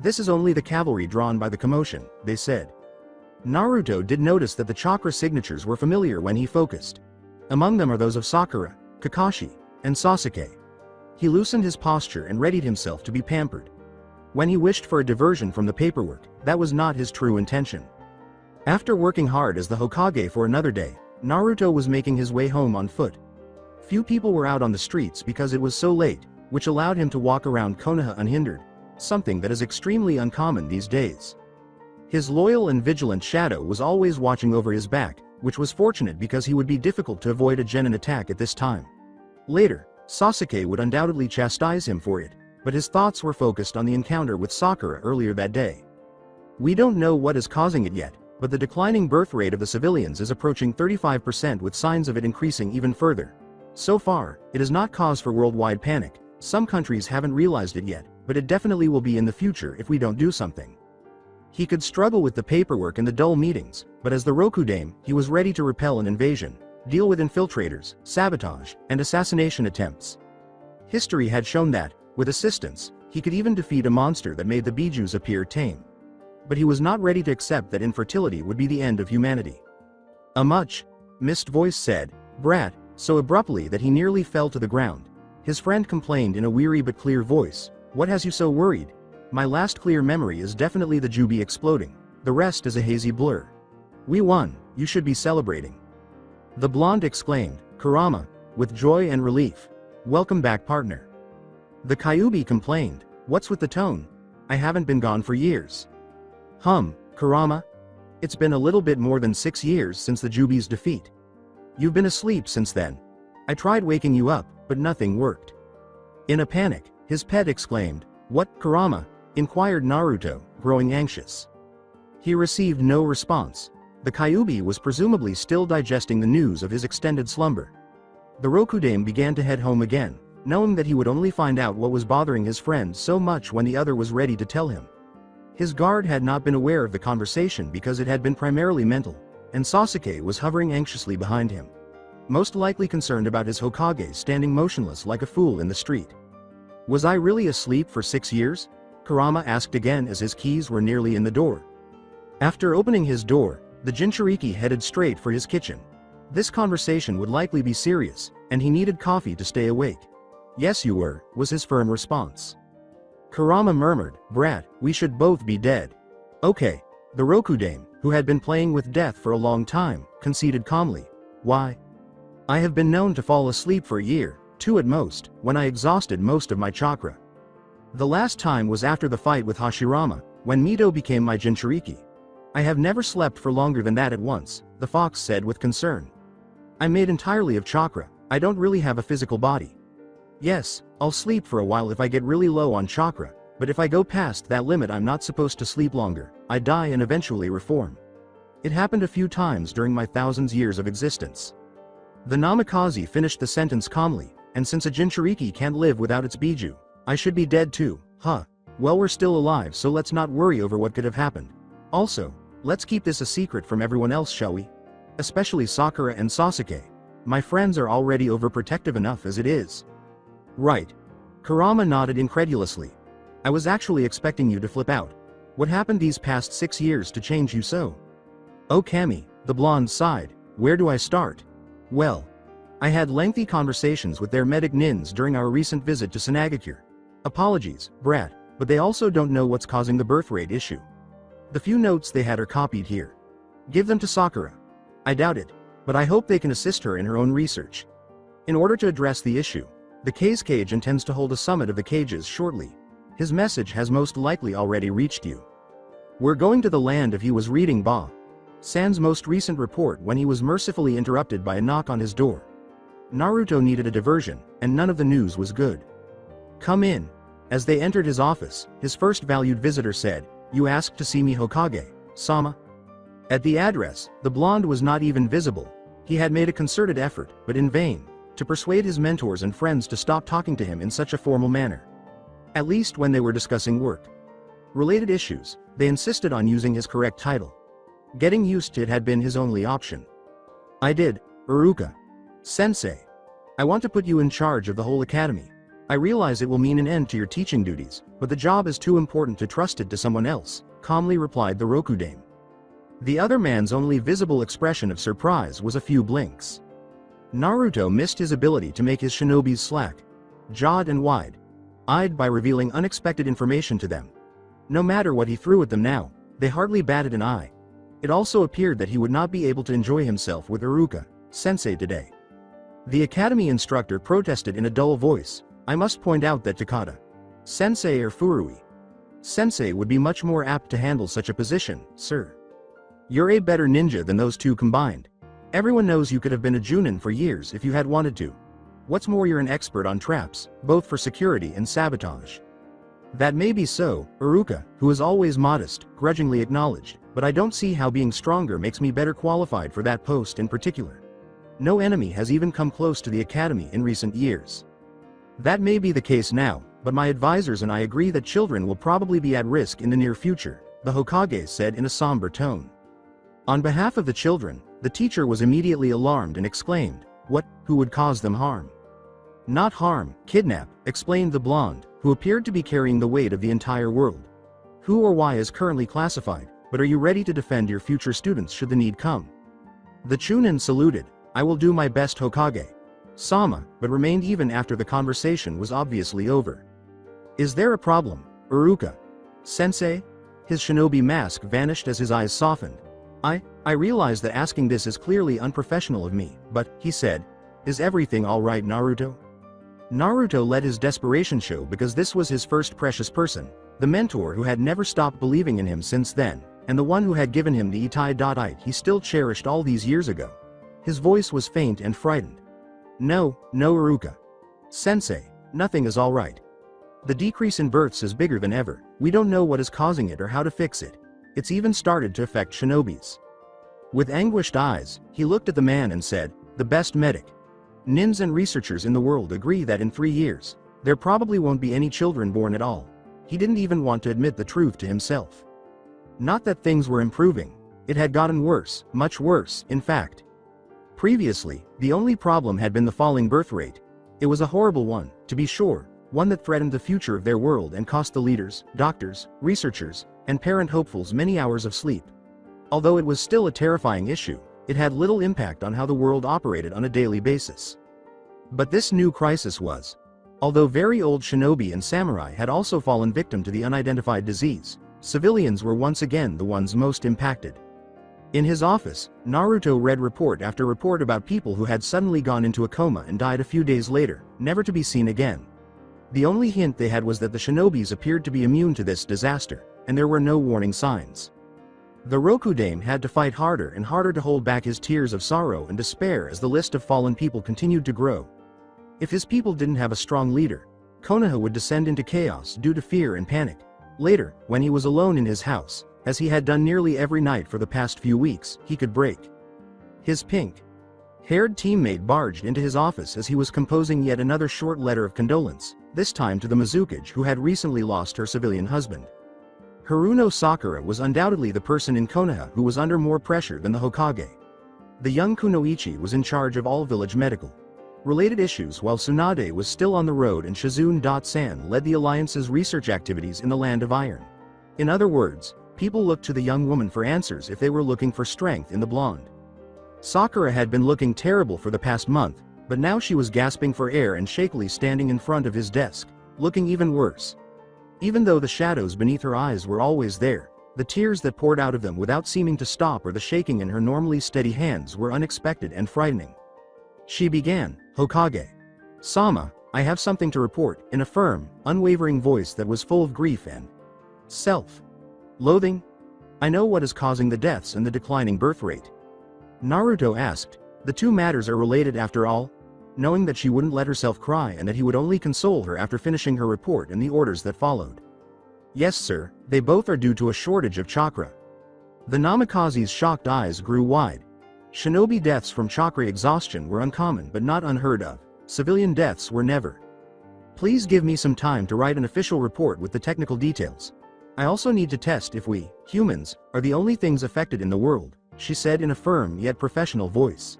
This is only the cavalry drawn by the commotion," they said. Naruto did notice that the chakra signatures were familiar when he focused. Among them are those of Sakura, Kakashi, and Sasuke. He loosened his posture and readied himself to be pampered. When he wished for a diversion from the paperwork, that was not his true intention. After working hard as the Hokage for another day, Naruto was making his way home on foot. Few people were out on the streets because it was so late, which allowed him to walk around Konoha unhindered, something that is extremely uncommon these days. His loyal and vigilant shadow was always watching over his back, which was fortunate because he would be difficult to avoid a genin attack at this time. Later, Sasuke would undoubtedly chastise him for it, but his thoughts were focused on the encounter with Sakura earlier that day. We don't know what is causing it yet, but the declining birth rate of the civilians is approaching 35% with signs of it increasing even further. So far, it is not cause for worldwide panic. Some countries haven't realized it yet, but it definitely will be in the future if we don't do something. He could struggle with the paperwork and the dull meetings, but as the Rokudame, he was ready to repel an invasion, deal with infiltrators, sabotage, and assassination attempts. History had shown that, with assistance, he could even defeat a monster that made the Bijus appear tame. But he was not ready to accept that infertility would be the end of humanity. A much missed voice said, "Brat," so abruptly that he nearly fell to the ground. His friend complained in a weary but clear voice, "What has you so worried? My last clear memory is definitely the Juubi exploding. The rest is a hazy blur. We won, you should be celebrating." The blonde exclaimed, Kurama, with joy and relief. "Welcome back, partner." The Kyuubi complained, What's with the tone? I haven't been gone for years. Kurama? It's been a little bit more than 6 years since the Juubi's defeat. You've been asleep since then. I tried waking you up, but nothing worked. In a panic, his pet exclaimed. What, Kurama? Inquired Naruto, growing anxious. He received no response. The Kyuubi was presumably still digesting the news of his extended slumber. The Rokudame began to head home again, knowing that he would only find out what was bothering his friend so much when the other was ready to tell him. His guard had not been aware of the conversation because it had been primarily mental, and Sasuke was hovering anxiously behind him, most likely concerned about his Hokage standing motionless like a fool in the street. Was I really asleep for 6 years? Kurama asked again as his keys were nearly in the door. After opening his door, the Jinchuriki headed straight for his kitchen. This conversation would likely be serious, and he needed coffee to stay awake. Yes, you were, was his firm response. Kurama murmured, Brat, we should both be dead. Okay. The Rokudame, who had been playing with death for a long time, conceded calmly. Why? I have been known to fall asleep for a year, 2 at most, when I exhausted most of my chakra. The last time was after the fight with Hashirama, when Mito became my Jinchuriki. I have never slept for longer than that at once, the fox said with concern. I'm made entirely of chakra, I don't really have a physical body. Yes, I'll sleep for a while if I get really low on chakra, but if I go past that limit I'm not supposed to sleep longer, I die and eventually reform. It happened a few times during my thousands years of existence. The Namikaze finished the sentence calmly, and since a Jinchuriki can't live without its Biju, I should be dead too, huh? Well, we're still alive, so let's not worry over what could have happened. Also, let's keep this a secret from everyone else, shall we? Especially Sakura and Sasuke. My friends are already overprotective enough as it is. Right. Kurama nodded incredulously. I was actually expecting you to flip out. What happened these past 6 years to change you so? Oh Kami, the blonde sighed, where do I start? Well, I had lengthy conversations with their medic nins during our recent visit to Sanagakure. Apologies, Brat, but they also don't know what's causing the birth rate issue. The few notes they had are copied here. Give them to Sakura. I doubt it, but I hope they can assist her in her own research. In order to address the issue, the Cage intends to hold a summit of the cages shortly. His message has most likely already reached you. We're going to the land if he was reading Ba San's most recent report when he was mercifully interrupted by a knock on his door. Naruto needed a diversion, and none of the news was good. Come in. As they entered his office, his first valued visitor said, You asked to see me Hokage, Sama? At the address, the blonde was not even visible. He had made a concerted effort, but in vain, to persuade his mentors and friends to stop talking to him in such a formal manner. At least when they were discussing work-related issues, they insisted on using his correct title. Getting used to it had been his only option. I did, Iruka. Sensei. I want to put you in charge of the whole academy. I realize it will mean an end to your teaching duties, but the job is too important to trust it to someone else, calmly replied the Rokudame. The other man's only visible expression of surprise was a few blinks. Naruto missed his ability to make his shinobis slack-jawed and wide-eyed by revealing unexpected information to them. No matter what he threw at them now, they hardly batted an eye. It also appeared that he would not be able to enjoy himself with Iruka Sensei today. The academy instructor protested in a dull voice, I must point out that Takada Sensei or Furui Sensei would be much more apt to handle such a position, sir. You're a better ninja than those two combined. Everyone knows you could have been a Chunin for years if you had wanted to. What's more, you're an expert on traps, both for security and sabotage. That may be so, Iruka, who is always modest, grudgingly acknowledged, but I don't see how being stronger makes me better qualified for that post in particular. No enemy has even come close to the academy in recent years. That may be the case now, but my advisors and I agree that children will probably be at risk in the near future, the Hokage said in a somber tone. On behalf of the children, the teacher was immediately alarmed and exclaimed, What, who would cause them harm? Not harm, kidnap, explained the blonde, who appeared to be carrying the weight of the entire world. Who or why is currently classified, but are you ready to defend your future students should the need come? The Chunin saluted, I will do my best Hokage. Sama, but remained even after the conversation was obviously over. Is there a problem, Iruka Sensei? His shinobi mask vanished as his eyes softened. I realize that asking this is clearly unprofessional of me, but, he said, is everything alright, Naruto? Naruto let his desperation show because this was his first precious person, the mentor who had never stopped believing in him since then, and the one who had given him the Itachi he still cherished all these years ago. His voice was faint and frightened. No, Iruka. Sensei, nothing is alright. The decrease in births is bigger than ever. We don't know what is causing it or how to fix it. It's even started to affect shinobis. With anguished eyes, he looked at the man and said, the best medic. Nins and researchers in the world agree that in 3 years, there probably won't be any children born at all. He didn't even want to admit the truth to himself. Not that things were improving. It had gotten worse, much worse, in fact. Previously, the only problem had been the falling birth rate. It was a horrible one, to be sure, one that threatened the future of their world and cost the leaders, doctors, researchers, and parent hopefuls many hours of sleep. Although it was still a terrifying issue, it had little impact on how the world operated on a daily basis. But this new crisis was. Although very old shinobi and samurai had also fallen victim to the unidentified disease, civilians were once again the ones most impacted. In his office, Naruto read report after report about people who had suddenly gone into a coma and died a few days later, never to be seen again. The only hint they had was that the shinobis appeared to be immune to this disaster, and there were no warning signs. The Rokudame had to fight harder and harder to hold back his tears of sorrow and despair as the list of fallen people continued to grow. If his people didn't have a strong leader, Konoha would descend into chaos due to fear and panic. Later, when he was alone in his house, as he had done nearly every night for the past few weeks, he could break. His pink-haired teammate barged into his office as he was composing yet another short letter of condolence, this time to the Mizukage who had recently lost her civilian husband. Haruno Sakura was undoubtedly the person in Konoha who was under more pressure than the Hokage. The young Kunoichi was in charge of all village medical-related issues while Tsunade was still on the road and Shizune-san led the Alliance's research activities in the Land of Iron. In other words, people looked to the young woman for answers if they were looking for strength in the blonde. Sakura had been looking terrible for the past month, but now she was gasping for air and shakily standing in front of his desk, looking even worse. Even though the shadows beneath her eyes were always there, the tears that poured out of them without seeming to stop or the shaking in her normally steady hands were unexpected and frightening. She began, Hokage. Sama, I have something to report, in a firm, unwavering voice that was full of grief and self-loathing. I know what is causing the deaths and the declining birth rate. Naruto asked, the two matters are related after all? Knowing that she wouldn't let herself cry and that he would only console her after finishing her report and the orders that followed. Yes sir, they both are due to a shortage of chakra. The Namikaze's shocked eyes grew wide. Shinobi deaths from chakra exhaustion were uncommon but not unheard of. Civilian deaths were never. Please give me some time to write an official report with the technical details. I also need to test if we, humans, are the only things affected in the world, she said in a firm yet professional voice.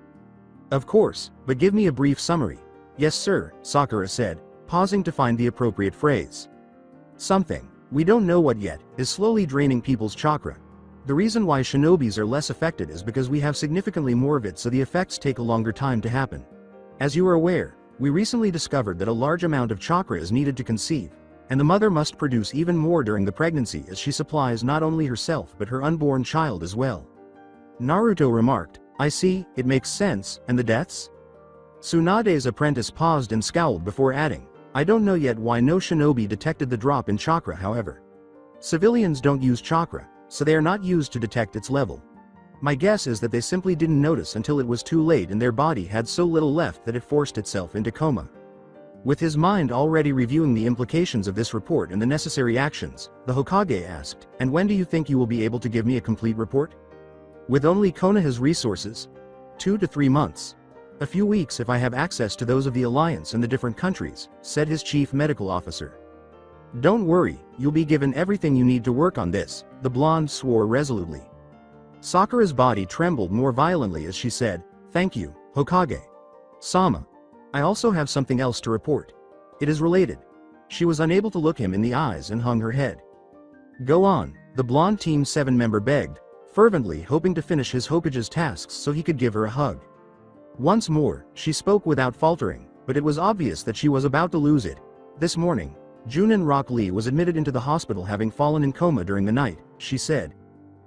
Of course, but give me a brief summary. Yes sir, Sakura said, pausing to find the appropriate phrase. Something, we don't know what yet, is slowly draining people's chakra. The reason why shinobis are less affected is because we have significantly more of it, so the effects take a longer time to happen. As you are aware, we recently discovered that a large amount of chakra is needed to conceive, and the mother must produce even more during the pregnancy as she supplies not only herself but her unborn child as well. Naruto remarked, I see, it makes sense, and the deaths? Tsunade's apprentice paused and scowled before adding, I don't know yet why no shinobi detected the drop in chakra however. Civilians don't use chakra, so they are not used to detect its level. My guess is that they simply didn't notice until it was too late and their body had so little left that it forced itself into coma. With his mind already reviewing the implications of this report and the necessary actions, the Hokage asked, and when do you think you will be able to give me a complete report? With only Konoha's resources? 2 to 3 months. A few weeks if I have access to those of the Alliance and the different countries, said his chief medical officer. Don't worry, you'll be given everything you need to work on this, the blonde swore resolutely. Sakura's body trembled more violently as she said, thank you, Hokage. Sama. I also have something else to report. It is related. She was unable to look him in the eyes and hung her head. Go on, the blonde Team 7 member begged, fervently hoping to finish his Hokage's tasks so he could give her a hug. Once more, she spoke without faltering, but it was obvious that she was about to lose it. This morning, Junin Rock Lee was admitted into the hospital having fallen in coma during the night, she said.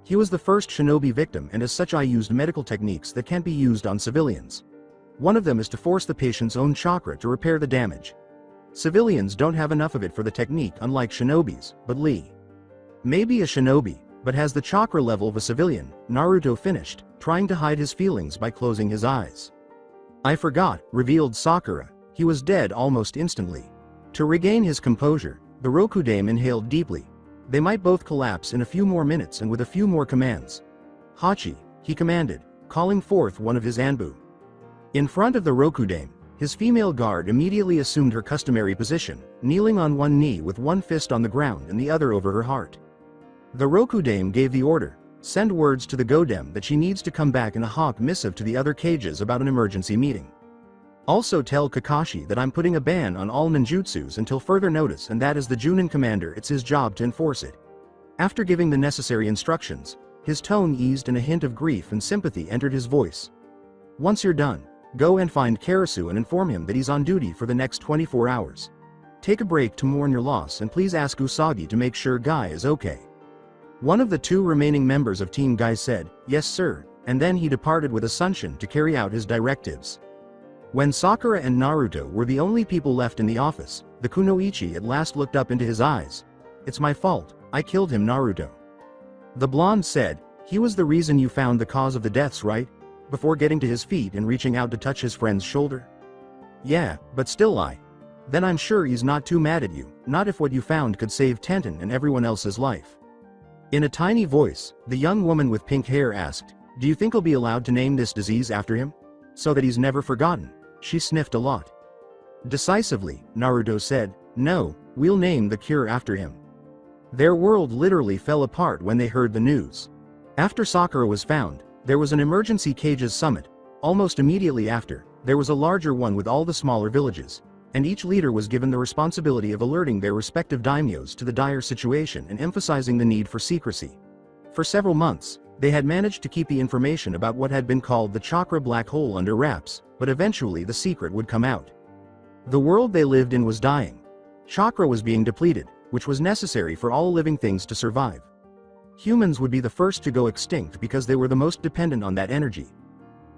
He was the first shinobi victim and as such I used medical techniques that can't be used on civilians. One of them is to force the patient's own chakra to repair the damage. Civilians don't have enough of it for the technique, unlike shinobis, but Lee may be a shinobi, but has the chakra level of a civilian. Naruto finished, trying to hide his feelings by closing his eyes. I forgot, revealed Sakura. He was dead almost instantly. To regain his composure, the Rokudame inhaled deeply. They might both collapse in a few more minutes and with a few more commands. Hachi, he commanded, calling forth one of his ANBU. In front of the Rokudame, his female guard immediately assumed her customary position, kneeling on one knee with one fist on the ground and the other over her heart. The Rokudame gave the order, send words to the Godem that she needs to come back in a hawk missive to the other cages about an emergency meeting. Also tell Kakashi that I'm putting a ban on all ninjutsus until further notice, and that as the Junin commander it's his job to enforce it. After giving the necessary instructions, his tone eased and a hint of grief and sympathy entered his voice. Once you're done, go and find Karasu and inform him that he's on duty for the next 24 hours. Take a break to mourn your loss and please ask Usagi to make sure Guy is okay. One of the two remaining members of Team Guy said, yes sir, and then he departed with Asuncion to carry out his directives. When Sakura and Naruto were the only people left in the office, the Kunoichi at last looked up into his eyes. It's my fault, I killed him, Naruto. The blonde said, he was the reason you found the cause of the deaths, right? Before getting to his feet and reaching out to touch his friend's shoulder. Yeah, but still Then I'm sure he's not too mad at you, not if what you found could save Tenten and everyone else's life. In a tiny voice, the young woman with pink hair asked, do you think I'll be allowed to name this disease after him? So that he's never forgotten. She sniffed a lot. Decisively, Naruto said, no, we'll name the cure after him. Their world literally fell apart when they heard the news. After Sakura was found, there was an emergency cages summit. Almost immediately after, there was a larger one with all the smaller villages, and each leader was given the responsibility of alerting their respective daimyos to the dire situation and emphasizing the need for secrecy. For several months, they had managed to keep the information about what had been called the chakra black hole under wraps, but eventually the secret would come out. The world they lived in was dying. Chakra was being depleted, which was necessary for all living things to survive. Humans would be the first to go extinct because they were the most dependent on that energy.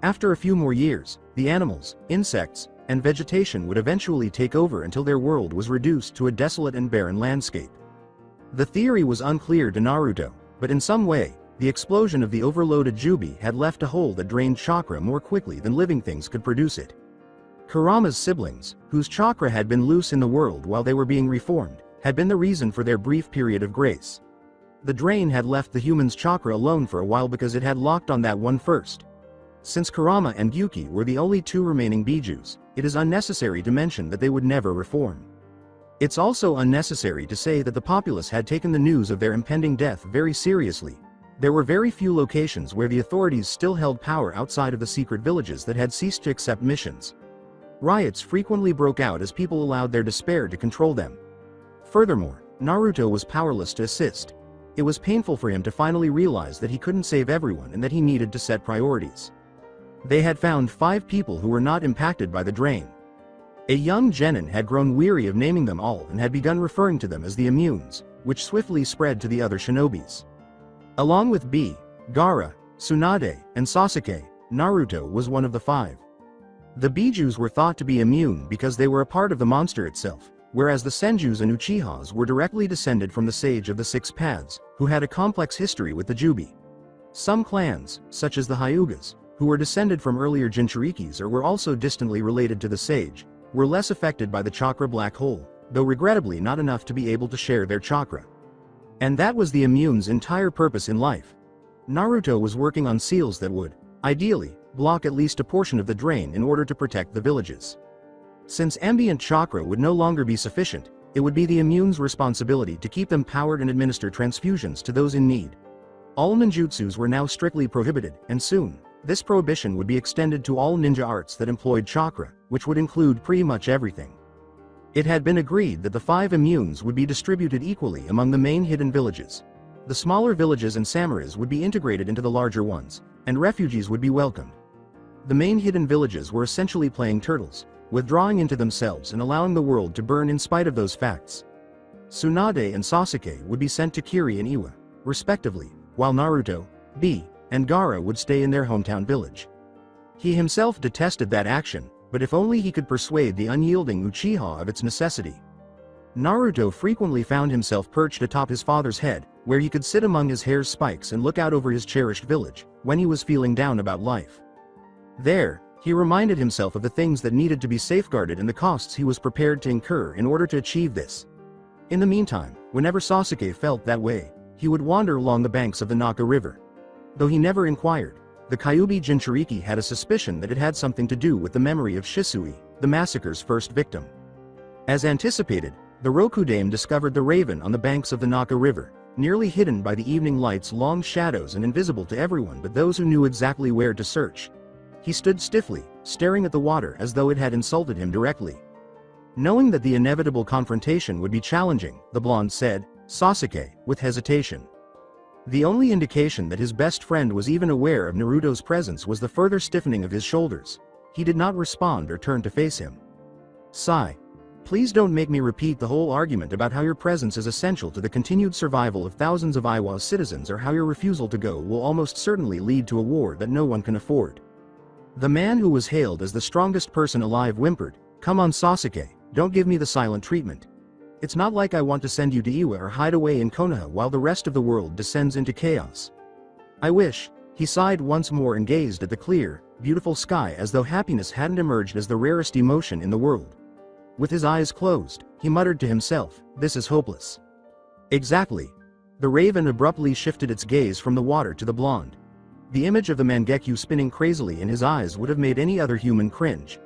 After a few more years, the animals, insects, and vegetation would eventually take over until their world was reduced to a desolate and barren landscape. The theory was unclear to Naruto, but in some way, the explosion of the overloaded Juubi had left a hole that drained chakra more quickly than living things could produce it. Kurama's siblings, whose chakra had been loose in the world while they were being reformed, had been the reason for their brief period of grace. The drain had left the humans' chakra alone for a while because it had locked on that one first. Since Kurama and Gyuki were the only two remaining Bijus, it is unnecessary to mention that they would never reform. It's also unnecessary to say that the populace had taken the news of their impending death very seriously. There were very few locations where the authorities still held power outside of the secret villages that had ceased to accept missions. Riots frequently broke out as people allowed their despair to control them. Furthermore, Naruto was powerless to assist. It was painful for him to finally realize that he couldn't save everyone and that he needed to set priorities. They had found 5 people who were not impacted by the drain. A young genin had grown weary of naming them all and had begun referring to them as the immunes, which swiftly spread to the other shinobis. Along with B, Gaara, Tsunade, and Sasuke, Naruto was one of the 5. The Bijus were thought to be immune because they were a part of the monster itself, whereas the Senjus and Uchihas were directly descended from the Sage of the 6 Paths, who had a complex history with the Juubi. Some clans, such as the Hyugas, who were descended from earlier Jinchurikis or were also distantly related to the Sage, were less affected by the chakra black hole, though regrettably not enough to be able to share their chakra. And that was the immune's entire purpose in life. Naruto was working on seals that would, ideally, block at least a portion of the drain in order to protect the villages. Since ambient chakra would no longer be sufficient, it would be the immune's responsibility to keep them powered and administer transfusions to those in need. All ninjutsus were now strictly prohibited, and soon, this prohibition would be extended to all ninja arts that employed chakra, which would include pretty much everything. It had been agreed that the 5 immunes would be distributed equally among the main hidden villages. The smaller villages and samurais would be integrated into the larger ones, and refugees would be welcomed. The main hidden villages were essentially playing turtles, withdrawing into themselves and allowing the world to burn in spite of those facts. Tsunade and Sasuke would be sent to Kiri and Iwa, respectively, while Naruto, B, and Gaara would stay in their hometown village. He himself detested that action, but if only he could persuade the unyielding Uchiha of its necessity. Naruto frequently found himself perched atop his father's head, where he could sit among his hair's spikes and look out over his cherished village, when he was feeling down about life. There, he reminded himself of the things that needed to be safeguarded and the costs he was prepared to incur in order to achieve this. In the meantime, whenever Sasuke felt that way, he would wander along the banks of the Naka River. Though he never inquired, the Kyuubi Jinchuriki had a suspicion that it had something to do with the memory of Shisui, the massacre's first victim. As anticipated, the Rokudame discovered the raven on the banks of the Naka River, nearly hidden by the evening light's long shadows and invisible to everyone but those who knew exactly where to search. He stood stiffly, staring at the water as though it had insulted him directly. Knowing that the inevitable confrontation would be challenging, the blonde said, "Sasuke," with hesitation. The only indication that his best friend was even aware of Naruto's presence was the further stiffening of his shoulders. He did not respond or turn to face him. "Sigh. Please don't make me repeat the whole argument about how your presence is essential to the continued survival of thousands of Iwa's citizens or how your refusal to go will almost certainly lead to a war that no one can afford." The man who was hailed as the strongest person alive whimpered, "Come on Sasuke, don't give me the silent treatment. It's not like I want to send you to Iwa or hide away in Konoha while the rest of the world descends into chaos. I wish." He sighed once more and gazed at the clear, beautiful sky as though happiness hadn't emerged as the rarest emotion in the world. With his eyes closed, he muttered to himself, "This is hopeless." Exactly. The raven abruptly shifted its gaze from the water to the blonde. The image of the Mangekyo spinning crazily in his eyes would have made any other human cringe.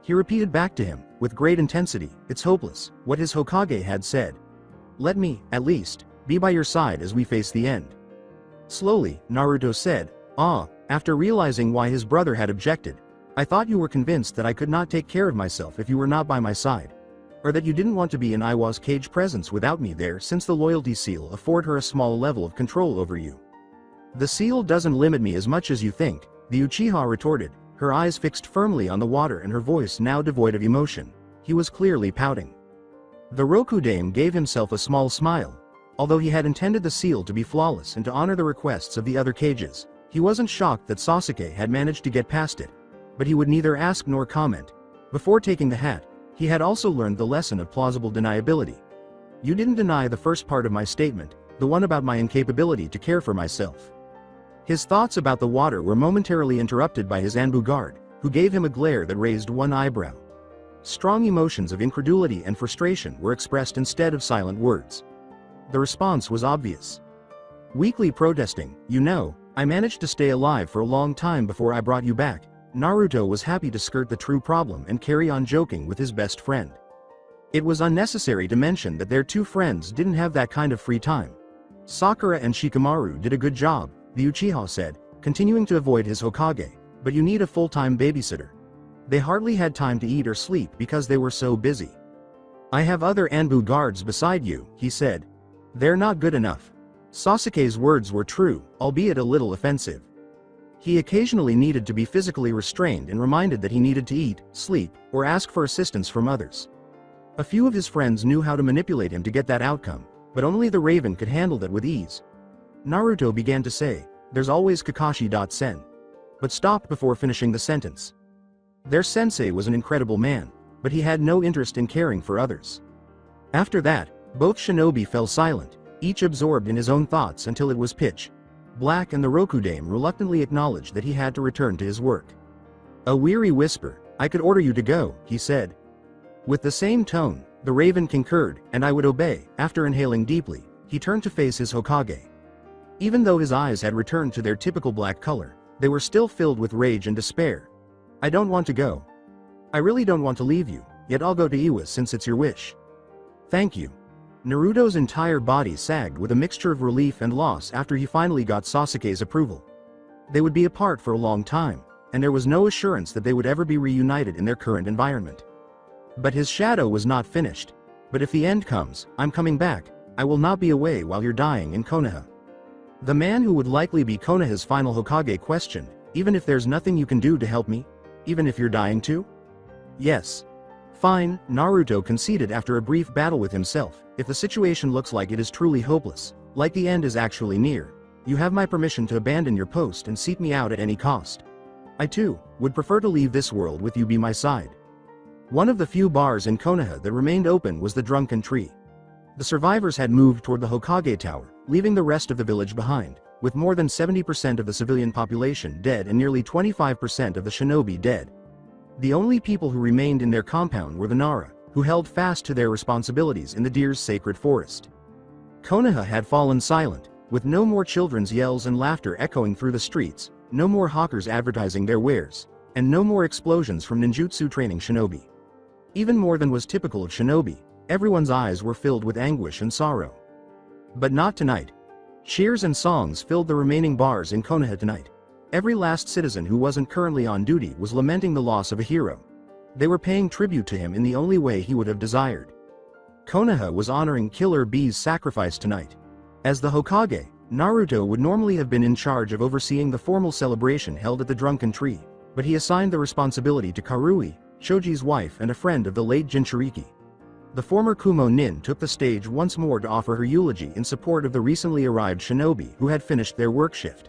He repeated back to him, with great intensity, "It's hopeless," what his Hokage had said. "Let me, at least, be by your side as we face the end." Slowly, Naruto said, After realizing why his brother had objected, "I thought you were convinced that I could not take care of myself if you were not by my side. Or that you didn't want to be in Iwa's cage presence without me there since the loyalty seal afford her a small level of control over you." "The seal doesn't limit me as much as you think," the Uchiha retorted, her eyes fixed firmly on the water and her voice now devoid of emotion. He was clearly pouting. The Rokudame gave himself a small smile. Although he had intended the seal to be flawless and to honor the requests of the other cages, he wasn't shocked that Sasuke had managed to get past it. But he would neither ask nor comment. Before taking the hat, he had also learned the lesson of plausible deniability. "You didn't deny the first part of my statement, the one about my incapability to care for myself." His thoughts about the water were momentarily interrupted by his ANBU guard, who gave him a glare that raised one eyebrow. Strong emotions of incredulity and frustration were expressed instead of silent words. The response was obvious. Weakly protesting, "You know, I managed to stay alive for a long time before I brought you back." Naruto was happy to skirt the true problem and carry on joking with his best friend. It was unnecessary to mention that their two friends didn't have that kind of free time. "Sakura and Shikamaru did a good job," the Uchiha said, continuing to avoid his Hokage, "but you need a full-time babysitter. They hardly had time to eat or sleep because they were so busy." "I have other ANBU guards beside you," he said. "They're not good enough." Sasuke's words were true, albeit a little offensive. He occasionally needed to be physically restrained and reminded that he needed to eat, sleep, or ask for assistance from others. A few of his friends knew how to manipulate him to get that outcome, but only the Raven could handle that with ease. Naruto began to say, "There's always Kakashi-sen," but stopped before finishing the sentence. Their sensei was an incredible man, but he had no interest in caring for others. After that, both shinobi fell silent, each absorbed in his own thoughts until it was pitch black and the Rokudame reluctantly acknowledged that he had to return to his work. A weary whisper, "I could order you to go," he said. With the same tone, the Raven concurred, and I would obey. After inhaling deeply, he turned to face his Hokage. Even though his eyes had returned to their typical black color, they were still filled with rage and despair. "I don't want to go. I really don't want to leave you, yet I'll go to Iwa since it's your wish." "Thank you." Naruto's entire body sagged with a mixture of relief and loss after he finally got Sasuke's approval. They would be apart for a long time, and there was no assurance that they would ever be reunited in their current environment. But his shadow was not finished. "But if the end comes, I'm coming back. I will not be away while you're dying in Konoha." The man who would likely be Konoha's final Hokage questioned, "Even if there's nothing you can do to help me? Even if you're dying too?" "Yes." "Fine," Naruto conceded after a brief battle with himself. "If the situation looks like it is truly hopeless, like the end is actually near, you have my permission to abandon your post and seek me out at any cost. I too, would prefer to leave this world with you by my side. One of the few bars in Konoha that remained open was the Drunken Tree. The survivors had moved toward the Hokage Tower, leaving the rest of the village behind, with more than 70% of the civilian population dead and nearly 25% of the shinobi dead. The only people who remained in their compound were the Nara, who held fast to their responsibilities in the deer's sacred forest. Konoha had fallen silent, with no more children's yells and laughter echoing through the streets, no more hawkers advertising their wares, and no more explosions from ninjutsu training shinobi. Even more than was typical of shinobi, everyone's eyes were filled with anguish and sorrow. But not tonight. Cheers and songs filled the remaining bars in Konoha tonight. Every last citizen who wasn't currently on duty was lamenting the loss of a hero. They were paying tribute to him in the only way he would have desired. Konoha was honoring Killer Bee's sacrifice tonight. As the Hokage, Naruto would normally have been in charge of overseeing the formal celebration held at the Drunken Tree, but he assigned the responsibility to Karui, Choji's wife and a friend of the late Jinchuriki. The former Kumo Nin took the stage once more to offer her eulogy in support of the recently arrived shinobi who had finished their work shift.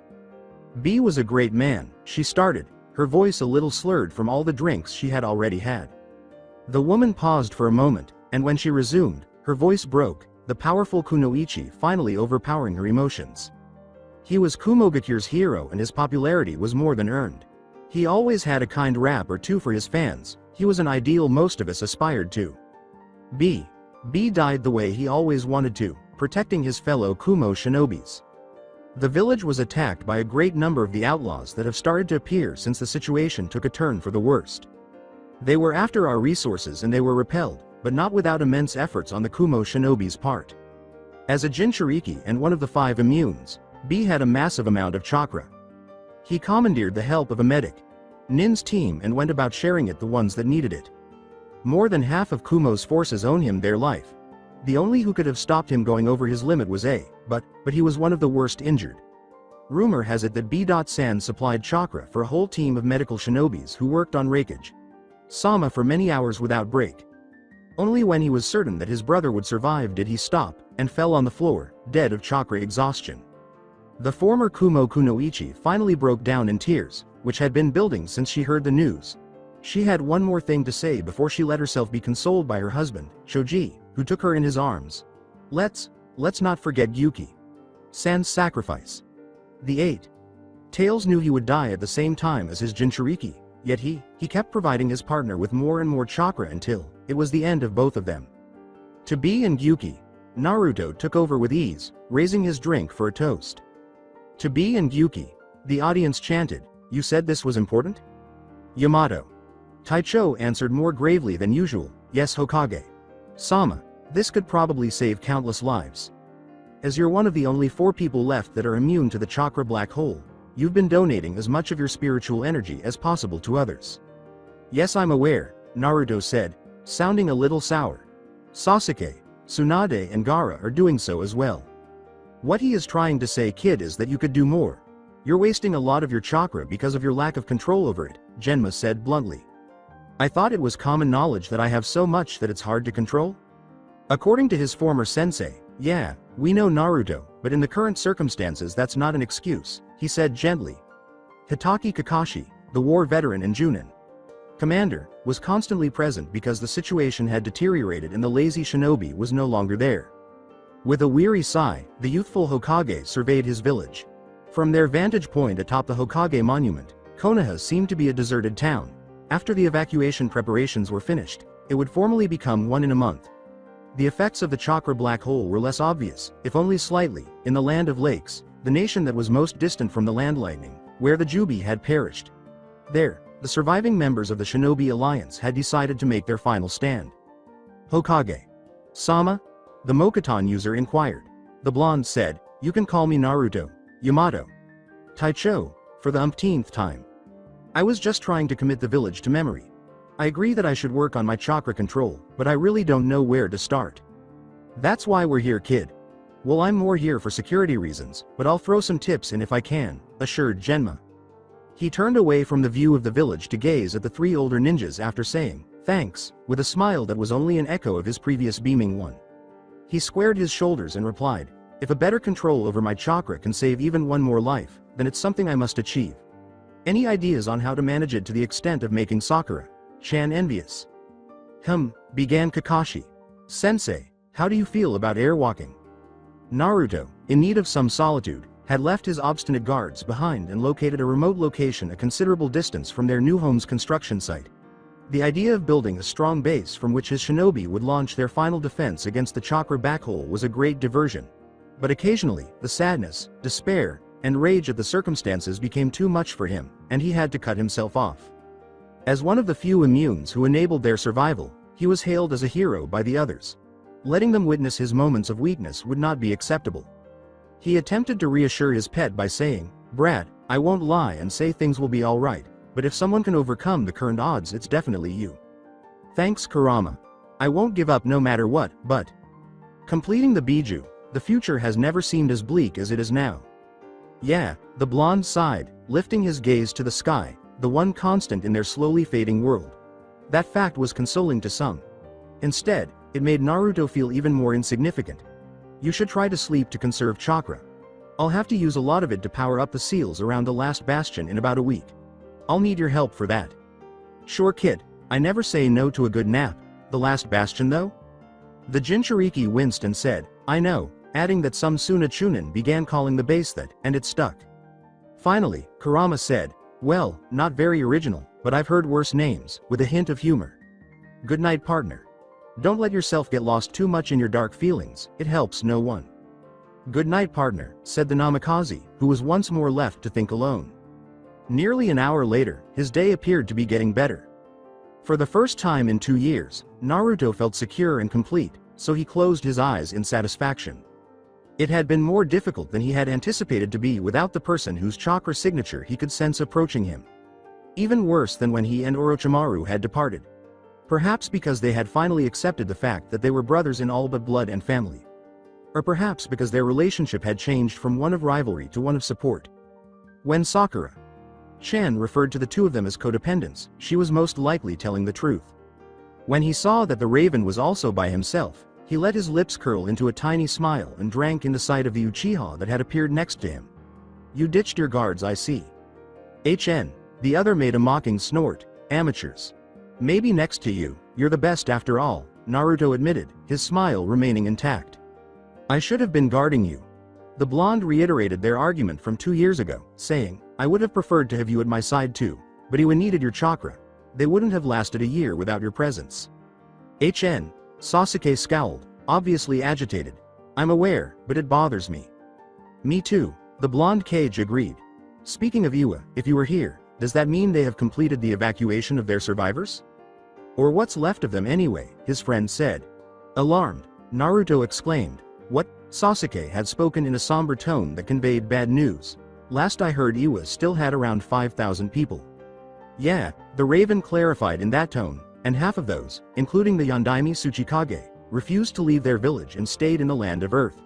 B was a great man, she started, her voice a little slurred from all the drinks she had already had. The woman paused for a moment, and when she resumed, her voice broke, the powerful Kunoichi finally overpowering her emotions. He was Kumogakure's hero and his popularity was more than earned. He always had a kind rap or two for his fans, he was an ideal most of us aspired to. B died the way he always wanted to, protecting his fellow Kumo shinobis. The village was attacked by a great number of the outlaws that have started to appear since the situation took a turn for the worst. They were after our resources and they were repelled, but not without immense efforts on the Kumo shinobi's part. As a Jinchuriki and one of the 5 immunes, B had a massive amount of chakra. He commandeered the help of a medic, Nin's team and went about sharing it the ones that needed it. More than half of Kumo's forces owe him their life. The only who could have stopped him going over his limit was A, but he was one of the worst injured. Rumor has it that B.San supplied chakra for a whole team of medical shinobis who worked on Reikage Sama for many hours without break. Only when he was certain that his brother would survive did he stop, and fell on the floor, dead of chakra exhaustion. The former Kumo Kunoichi finally broke down in tears, which had been building since she heard the news. She had one more thing to say before she let herself be consoled by her husband, Choji, who took her in his arms. Let's not forget Yuki-san's sacrifice. The 8. Tails knew he would die at the same time as his Jinchuriki, yet he kept providing his partner with more and more chakra until it was the end of both of them. To B and Yuki, Naruto took over with ease, raising his drink for a toast. To B and Yuki, the audience chanted, "You said this was important?" Yamato. Taicho answered more gravely than usual, "Yes, Hokage. Sama, this could probably save countless lives. As you're one of the only 4 people left that are immune to the chakra black hole, you've been donating as much of your spiritual energy as possible to others." "Yes, I'm aware," Naruto said, sounding a little sour. "Sasuke, Tsunade and Gaara are doing so as well. What he is trying to say, kid, is that you could do more. You're wasting a lot of your chakra because of your lack of control over it," Genma said bluntly. "I thought it was common knowledge that I have so much that it's hard to control?" According to his former sensei, "Yeah, we know Naruto, but in the current circumstances that's not an excuse," he said gently. Hitaki Kakashi, the war veteran and Junin commander, was constantly present because the situation had deteriorated and the lazy shinobi was no longer there. With a weary sigh, the youthful Hokage surveyed his village. From their vantage point atop the Hokage monument, Konoha seemed to be a deserted town. After the evacuation preparations were finished, it would formally become one in a month. The effects of the chakra black hole were less obvious, if only slightly, in the land of lakes, the nation that was most distant from the landlightning, where the Juubi had perished. There, the surviving members of the Shinobi Alliance had decided to make their final stand. "Hokage Sama?" the Mokuton user inquired. The blonde said, "You can call me Naruto." Yamato. Taicho, for the umpteenth time. "I was just trying to commit the village to memory. I agree that I should work on my chakra control, but I really don't know where to start." "That's why we're here, kid." "Well, I'm more here for security reasons, but I'll throw some tips in if I can," assured Genma. He turned away from the view of the village to gaze at the 3 older ninjas after saying, "Thanks," with a smile that was only an echo of his previous beaming one. He squared his shoulders and replied, "If a better control over my chakra can save even one more life, then it's something I must achieve." Any ideas on how to manage it to the extent of making Sakura-chan envious? Began Kakashi. Sensei, how do you feel about airwalking? Naruto, in need of some solitude, had left his obstinate guards behind and located a remote location a considerable distance from their new home's construction site. The idea of building a strong base from which his shinobi would launch their final defense against the chakra backhole was a great diversion. But occasionally, the sadness, despair, and rage at the circumstances became too much for him, and he had to cut himself off. As one of the few immunes who enabled their survival, he was hailed as a hero by the others. Letting them witness his moments of weakness would not be acceptable. He attempted to reassure his pet by saying, "Brad, I won't lie and say things will be alright, but if someone can overcome the current odds, it's definitely you. Thanks, Kurama. I won't give up no matter what, but..." Completing the Biju, the future has never seemed as bleak as it is now. Yeah, the blonde sighed, lifting his gaze to the sky, the one constant in their slowly fading world. That fact was consoling to some. Instead, it made Naruto feel even more insignificant. You should try to sleep to conserve chakra. I'll have to use a lot of it to power up the seals around the last bastion in about a week. I'll need your help for that. Sure kid, I never say no to a good nap. The last bastion though? The Jinchuriki winced and said, I know, adding that some Suna Chunin began calling the base that, and it stuck. Finally, Kurama said, well, not very original, but I've heard worse names, with a hint of humor. Good night, partner. Don't let yourself get lost too much in your dark feelings, it helps no one. Good night, partner, said the Namikaze, who was once more left to think alone. Nearly an hour later, his day appeared to be getting better. For the first time in 2 years, Naruto felt secure and complete, so he closed his eyes in satisfaction. It had been more difficult than he had anticipated to be without the person whose chakra signature he could sense approaching him. Even worse than when he and Orochimaru had departed. Perhaps because they had finally accepted the fact that they were brothers in all but blood and family. Or perhaps because their relationship had changed from one of rivalry to one of support. When Sakura-chan referred to the two of them as codependents, she was most likely telling the truth. When he saw that the Raven was also by himself, he let his lips curl into a tiny smile and drank in the sight of the Uchiha that had appeared next to him. You ditched your guards, I see. The other made a mocking snort. Amateurs. Maybe next to you, you're the best after all, Naruto admitted, his smile remaining intact. I should have been guarding you. The blonde reiterated their argument from 2 years ago, saying, I would have preferred to have you at my side too, but you needed your chakra. They wouldn't have lasted a year without your presence. Sasuke scowled, obviously agitated. I'm aware, but it bothers me. Me too, the blonde Cage agreed. Speaking of Iwa, if you were here, does that mean they have completed the evacuation of their survivors? Or what's left of them anyway, his friend said. Alarmed, Naruto exclaimed, what? Sasuke had spoken in a somber tone that conveyed bad news. Last I heard Iwa still had around 5,000 people. Yeah, the Raven clarified in that tone, and half of those, including the Yondaime Tsuchikage, refused to leave their village and stayed in the land of Earth.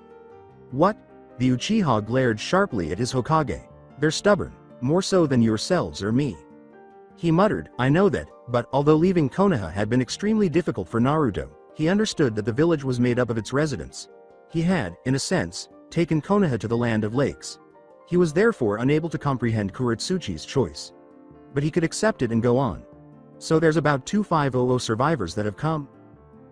What? The Uchiha glared sharply at his Hokage. They're stubborn, more so than yourselves or me. He muttered, I know that, but although leaving Konoha had been extremely difficult for Naruto, he understood that the village was made up of its residents. He had, in a sense, taken Konoha to the land of lakes. He was therefore unable to comprehend Kuretsuchi's choice. But he could accept it and go on. So there's about 2500 survivors that have come?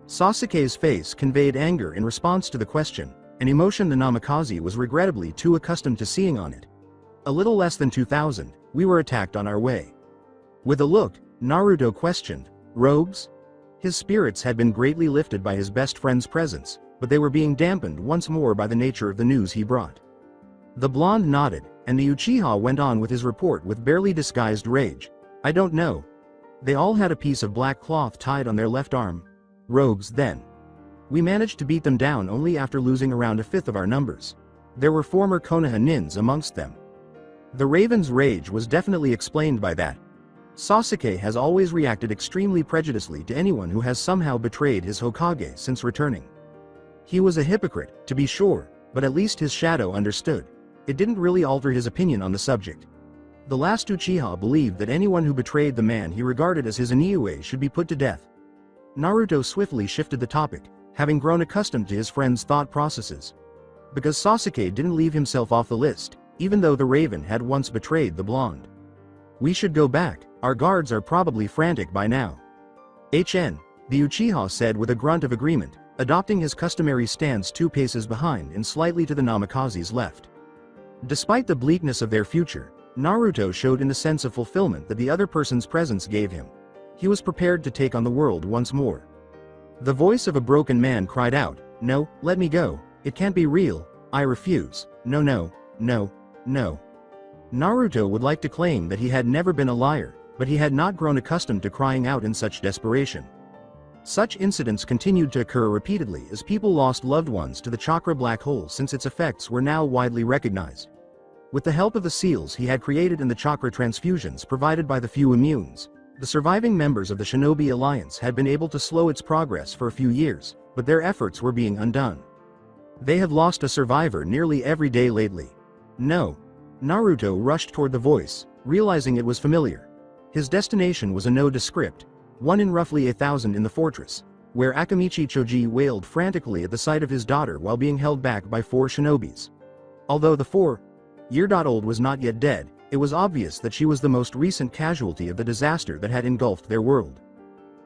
Sasuke's face conveyed anger in response to the question, an emotion the Namikaze was regrettably too accustomed to seeing on it. A little less than 2,000, we were attacked on our way. With a look, Naruto questioned, rogues? His spirits had been greatly lifted by his best friend's presence, but they were being dampened once more by the nature of the news he brought. The blonde nodded, and the Uchiha went on with his report with barely disguised rage. I don't know. They all had a piece of black cloth tied on their left arm. Rogues then. We managed to beat them down only after losing around a fifth of our numbers. There were former Konoha nins amongst them. The Raven's rage was definitely explained by that. Sasuke has always reacted extremely prejudiciously to anyone who has somehow betrayed his Hokage since returning. He was a hypocrite, to be sure, but at least his shadow understood. It didn't really alter his opinion on the subject. The last Uchiha believed that anyone who betrayed the man he regarded as his Inoue should be put to death. Naruto swiftly shifted the topic, having grown accustomed to his friend's thought processes. Because Sasuke didn't leave himself off the list, even though the Raven had once betrayed the blonde. We should go back, our guards are probably frantic by now. The Uchiha said with a grunt of agreement, adopting his customary stance 2 paces behind and slightly to the Namikaze's left. Despite the bleakness of their future, Naruto showed in the sense of fulfillment that the other person's presence gave him. He was prepared to take on the world once more. The voice of a broken man cried out, "No, let me go, it can't be real, I refuse, no no, no, no." Naruto would like to claim that he had never been a liar, but he had not grown accustomed to crying out in such desperation. Such incidents continued to occur repeatedly as people lost loved ones to the chakra black hole since its effects were now widely recognized. With the help of the seals he had created and the chakra transfusions provided by the few immunes, the surviving members of the Shinobi Alliance had been able to slow its progress for a few years, but their efforts were being undone. They have lost a survivor nearly every day lately. No. Naruto rushed toward the voice, realizing it was familiar. His destination was a nondescript, one in roughly 1,000 in the fortress, where Akamichi Choji wailed frantically at the sight of his daughter while being held back by 4 shinobis. Although the 4-year-old was not yet dead, it was obvious that she was the most recent casualty of the disaster that had engulfed their world.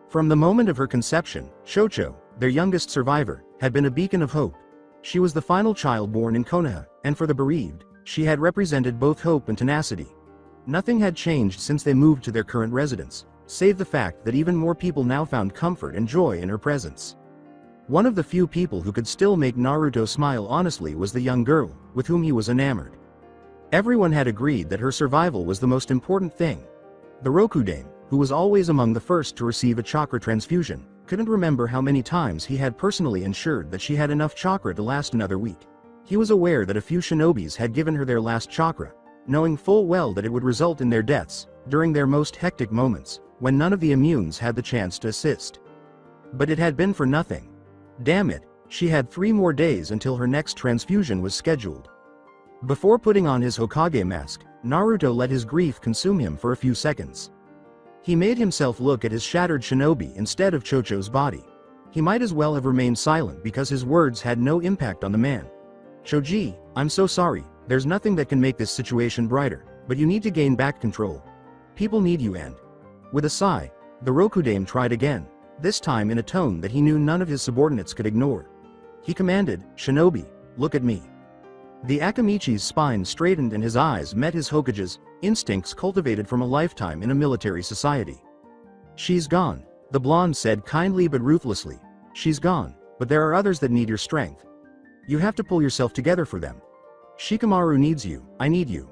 From the moment of her conception, Shocho, their youngest survivor, had been a beacon of hope. She was the final child born in Konoha, and for the bereaved, she had represented both hope and tenacity. Nothing had changed since they moved to their current residence, save the fact that even more people now found comfort and joy in her presence. One of the few people who could still make Naruto smile honestly was the young girl, with whom he was enamored. Everyone had agreed that her survival was the most important thing. The Rokudame, who was always among the first to receive a chakra transfusion, couldn't remember how many times he had personally ensured that she had enough chakra to last another week. He was aware that a few shinobis had given her their last chakra, knowing full well that it would result in their deaths, during their most hectic moments, when none of the immunes had the chance to assist. But it had been for nothing. Damn it, she had 3 more days until her next transfusion was scheduled. Before putting on his Hokage mask, Naruto let his grief consume him for a few seconds. He made himself look at his shattered shinobi instead of Chocho's body. He might as well have remained silent because his words had no impact on the man. "Choji, I'm so sorry, there's nothing that can make this situation brighter, but you need to gain back control. People need you and..." With a sigh, the Rokudame tried again, this time in a tone that he knew none of his subordinates could ignore. He commanded, "Shinobi, look at me." The Akamichi's spine straightened and his eyes met his Hokage's, instincts cultivated from a lifetime in a military society. "She's gone," the blonde said kindly but ruthlessly. "She's gone, but there are others that need your strength. You have to pull yourself together for them. Shikamaru needs you, I need you."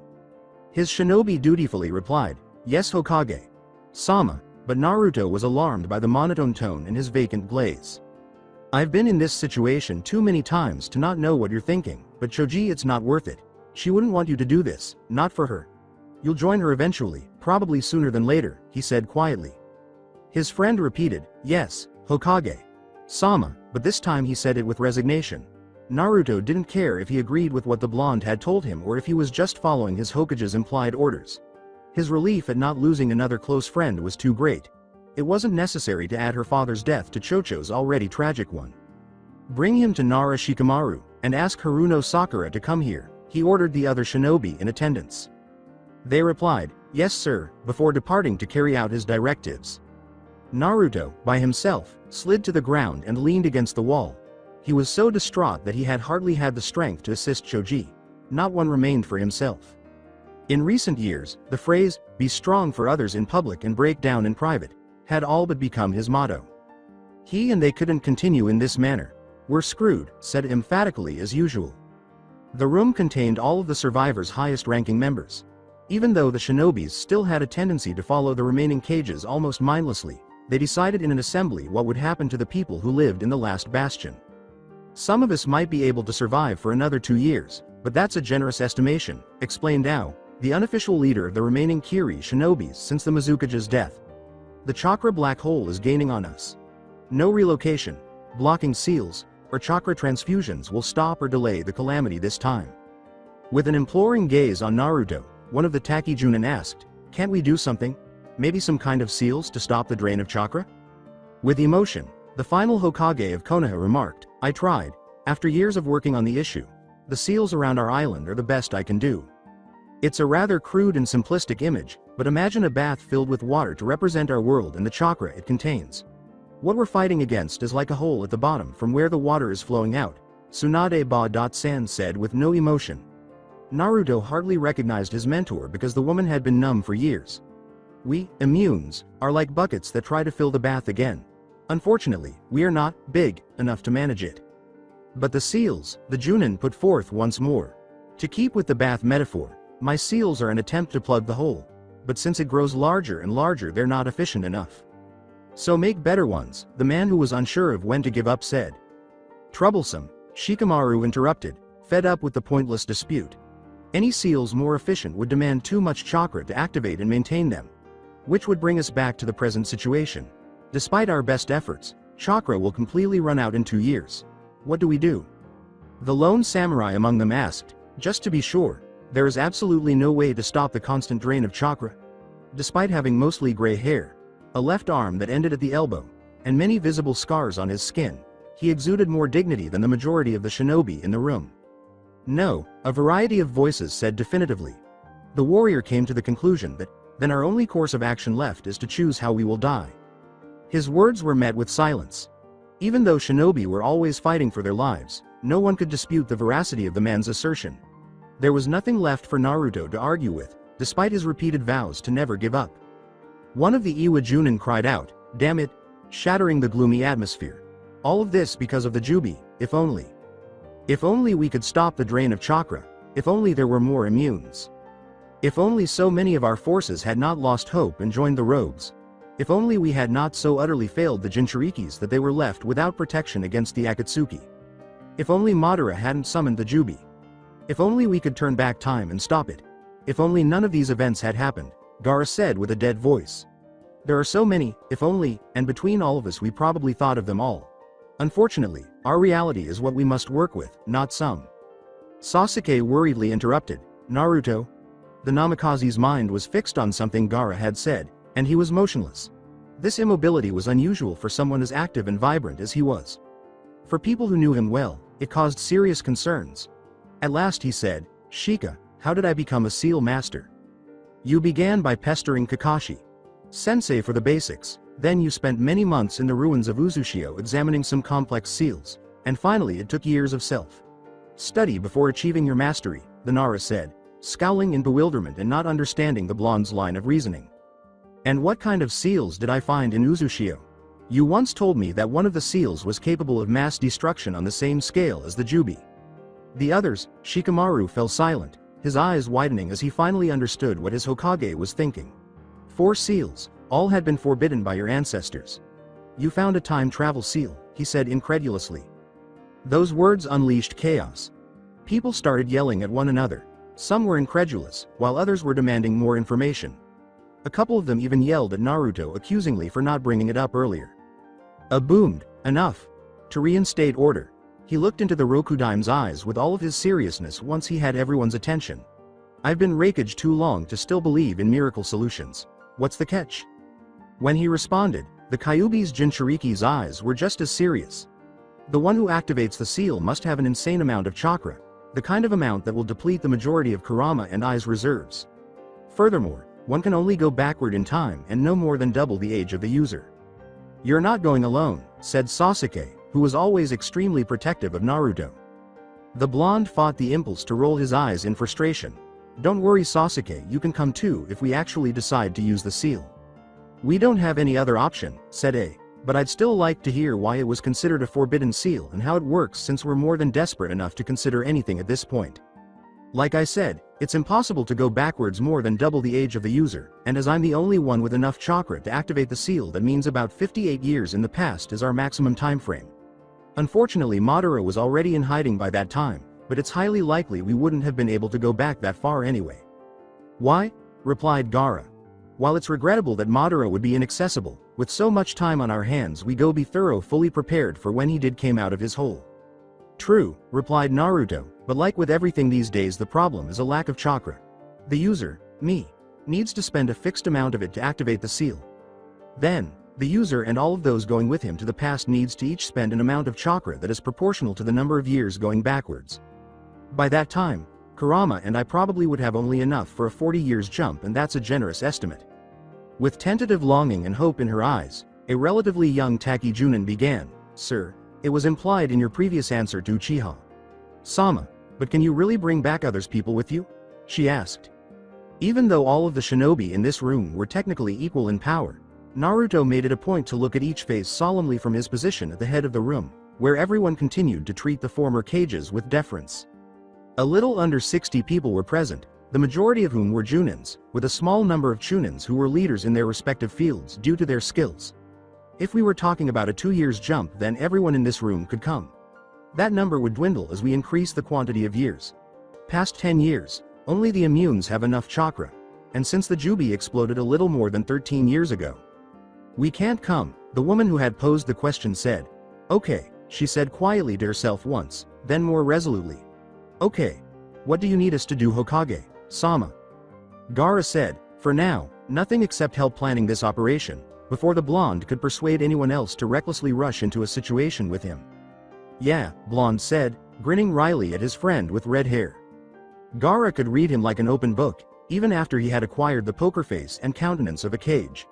His shinobi dutifully replied, "Yes Hokage." Sama, but Naruto was alarmed by the monotone tone and his vacant glaze. "I've been in this situation too many times to not know what you're thinking, but Choji, it's not worth it. She wouldn't want you to do this, not for her. You'll join her eventually, probably sooner than later," he said quietly. His friend repeated, "Yes, Hokage." Sama, but this time he said it with resignation. Naruto didn't care if he agreed with what the blonde had told him or if he was just following his Hokage's implied orders. His relief at not losing another close friend was too great. It wasn't necessary to add her father's death to Chocho's already tragic one. "Bring him to Nara Shikamaru, and ask Haruno Sakura to come here," he ordered the other shinobi in attendance. They replied, "Yes sir," before departing to carry out his directives. Naruto, by himself, slid to the ground and leaned against the wall. He was so distraught that he had hardly had the strength to assist Choji. Not one remained for himself. In recent years, the phrase, "be strong for others in public and break down in private," had all but become his motto. He and they couldn't continue in this manner. "We're screwed," said emphatically as usual. The room contained all of the survivors' highest-ranking members. Even though the shinobis still had a tendency to follow the remaining cages almost mindlessly, they decided in an assembly what would happen to the people who lived in the last bastion. "Some of us might be able to survive for another 2 years, but that's a generous estimation," explained Ao, the unofficial leader of the remaining Kiri shinobis since the Mizukage's death. "The chakra black hole is gaining on us. No relocation, blocking seals, or chakra transfusions will stop or delay the calamity this time." With an imploring gaze on Naruto, one of the Taki Junin asked, "Can't we do something? Maybe some kind of seals to stop the drain of chakra?" With emotion, the final Hokage of Konoha remarked, "I tried. After years of working on the issue, the seals around our island are the best I can do. It's a rather crude and simplistic image, But imagine a bath filled with water to represent our world and the chakra it contains. What we're fighting against is like a hole at the bottom from where the water is flowing out, Tsunade Ba-san said with no emotion. Naruto hardly recognized his mentor because the woman had been numb for years. We, immunes, are like buckets that try to fill the bath again. Unfortunately, we are not big enough to manage it. But the seals, the Junin put forth once more. To keep with the bath metaphor, my seals are an attempt to plug the hole. But since it grows larger and larger, they're not efficient enough. So make better ones, the man who was unsure of when to give up said. Troublesome, Shikamaru interrupted, fed up with the pointless dispute. Any seals more efficient would demand too much chakra to activate and maintain them. Which would bring us back to the present situation. Despite our best efforts, chakra will completely run out in 2 years. What do we do? The lone samurai among them asked. Just to be sure, there is absolutely no way to stop the constant drain of chakra. Despite having mostly gray hair, a left arm that ended at the elbow, and many visible scars on his skin, he exuded more dignity than the majority of the shinobi in the room. No, a variety of voices said definitively. The warrior came to the conclusion that, then our only course of action left is to choose how we will die. His words were met with silence. Even though shinobi were always fighting for their lives, no one could dispute the veracity of the man's assertion. There was nothing left for Naruto to argue with, despite his repeated vows to never give up. One of the Iwa Junin cried out, "Damn it," shattering the gloomy atmosphere. All of this because of the Juubi, if only. If only we could stop the drain of chakra, if only there were more immunes. If only so many of our forces had not lost hope and joined the rogues. If only we had not so utterly failed the Jinchurikis that they were left without protection against the Akatsuki. If only Madara hadn't summoned the Juubi. If only we could turn back time and stop it. If only none of these events had happened, Gaara said with a dead voice. There are so many, if only, and between all of us we probably thought of them all. Unfortunately, our reality is what we must work with, not some. Sasuke worriedly interrupted, Naruto? The Namikaze's mind was fixed on something Gaara had said, and he was motionless. This immobility was unusual for someone as active and vibrant as he was. For people who knew him well, it caused serious concerns. At last he said, Shika, how did I become a seal master? You began by pestering Kakashi Sensei for the basics, then you spent many months in the ruins of Uzushio examining some complex seals, and finally it took years of self-study before achieving your mastery, the Nara said, scowling in bewilderment and not understanding the blonde's line of reasoning. And what kind of seals did I find in Uzushio? You once told me that one of the seals was capable of mass destruction on the same scale as the Juubi. The others, Shikamaru fell silent, his eyes widening as he finally understood what his Hokage was thinking. 4 seals, all had been forbidden by your ancestors. You found a time travel seal, he said incredulously. Those words unleashed chaos. People started yelling at one another. Some were incredulous, while others were demanding more information. A couple of them even yelled at Naruto accusingly for not bringing it up earlier. Boomed, enough. To reinstate order. He looked into the Rokudaim's eyes with all of his seriousness once he had everyone's attention. I've been Reikage too long to still believe in miracle solutions. What's the catch? When he responded, the Kyuubi's Jinchuriki's eyes were just as serious. The one who activates the seal must have an insane amount of chakra, the kind of amount that will deplete the majority of Kurama and Ai's reserves. Furthermore, one can only go backward in time and no more than double the age of the user. You're not going alone, said Sasuke, who was always extremely protective of Naruto. The blonde fought the impulse to roll his eyes in frustration. Don't worry Sasuke, you can come too if we actually decide to use the seal. We don't have any other option, said A, but I'd still like to hear why it was considered a forbidden seal and how it works since we're more than desperate enough to consider anything at this point. Like I said, it's impossible to go backwards more than double the age of the user, and as I'm the only one with enough chakra to activate the seal, that means about 58 years in the past is our maximum time frame. Unfortunately Madara was already in hiding by that time, but it's highly likely we wouldn't have been able to go back that far anyway. Why? Replied Gaara. While it's regrettable that Madara would be inaccessible, with so much time on our hands we go be thorough fully prepared for when he did came out of his hole. True, replied Naruto, but like with everything these days the problem is a lack of chakra. The user, me, needs to spend a fixed amount of it to activate the seal. Then, the user and all of those going with him to the past needs to each spend an amount of chakra that is proportional to the number of years going backwards. By that time, Kurama and I probably would have only enough for a 40 years jump, and that's a generous estimate. With tentative longing and hope in her eyes, a relatively young Taki Junin began, Sir, it was implied in your previous answer to Uchiha Sama, but can you really bring back others people with you? She asked. Even though all of the shinobi in this room were technically equal in power, Naruto made it a point to look at each face solemnly from his position at the head of the room, where everyone continued to treat the former Kages with deference. A little under 60 people were present, the majority of whom were Junins, with a small number of Chunins who were leaders in their respective fields due to their skills. If we were talking about a 2 years jump, then everyone in this room could come. That number would dwindle as we increase the quantity of years. Past 10 years, only the immunes have enough chakra, and since the Juubi exploded a little more than 13 years ago. We can't come, the woman who had posed the question said. Okay, she said quietly to herself once, then more resolutely. Okay. What do you need us to do, Hokage Sama? Gaara said, for now, nothing except help planning this operation, before the blonde could persuade anyone else to recklessly rush into a situation with him. Yeah, Blonde said, grinning wryly at his friend with red hair. Gaara could read him like an open book, even after he had acquired the poker face and countenance of a Kage.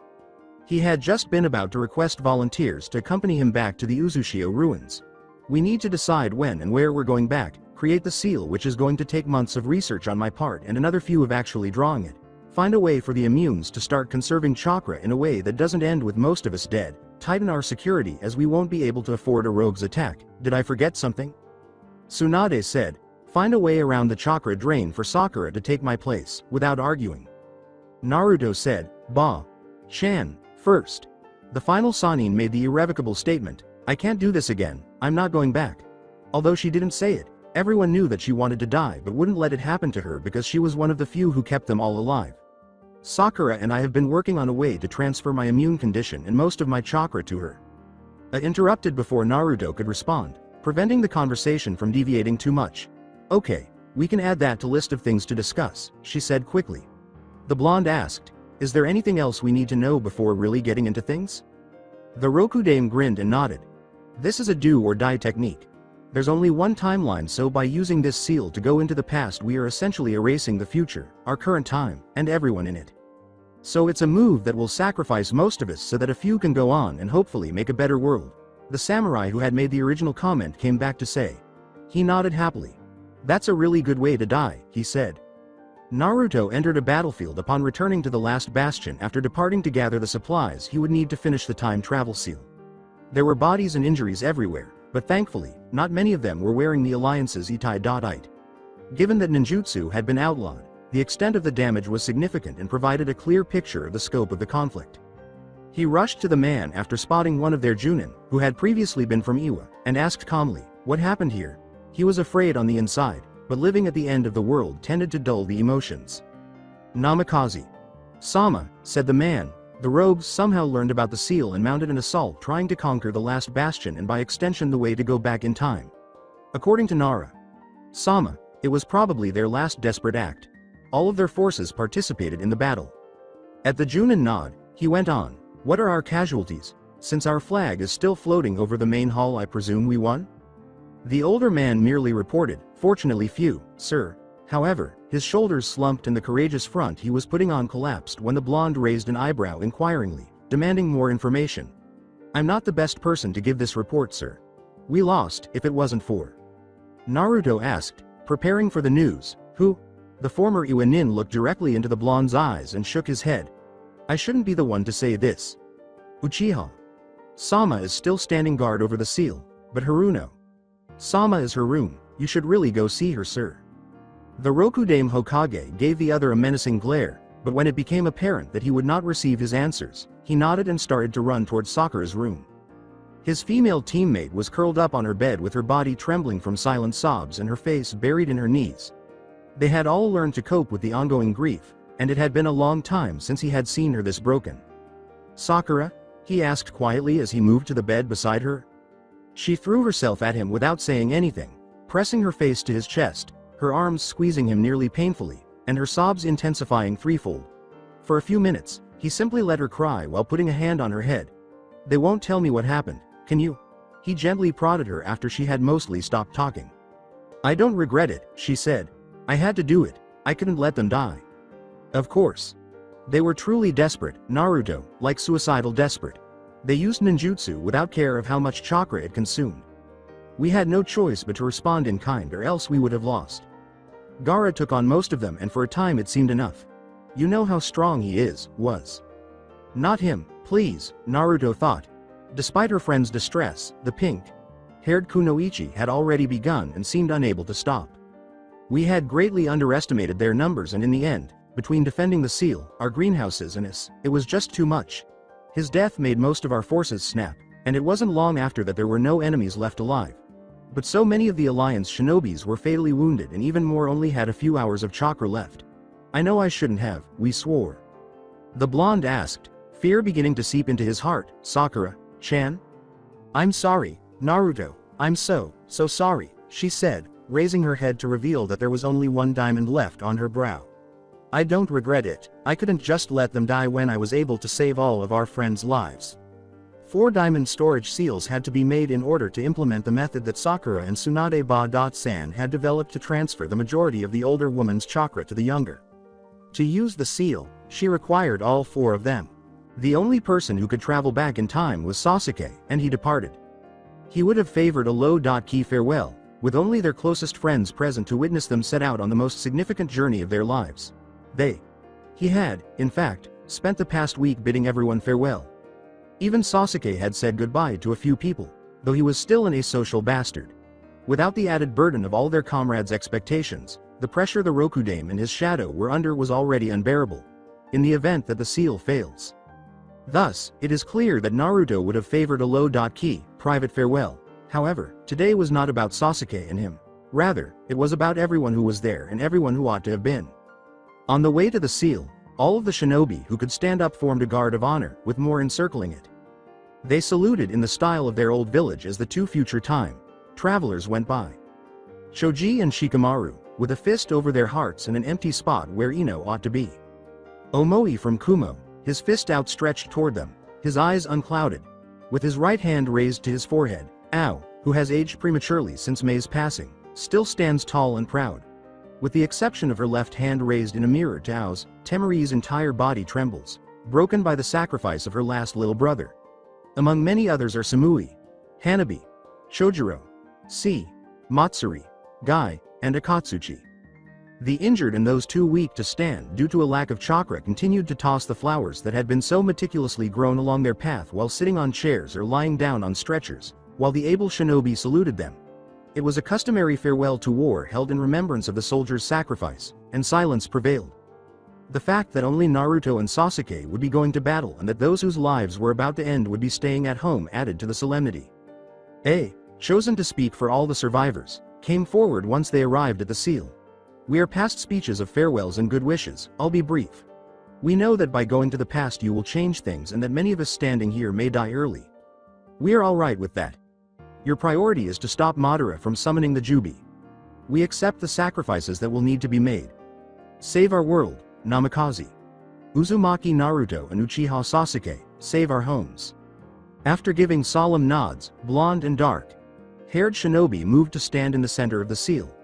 He had just been about to request volunteers to accompany him back to the Uzushio ruins. We need to decide when and where we're going back, create the seal, which is going to take months of research on my part and another few of actually drawing it. Find a way for the immunes to start conserving chakra in a way that doesn't end with most of us dead. Tighten our security as we won't be able to afford a rogue's attack. Did I forget something? Tsunade said, find a way around the chakra drain for Sakura to take my place, without arguing. Naruto said, Chan, first. The final Sannin made the irrevocable statement, I can't do this again, I'm not going back. Although she didn't say it, everyone knew that she wanted to die but wouldn't let it happen to her because she was one of the few who kept them all alive. Sakura and I have been working on a way to transfer my immune condition and most of my chakra to her. Interrupted before Naruto could respond, preventing the conversation from deviating too much. Okay, we can add that to list of things to discuss, she said quickly. The blonde asked, is there anything else we need to know before really getting into things? The Rokudame grinned and nodded. This is a do or die technique. There's only one timeline, so by using this seal to go into the past we are essentially erasing the future, our current time, and everyone in it. So it's a move that will sacrifice most of us so that a few can go on and hopefully make a better world. The samurai who had made the original comment came back to say. He nodded happily. That's a really good way to die, he said. Naruto entered a battlefield upon returning to the last bastion after departing to gather the supplies he would need to finish the time travel seal. There were bodies and injuries everywhere, but thankfully, not many of them were wearing the Alliance's Itai. Given that ninjutsu had been outlawed, the extent of the damage was significant and provided a clear picture of the scope of the conflict. He rushed to the man after spotting one of their Junin, who had previously been from Iwa, and asked calmly, what happened here? He was afraid on the inside, but living at the end of the world tended to dull the emotions. Namikaze. Sama, said the man. The rogues somehow learned about the seal and mounted an assault trying to conquer the last bastion and by extension the way to go back in time. According to Nara Sama, it was probably their last desperate act. All of their forces participated in the battle. At the Junin nod, he went on, what are our casualties? Since our flag is still floating over the main hall, I presume we won? The older man merely reported, fortunately few, sir. However, his shoulders slumped and the courageous front he was putting on collapsed when the blonde raised an eyebrow inquiringly, demanding more information. I'm not the best person to give this report, sir. We lost, if it wasn't for. Naruto asked, preparing for the news, who? The former Iwanin looked directly into the blonde's eyes and shook his head. I shouldn't be the one to say this. Uchiha Sama is still standing guard over the seal, but Haruno Sama is her room, you should really go see her, sir. The Rokudame Hokage gave the other a menacing glare, but when it became apparent that he would not receive his answers, he nodded and started to run toward Sakura's room. His female teammate was curled up on her bed with her body trembling from silent sobs and her face buried in her knees. They had all learned to cope with the ongoing grief, and it had been a long time since he had seen her this broken. Sakura? He asked quietly as he moved to the bed beside her. She threw herself at him without saying anything, pressing her face to his chest, her arms squeezing him nearly painfully, and her sobs intensifying threefold. For a few minutes, he simply let her cry while putting a hand on her head. They won't tell me what happened, can you? He gently prodded her after she had mostly stopped talking. I don't regret it, she said. I had to do it. I couldn't let them die. Of course. They were truly desperate, Naruto, like suicidal desperate. They used ninjutsu without care of how much chakra it consumed. We had no choice but to respond in kind or else we would have lost. Gaara took on most of them and for a time it seemed enough. You know how strong he was. Not him, please, Naruto thought. Despite her friend's distress, the pink-haired Kunoichi had already begun and seemed unable to stop. We had greatly underestimated their numbers and in the end, between defending the seal, our greenhouses and us, it was just too much. His death made most of our forces snap, and it wasn't long after that there were no enemies left alive. But so many of the Alliance shinobis were fatally wounded and even more only had a few hours of chakra left. I know I shouldn't have, we swore. The blonde asked, fear beginning to seep into his heart, Sakura-chan? I'm sorry, Naruto, I'm so sorry, she said, raising her head to reveal that there was only one diamond left on her brow. I don't regret it, I couldn't just let them die when I was able to save all of our friends' lives. 4 diamond storage seals had to be made in order to implement the method that Sakura and Tsunade Ba-san had developed to transfer the majority of the older woman's chakra to the younger. To use the seal, she required all 4 of them. The only person who could travel back in time was Sasuke, and he departed. He would have favored a low-key farewell, with only their closest friends present to witness them set out on the most significant journey of their lives. He had, in fact, spent the past week bidding everyone farewell. Even Sasuke had said goodbye to a few people, though he was still an asocial bastard. Without the added burden of all their comrades' expectations, the pressure the Rokudame and his shadow were under was already unbearable, in the event that the seal fails. Thus, it is clear that Naruto would have favored a low-key, private farewell. However, today was not about Sasuke and him. Rather, it was about everyone who was there and everyone who ought to have been. On the way to the seal, all of the shinobi who could stand up formed a guard of honor, with more encircling it. They saluted in the style of their old village as the 2 future time travelers went by. Choji and Shikamaru, with a fist over their hearts and an empty spot where Ino ought to be. Omoi from Kumo, his fist outstretched toward them, his eyes unclouded, with his right hand raised to his forehead. Ao, who has aged prematurely since Mei's passing, still stands tall and proud. With the exception of her left hand raised in a mirror to Ao's, Temari's entire body trembles, broken by the sacrifice of her last little brother. Among many others are Samui, Hanabi, Chojuro, Matsuri, Gai, and Akatsuchi. The injured and those too weak to stand due to a lack of chakra continued to toss the flowers that had been so meticulously grown along their path while sitting on chairs or lying down on stretchers, while the able shinobi saluted them. It was a customary farewell to war held in remembrance of the soldier's sacrifice, and silence prevailed. The fact that only Naruto and Sasuke would be going to battle and that those whose lives were about to end would be staying at home added to the solemnity. Chosen to speak for all the survivors, came forward once they arrived at the seal. We are past speeches of farewells and good wishes, I'll be brief. We know that by going to the past you will change things and that many of us standing here may die early. We are alright with that. Your priority is to stop Madara from summoning the Juubi. We accept the sacrifices that will need to be made. Save our world, Namikaze. Uzumaki Naruto and Uchiha Sasuke, save our homes. After giving solemn nods, blonde and dark-haired shinobi moved to stand in the center of the seal.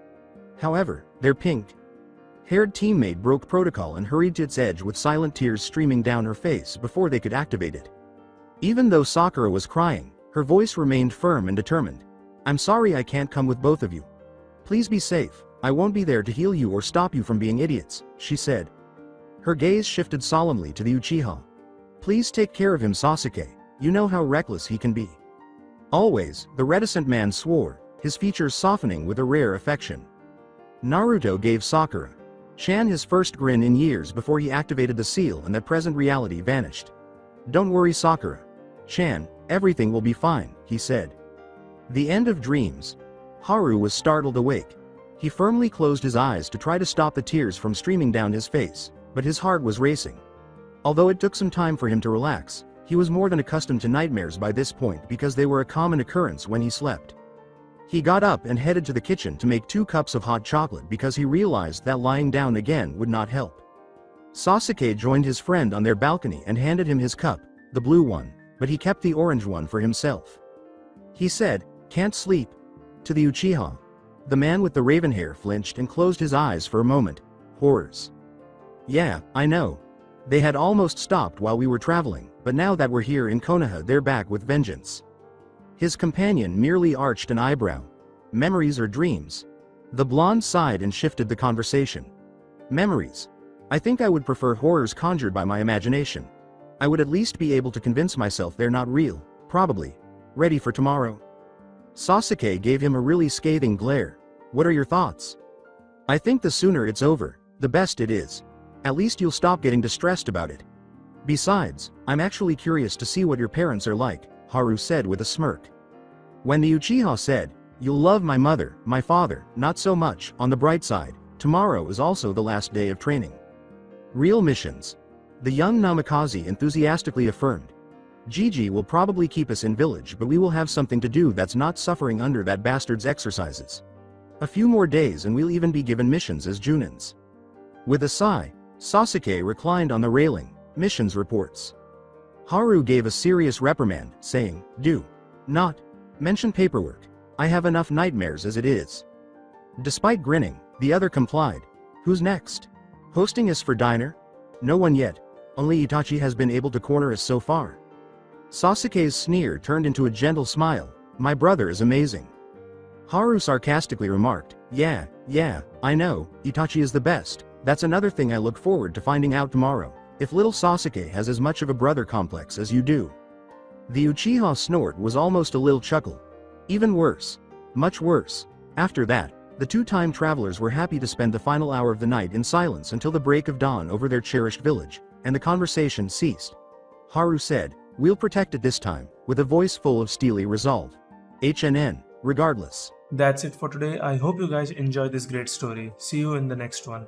However, their pink-haired teammate broke protocol and hurried to its edge with silent tears streaming down her face before they could activate it. Even though Sakura was crying, her voice remained firm and determined. I'm sorry I can't come with both of you. Please be safe, I won't be there to heal you or stop you from being idiots, she said. Her gaze shifted solemnly to the Uchiha. Please take care of him, Sasuke, you know how reckless he can be. Always, the reticent man swore, his features softening with a rare affection. Naruto gave Sakura-chan his first grin in years before he activated the seal and that present reality vanished. Don't worry, Sakura-chan, everything will be fine, he said. The end of dreams. Haru was startled awake. He firmly closed his eyes to try to stop the tears from streaming down his face, but his heart was racing. Although it took some time for him to relax, he was more than accustomed to nightmares by this point because they were a common occurrence when he slept. He got up and headed to the kitchen to make 2 cups of hot chocolate because he realized that lying down again would not help. Sasuke joined his friend on their balcony and handed him his cup, the blue one, but he kept the orange one for himself. He said, "Can't sleep?" to the Uchiha. The man with the raven hair flinched and closed his eyes for a moment. Horrors. Yeah, I know. They had almost stopped while we were traveling, but now that we're here in Konoha they're back with vengeance. His companion merely arched an eyebrow. Memories or dreams? The blonde sighed and shifted the conversation. Memories. I think I would prefer horrors conjured by my imagination. I would at least be able to convince myself they're not real, probably. Ready for tomorrow? Sasuke gave him a really scathing glare. What are your thoughts? I think the sooner it's over, the best it is. At least you'll stop getting distressed about it. Besides, I'm actually curious to see what your parents are like, Haru said with a smirk. When the Uchiha said, "You'll love my mother, my father, not so much," on the bright side, tomorrow is also the last day of training. Real missions. The young Namikaze enthusiastically affirmed. Gigi will probably keep us in village, but we will have something to do that's not suffering under that bastard's exercises. A few more days and we'll even be given missions as Junins. With a sigh, Sasuke reclined on the railing. Missions reports. Haru gave a serious reprimand, saying, "Do not mention paperwork. I have enough nightmares as it is." Despite grinning, the other complied. Who's next? Hosting us for dinner? No one yet. Only Itachi has been able to corner us so far. Sasuke's sneer turned into a gentle smile. My brother is amazing. Haru sarcastically remarked, Yeah, I know, Itachi is the best. That's another thing I look forward to finding out tomorrow. If little Sasuke has as much of a brother complex as you do. The Uchiha snort was almost a little chuckle. Even worse. Much worse. After that, the two time travelers were happy to spend the final hour of the night in silence until the break of dawn over their cherished village, and the conversation ceased. Haru said, "We'll protect it this time," with a voice full of steely resolve. HNN, regardless. That's it for today. I hope you guys enjoyed this great story. See you in the next one.